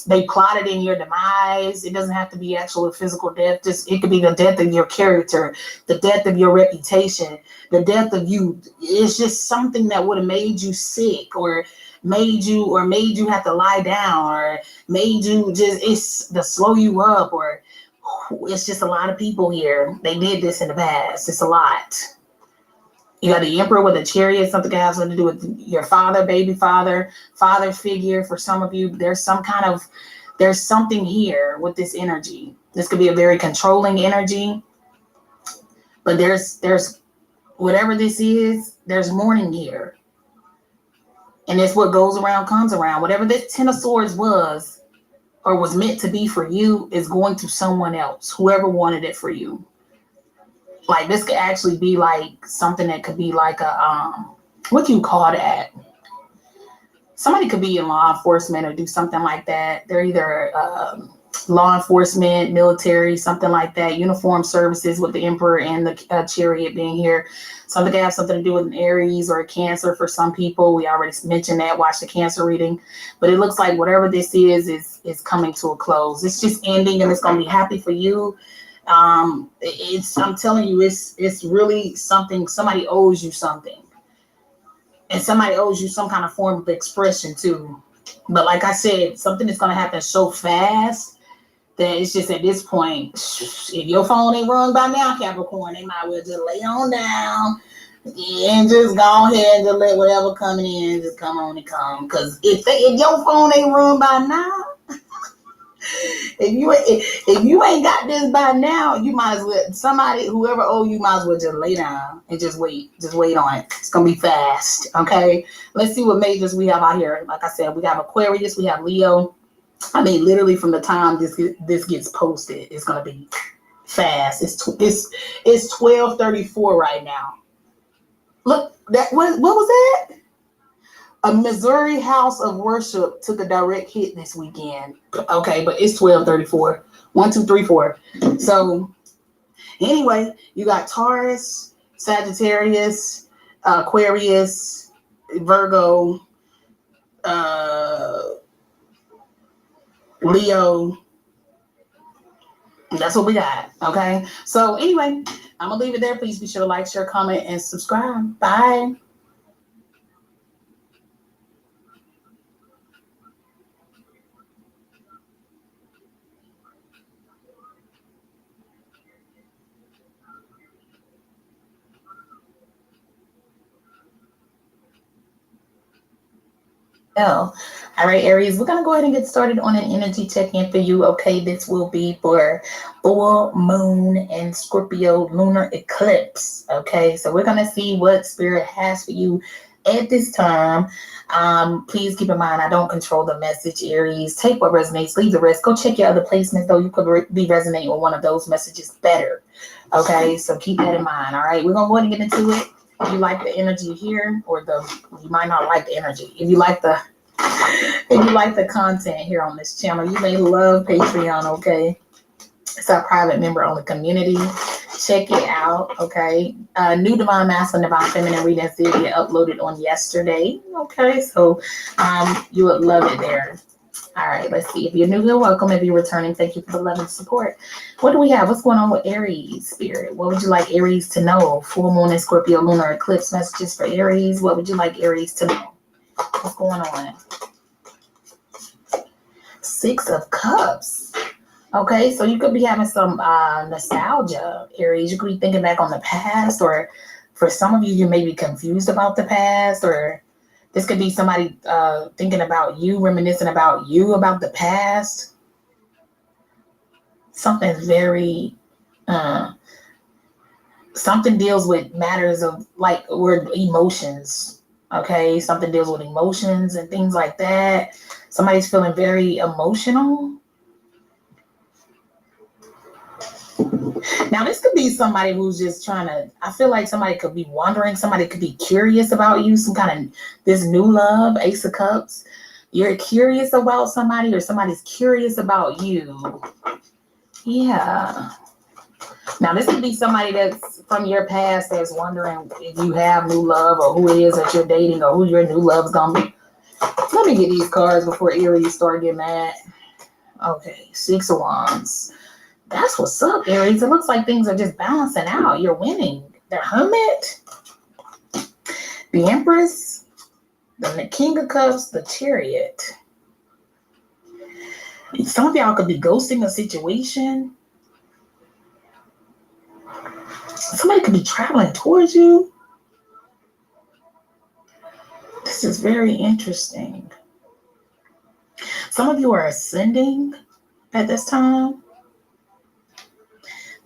E: they plotted in your demise. It doesn't have to be actual physical death. It could be the death of your character, the death of your reputation, the death of you. It's just something that would have made you sick, or made you have to lie down, or made you it's to slow you up, or it's just a lot of people here. They did this in the past. It's a lot. You got the Emperor with a Chariot. Something has something to do with your father, baby father, father figure. For some of you, there's something here with this energy. This could be a very controlling energy, but there's whatever this is, there's mourning here. And it's what goes around comes around. Whatever this Ten of Swords was, or was meant to be for you, is going to someone else, whoever wanted it for you. Like, this could actually be like something that could be like a, what do you call that? Somebody could be in law enforcement or do something like that. They're either law enforcement, military, something like that, uniformed services, with the Emperor and the Chariot being here. Something could have something to do with an Aries or a Cancer for some people. We already mentioned that, watch the Cancer reading. But it looks like whatever this is coming to a close. It's just ending, and it's going to be happy for you. I'm telling you, it's really something. Somebody owes you something, and somebody owes you some kind of form of expression too. But like I said, something is going to happen so fast that it's just at this point, if your phone ain't rung by now, Capricorn, they might well just lay on down and just go ahead and just let whatever coming in just come on and come. Because if your phone ain't rung by now, if you ain't got this by now, you might as well, somebody, whoever owe you, might as well just lay down and just wait on it. It's gonna be fast. Okay, let's see what majors we have out here. Like I said, we have Aquarius, we have Leo. I mean, literally from the time this gets posted, it's gonna be fast. It's 12:34 right now. Look, that what was that? A Missouri house of worship took a direct hit this weekend. Okay, but it's 12:34. 1, 2, 3, 4. So anyway, you got Taurus, Sagittarius, Aquarius, Virgo, Leo. That's what we got. Okay. So anyway, I'm gonna leave it there. Please be sure to like, share, comment, and subscribe. Bye. All right, Aries, we're going to go ahead and get started on an energy check-in for you. Okay, this will be for full moon and Scorpio lunar eclipse. Okay, so we're going to see what spirit has for you at this time. Please keep in mind, I don't control the message, Aries. Take what resonates, leave the rest. Go check your other placements, though. You could be resonating with one of those messages better. Okay, so keep that in mind. All right, we're going to go ahead and get into it. If you like the energy here, you might not like the energy. If you like the content here on this channel, you may love Patreon. Okay, it's our private member only community. Check it out. Okay, new divine masculine, divine feminine readings did get uploaded on yesterday. Okay, so you would love it there. All right, let's see. If you're new here, welcome. If you're returning, thank you for the love and support. What do we have? What's going on with Aries, spirit? What would you like Aries to know? Full moon and Scorpio lunar eclipse messages for Aries. What would you like Aries to know? What's going on? 6 of Cups. Okay, so you could be having some nostalgia, Aries. You could be thinking back on the past, or for some of you, you may be confused about the past, or this could be somebody thinking about you, reminiscing about you, about the past. Something very, something deals with matters of or emotions. Okay, something deals with emotions and things like that. Somebody's feeling very emotional. Now, this could be somebody who's just I feel like somebody could be wondering, somebody could be curious about you, some kind of this new love, Ace of Cups. You're curious about somebody, or somebody's curious about you. Yeah. Now, this could be somebody that's from your past that's wondering if you have new love, or who it is that you're dating, or who your new love's gonna be. Let me get these cards before Aries start getting mad. Okay, 6 of Wands. That's what's up, Aries. It looks like things are just balancing out. You're winning. The Hermit, the Empress, the King of Cups, the Chariot. Some of y'all could be ghosting a situation. Somebody could be traveling towards you. This is very interesting. Some of you are ascending at this time.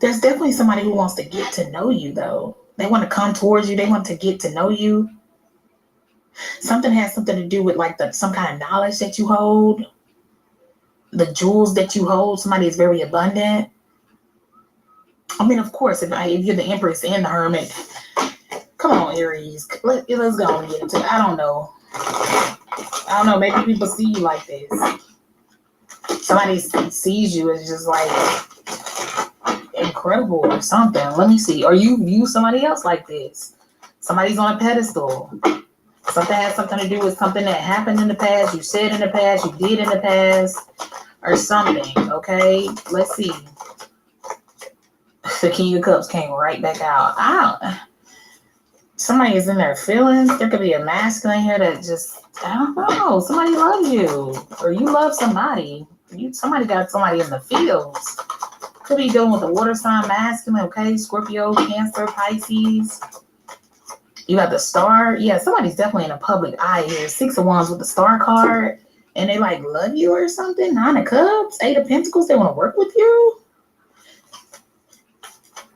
E: There's definitely somebody who wants to get to know you, though. They want to come towards you. They want to get to know you. Something has something to do with some kind of knowledge that you hold. The jewels that you hold. Somebody is very abundant. I mean, of course, if you're the Empress and the Hermit, come on, Aries. Let's go and get into it. I don't know. Maybe people see you like this. Somebody sees you as just incredible or something. Let me see. Or you view somebody else like this. Somebody's on a pedestal. Something has something to do with something that happened in the past, you said in the past, you did in the past, or something. Okay, let's see. The King of Cups came right back out. Somebody is in their feelings. There could be a masculine here that just, I don't know. Somebody loves you, or you love somebody. Somebody got somebody in the fields. Could be dealing with a water sign masculine, okay? Scorpio, Cancer, Pisces. You got the Star. Yeah, somebody's definitely in a public eye here. 6 of Wands with the Star card. and they like love you or something. 9 of Cups, 8 of Pentacles, they want to work with you.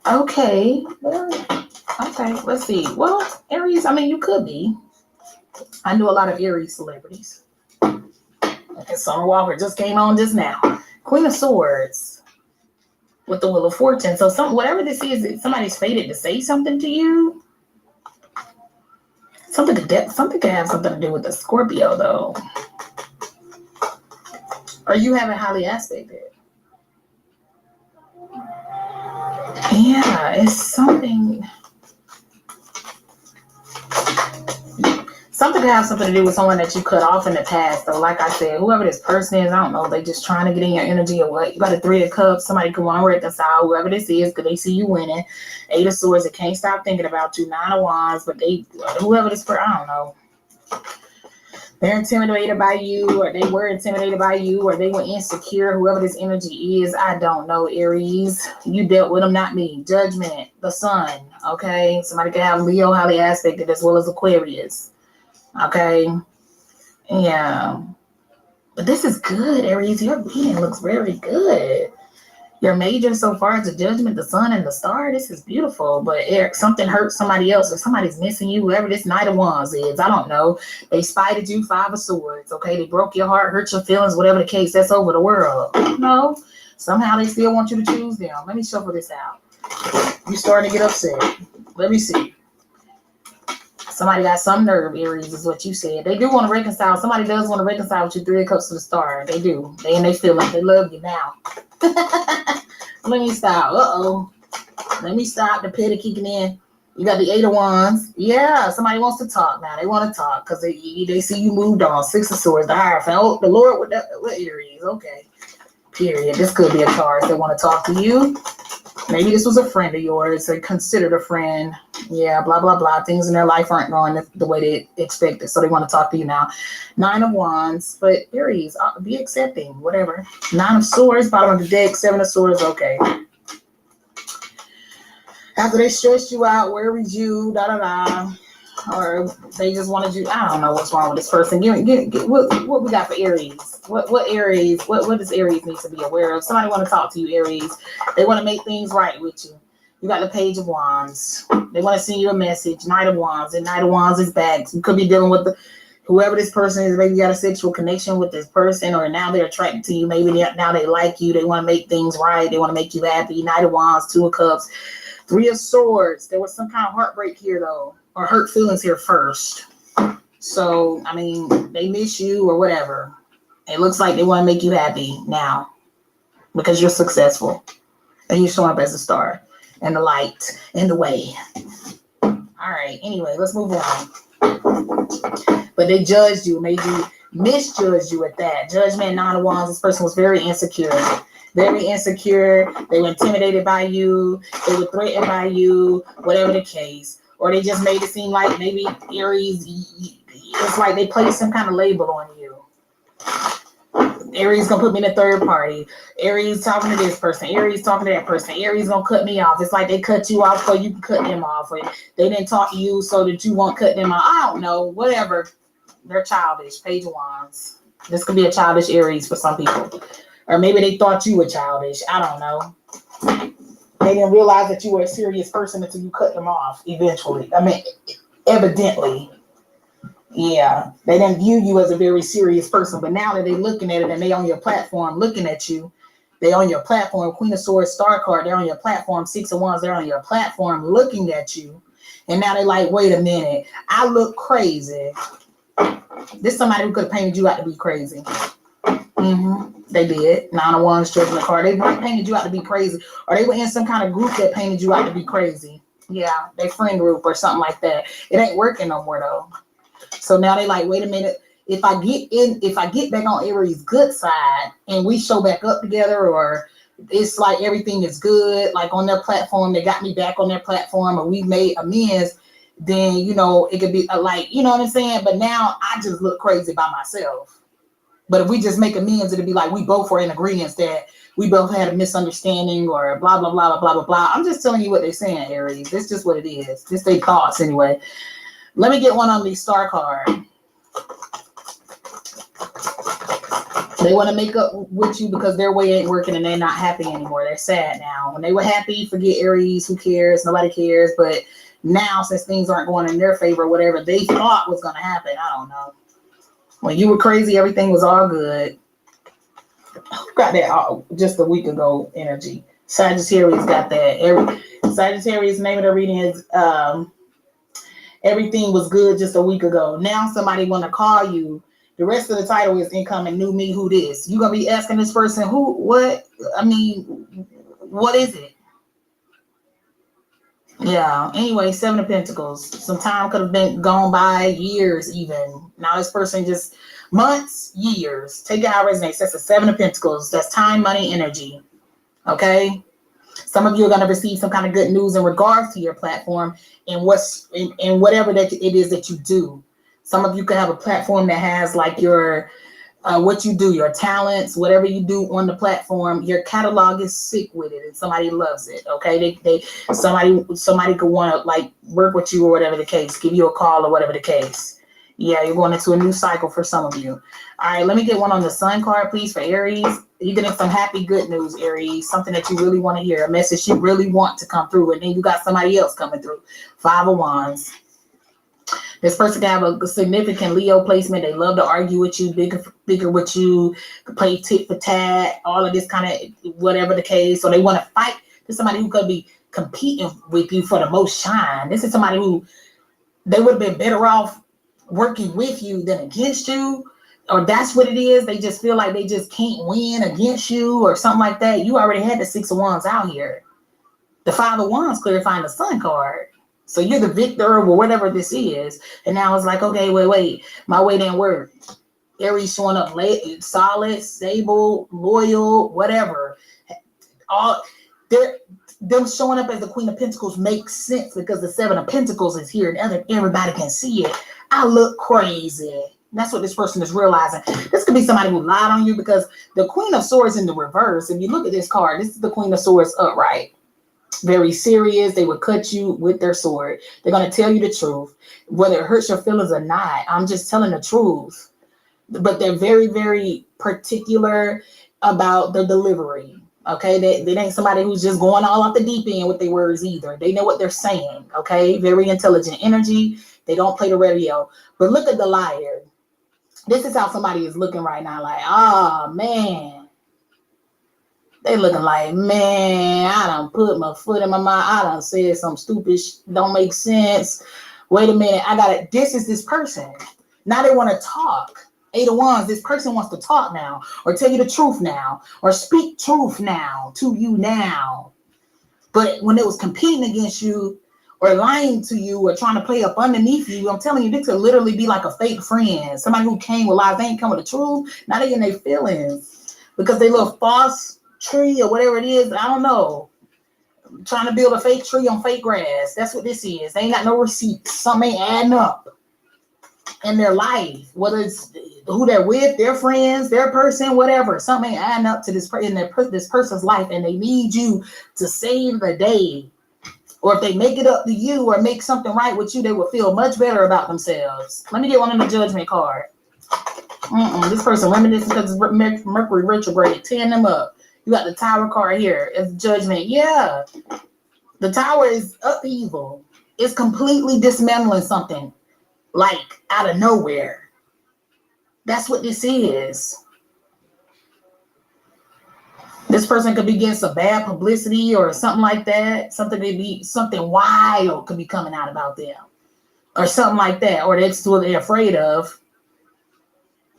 E: Okay, well, okay, let's see. Well, Aries, I mean, you could be. I knew a lot of Aries celebrities. Okay, Summer Walker just came on just now. Queen of Swords with the Wheel of Fortune. So whatever this is, somebody's fated to say something to you. Something could have something to do with the Scorpio, though. Or you haven't highly aspected. Yeah, it's something. Something could have something to do with someone that you cut off in the past. So like I said, whoever this person is, I don't know, they just trying to get in your energy or what. You got a 3 of Cups, somebody could want to reconcile whoever this is because they see you winning. 8 of Swords, they can't stop thinking about you. 9 of Wands, but whoever this person, I don't know. They're intimidated by you, or they were intimidated by you, or they were insecure. Whoever this energy is, I don't know, Aries. You dealt with them, not me. Judgment, the Sun, okay? Somebody could have Leo highly aspected as well as Aquarius. Okay, yeah, but this is good, Aries. Your reading looks very good. Your major so far is the Judgment, the Sun, and the Star. This is beautiful, but something hurt somebody else, or somebody's missing you. Whoever this Knight of Wands is, I don't know. They spited you, 5 of Swords. Okay, they broke your heart, hurt your feelings, whatever the case. That's over the world. No, somehow they still want you to choose them. Let me shuffle this out. You starting to get upset. Let me see. Somebody got some nerve, Aries, is what you said. They do want to reconcile. Somebody does want to reconcile with you. 3 of Cups to the Star. They do. They feel like they love you now. Let me stop. Uh-oh. Let me stop. The pit kicking in. You got the 8 of Wands. Yeah, somebody wants to talk now. They want to talk because they see you moved on. 6 of Swords. The Hierophant. Oh, the Lord with Aries. Okay. Period. This could be a card. They want to talk to you. Maybe this was a friend of yours, or considered a friend. Yeah, blah, blah, blah. Things in their life aren't going the way they expected, so they want to talk to you now. 9 of Wands, but Aries, be accepting, whatever. 9 of Swords, bottom of the deck, 7 of Swords, okay. After they stressed you out, worried you, da-da-da, or they just wanted you, I don't know what's wrong with this person. What we got for Aries? What Aries, what does Aries need to be aware of? Somebody want to talk to you, Aries. They want to make things right with you. You got the Page of Wands. They want to send you a message. Knight of Wands. And Knight of Wands is back. You could be dealing with whoever this person is. Maybe you got a sexual connection with this person, or now they're attracted to you. Maybe now they like you. They want to make things right. They want to make you happy. Knight of Wands, 2 of Cups, 3 of Swords. There was some kind of heartbreak here, though, or hurt feelings here first. So, I mean, they miss you or whatever. It looks like they want to make you happy now because you're successful and you show up as a star and the light and the way. All right. Anyway, let's move on. But they judged you, made you misjudge you at that. Judgment, 9 of Wands. This person was very insecure. Very insecure. They were intimidated by you. They were threatened by you, whatever the case. Or they just made it seem like maybe Aries, it's like they placed some kind of label on you. Aries gonna put me in a third party. Aries talking to this person. Aries talking to that person. Aries gonna cut me off. It's like they cut you off so you can cut them off. Or they didn't talk to you so that you won't cut them off. I don't know. Whatever. They're childish. Page of Wands. This could be a childish Aries for some people. Or maybe they thought you were childish. I don't know. They didn't realize that you were a serious person until you cut them off eventually. I mean, evidently. Yeah, they didn't view you as a very serious person, but now that they're looking at it and they on your platform looking at you, they on your platform. Queen of Swords, Star card, they're on your platform. 6 of Wands, they're on your platform looking at you. And now they're like, wait a minute, I look crazy. This somebody who could have painted you out to be crazy. They did. 9 of Wands, Judgment card. They painted you out to be crazy. Or they were in some kind of group that painted you out to be crazy. Yeah, they friend group or something like that. It ain't working no more though. So now they like, wait a minute. If I get back on Aries' good side and we show back up together, or it's like everything is good, like on their platform, they got me back on their platform, or we made amends, then, you know, it could be like, you know what I'm saying? But now I just look crazy by myself. But if we just make amends, it'd be like we both were in agreement that we both had a misunderstanding or blah, blah, blah, blah, blah, blah. I'm just telling you what they're saying, Aries. It's just what it is. Just their thoughts anyway. Let me get one on the Star card. They want to make up with you because their way ain't working and they're not happy anymore. They're sad now. When they were happy, forget Aries, who cares? Nobody cares. But now, since things aren't going in their favor, whatever they thought was going to happen, I don't know. When you were crazy, everything was all good. Got that just a week ago energy. Sagittarius got that. Sagittarius, name of the reading is everything was good just a week ago. Now somebody want to call you. The rest of the title is incoming, new me, who this? You gonna be asking this person who, what? I mean, what is it? Yeah. Anyway, Seven of Pentacles. Some time could have been gone by, years even. Now this person just months, years. Take it how it resonates. That's the Seven of Pentacles. That's time, money, energy. Okay. Some of you are going to receive some kind of good news in regards to your platform and what's in whatever that it is that you do. Some of you could have a platform that has like your what you do, your talents, whatever you do on the platform. Your catalog is sick with it, and somebody loves it. Okay, somebody could want to like work with you or whatever the case, give you a call or whatever the case. Yeah, you're going into a new cycle for some of you. All right, let me get one on the Sun card, please, for Aries. You're getting some happy, good news, Aries. Something that you really want to hear, a message you really want to come through, and then you got somebody else coming through. Five of Wands. This person can have a significant Leo placement. They love to argue with you, bigger with you, play tit for tat, all of this kind of whatever the case. So they want to fight. This is somebody who could be competing with you for the most shine. This is somebody who they would have been better off working with you than against you. Or that's what it is. They just feel like they just can't win against you or something like that. You already had the Six of Wands out here. The Five of Wands clarifying the Sun card. So you're the victor or whatever this is. And now it's like, okay, wait. My way didn't work. Aries showing up late, solid, stable, loyal, whatever. All them showing up as the Queen of Pentacles makes sense because the Seven of Pentacles is here and everybody can see it. I look crazy. That's what this person is realizing. This could be somebody who lied on you because the Queen of Swords in the reverse. If you look at this card, this is the Queen of Swords upright. Very serious. They would cut you with their sword. They're going to tell you the truth, whether it hurts your feelings or not. I'm just telling the truth. But they're very, very particular about their delivery. Okay, they ain't somebody who's just going all off the deep end with their words either. They know what they're saying. Okay, very intelligent energy. They don't play the radio. But look at the liar. This is how somebody is looking right now. Like, oh man. They looking like, man, I done put my foot in my mouth. I done said some stupid don't make sense. Wait a minute. This is this person. Now they want to talk. Eight of Wands, this person wants to talk now or tell you the truth now or speak truth now to you now. But when it was competing against you or lying to you or trying to play up underneath you, I'm telling you, this could literally be like a fake friend. Somebody who came with lies, they ain't come with the truth. Now they in their feelings because they little false tree or whatever it is, I don't know. I'm trying to build a fake tree on fake grass. That's what this is. They ain't got no receipts. Something ain't adding up in their life, whether it's who they're with, their friends, their person, whatever. Something ain't adding up to this person's life, and they need you to save the day. Or if they make it up to you or make something right with you, they will feel much better about themselves. Let me get one on the Judgment card. This person reminiscing because it's Mercury retrograde, tearing them up. You got the Tower card here as Judgment. Yeah. The Tower is upheaval. It's completely dismantling something like out of nowhere. That's what this is. This person could be getting some bad publicity or something like that. Something wild could be coming out about them or something like that. Or that's what they're afraid of.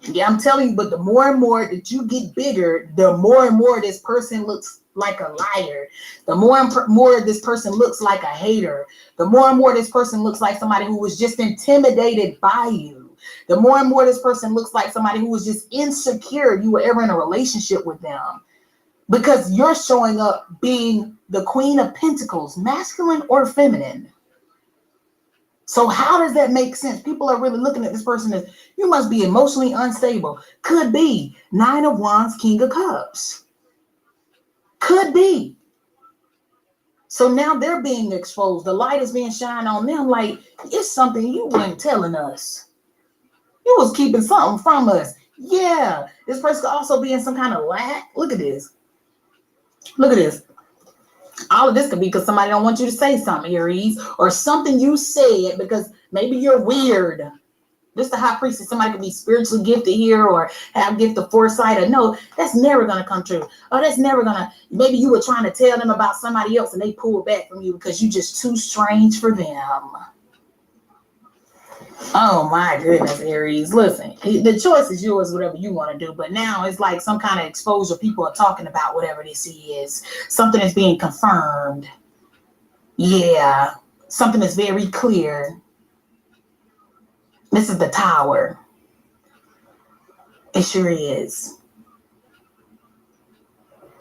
E: Yeah, I'm telling you, but the more and more that you get bigger, the more and more this person looks like a liar. The more and more this person looks like a hater. The more and more this person looks like somebody who was just intimidated by you. The more and more this person looks like somebody who was just insecure if you were ever in a relationship with them. Because you're showing up being the Queen of Pentacles, masculine or feminine. So how does that make sense? People are really looking at this person as, you must be emotionally unstable. Could be. Nine of Wands, King of Cups. Could be. So now they're being exposed. The light is being shined on them like, it's something you weren't telling us. You was keeping something from us. Yeah, this person could also be in some kind of lack. Look at this. Look at this. All of this could be because somebody don't want you to say something, Aries, or something you said because maybe you're weird. This the high priestess. Somebody could be spiritually gifted here or have gift of foresight. Or no, that's never gonna come true. Oh, that's never gonna. Maybe you were trying to tell them about somebody else and they pulled back from you because you're just too strange for them. Oh my goodness, Aries. Listen, the choice is yours, whatever you want to do. But now it's like some kind of exposure. People are talking about whatever this is. Something is being confirmed. Yeah, something is very clear. This is the Tower. It sure is.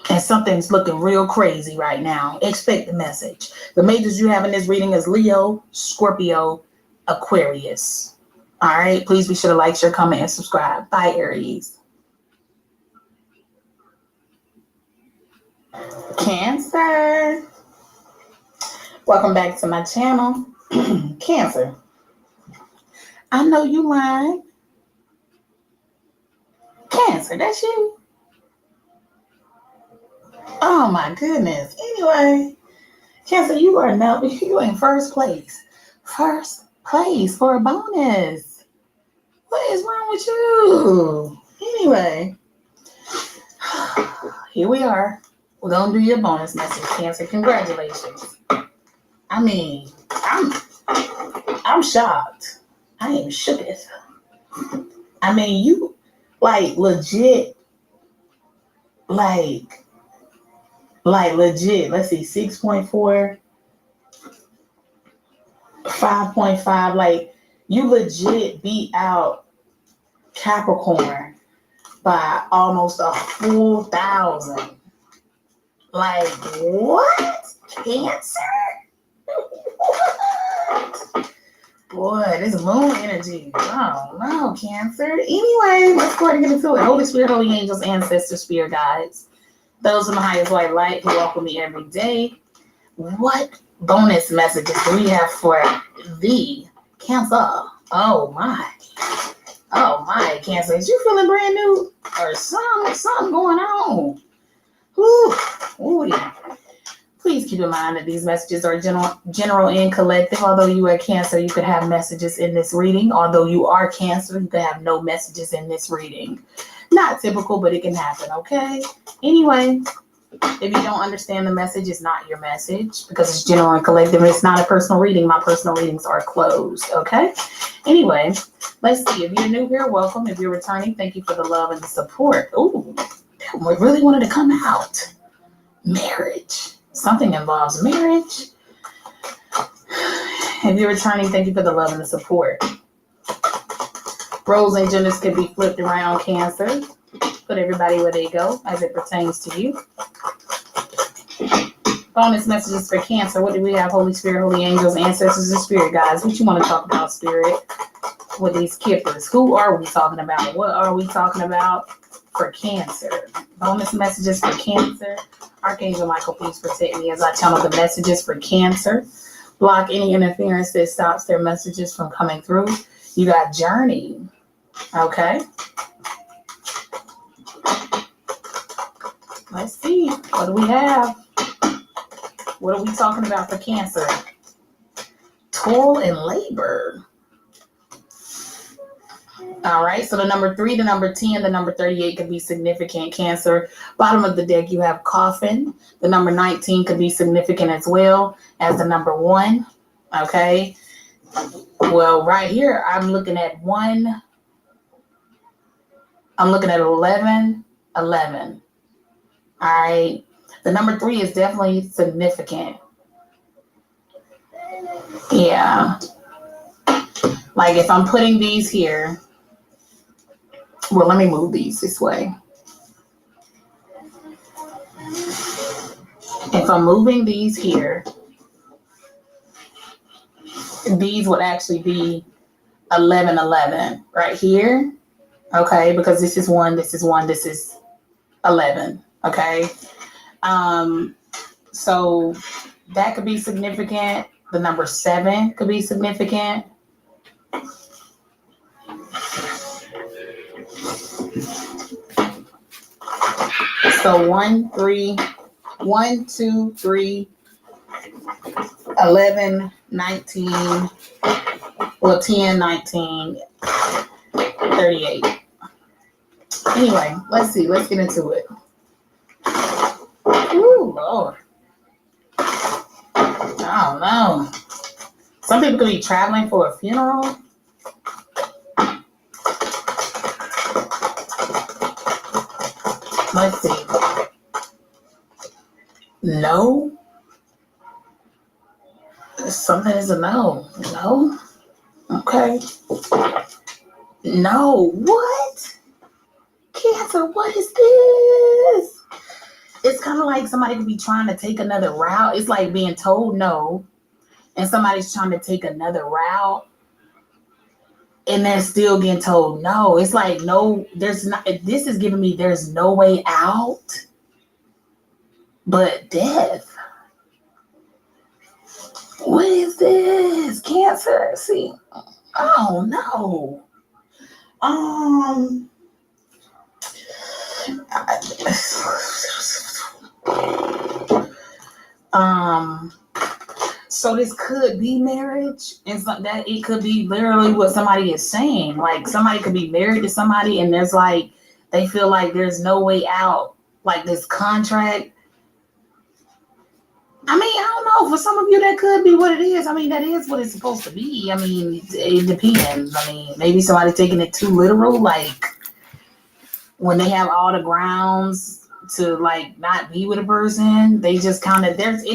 E: And something's looking real crazy right now. Expect the message. The majors you have in this reading is Leo, Scorpio, Aquarius. All right. Please be sure to like, share, comment, and subscribe. Bye, Aries. Cancer. Welcome back to my channel. Cancer. I know you lying. Cancer, that's you. Oh my goodness. Anyway, Cancer, you are in first place. First place for a bonus. What is wrong with you? Anyway, here we are. We're gonna do your bonus message, Cancer. Congratulations. I mean, I'm shocked. I am shook. I mean, you like legit, like legit. Let's see, 6.4, 5.5. Like you legit beat out Capricorn by almost a full 1,000. Like what? Cancer? What? Boy, this moon energy. Oh no, Cancer. Anyway, let's go ahead and get into it. Holy Spirit, Holy Angels, Ancestors, Spirit Guides, those in the highest white light who welcome me every day. What bonus messages do we have for the Cancer? Oh my, Cancer. Is you feeling brand new or something going on? Ooh, yeah. Please keep in mind that these messages are general and collective. Although you are Cancer, you could have messages in this reading. Although you are Cancer, you could have no messages in this reading. Not typical, but it can happen, okay? Anyway, if you don't understand the message, it's not your message because it's general and collective. It's not a personal reading. My personal readings are closed, okay? Anyway, let's see. If you're new here, welcome. If you're returning, thank you for the love and the support. Ooh, that one really wanted to come out. Marriage. Something involves marriage. If you're returning, thank you for the love and the support. Roles and genders could be flipped around, Cancer. Put everybody where they go as it pertains to you. Bonus messages for Cancer. What do we have? Holy Spirit, Holy Angels, Ancestors, and Spirit Guides. What you want to talk about, Spirit, with these kippers? Who are we talking about? What are we talking about for Cancer? Bonus messages for Cancer. Archangel Michael, please protect me as I channel the messages for Cancer. Block any interference that stops their messages from coming through. You got Journey. Okay. Let's see. What do we have? What are we talking about for Cancer? Toil and labor. All right, so the number 3, the number 10, the number 38 could be significant, Cancer. Bottom of the deck, you have Coffin. The number 19 could be significant as well as the number 1. Okay. Well, right here, I'm looking at 1. I'm looking at 11, 11. All right. The number 3 is definitely significant. Yeah. Like if I'm putting these here, well, let me move these this way. If I'm moving these here, these would actually be 11, 11 right here. Okay, because this is 1, this is 1, this is 11. Okay. So that could be significant. The number 7 could be significant. So 1, 2, 3, 11, 19, well, 10, 19, 38. Anyway, let's see. Let's get into it. Ooh, Lord. I don't know. Some people could be traveling for a funeral. Let's see. No. Something is a no. No? Okay. No. What? Cancer, what is this? It's kind of like somebody could be trying to take another route. It's like being told no, and somebody's trying to take another route, and they're still getting told no. It's like, no, there's not. This is giving me there's no way out but death. What is this? Cancer? See, oh no. So this could be marriage, and so that it could be literally what somebody is saying. Like somebody could be married to somebody, and there's like they feel like there's no way out. Like this contract. I mean, I don't know. For some of you, that could be what it is. I mean, that is what it's supposed to be. I mean, it depends. I mean, maybe somebody taking it too literal, like when they have all the grounds to like not be with a person, they just kind of there's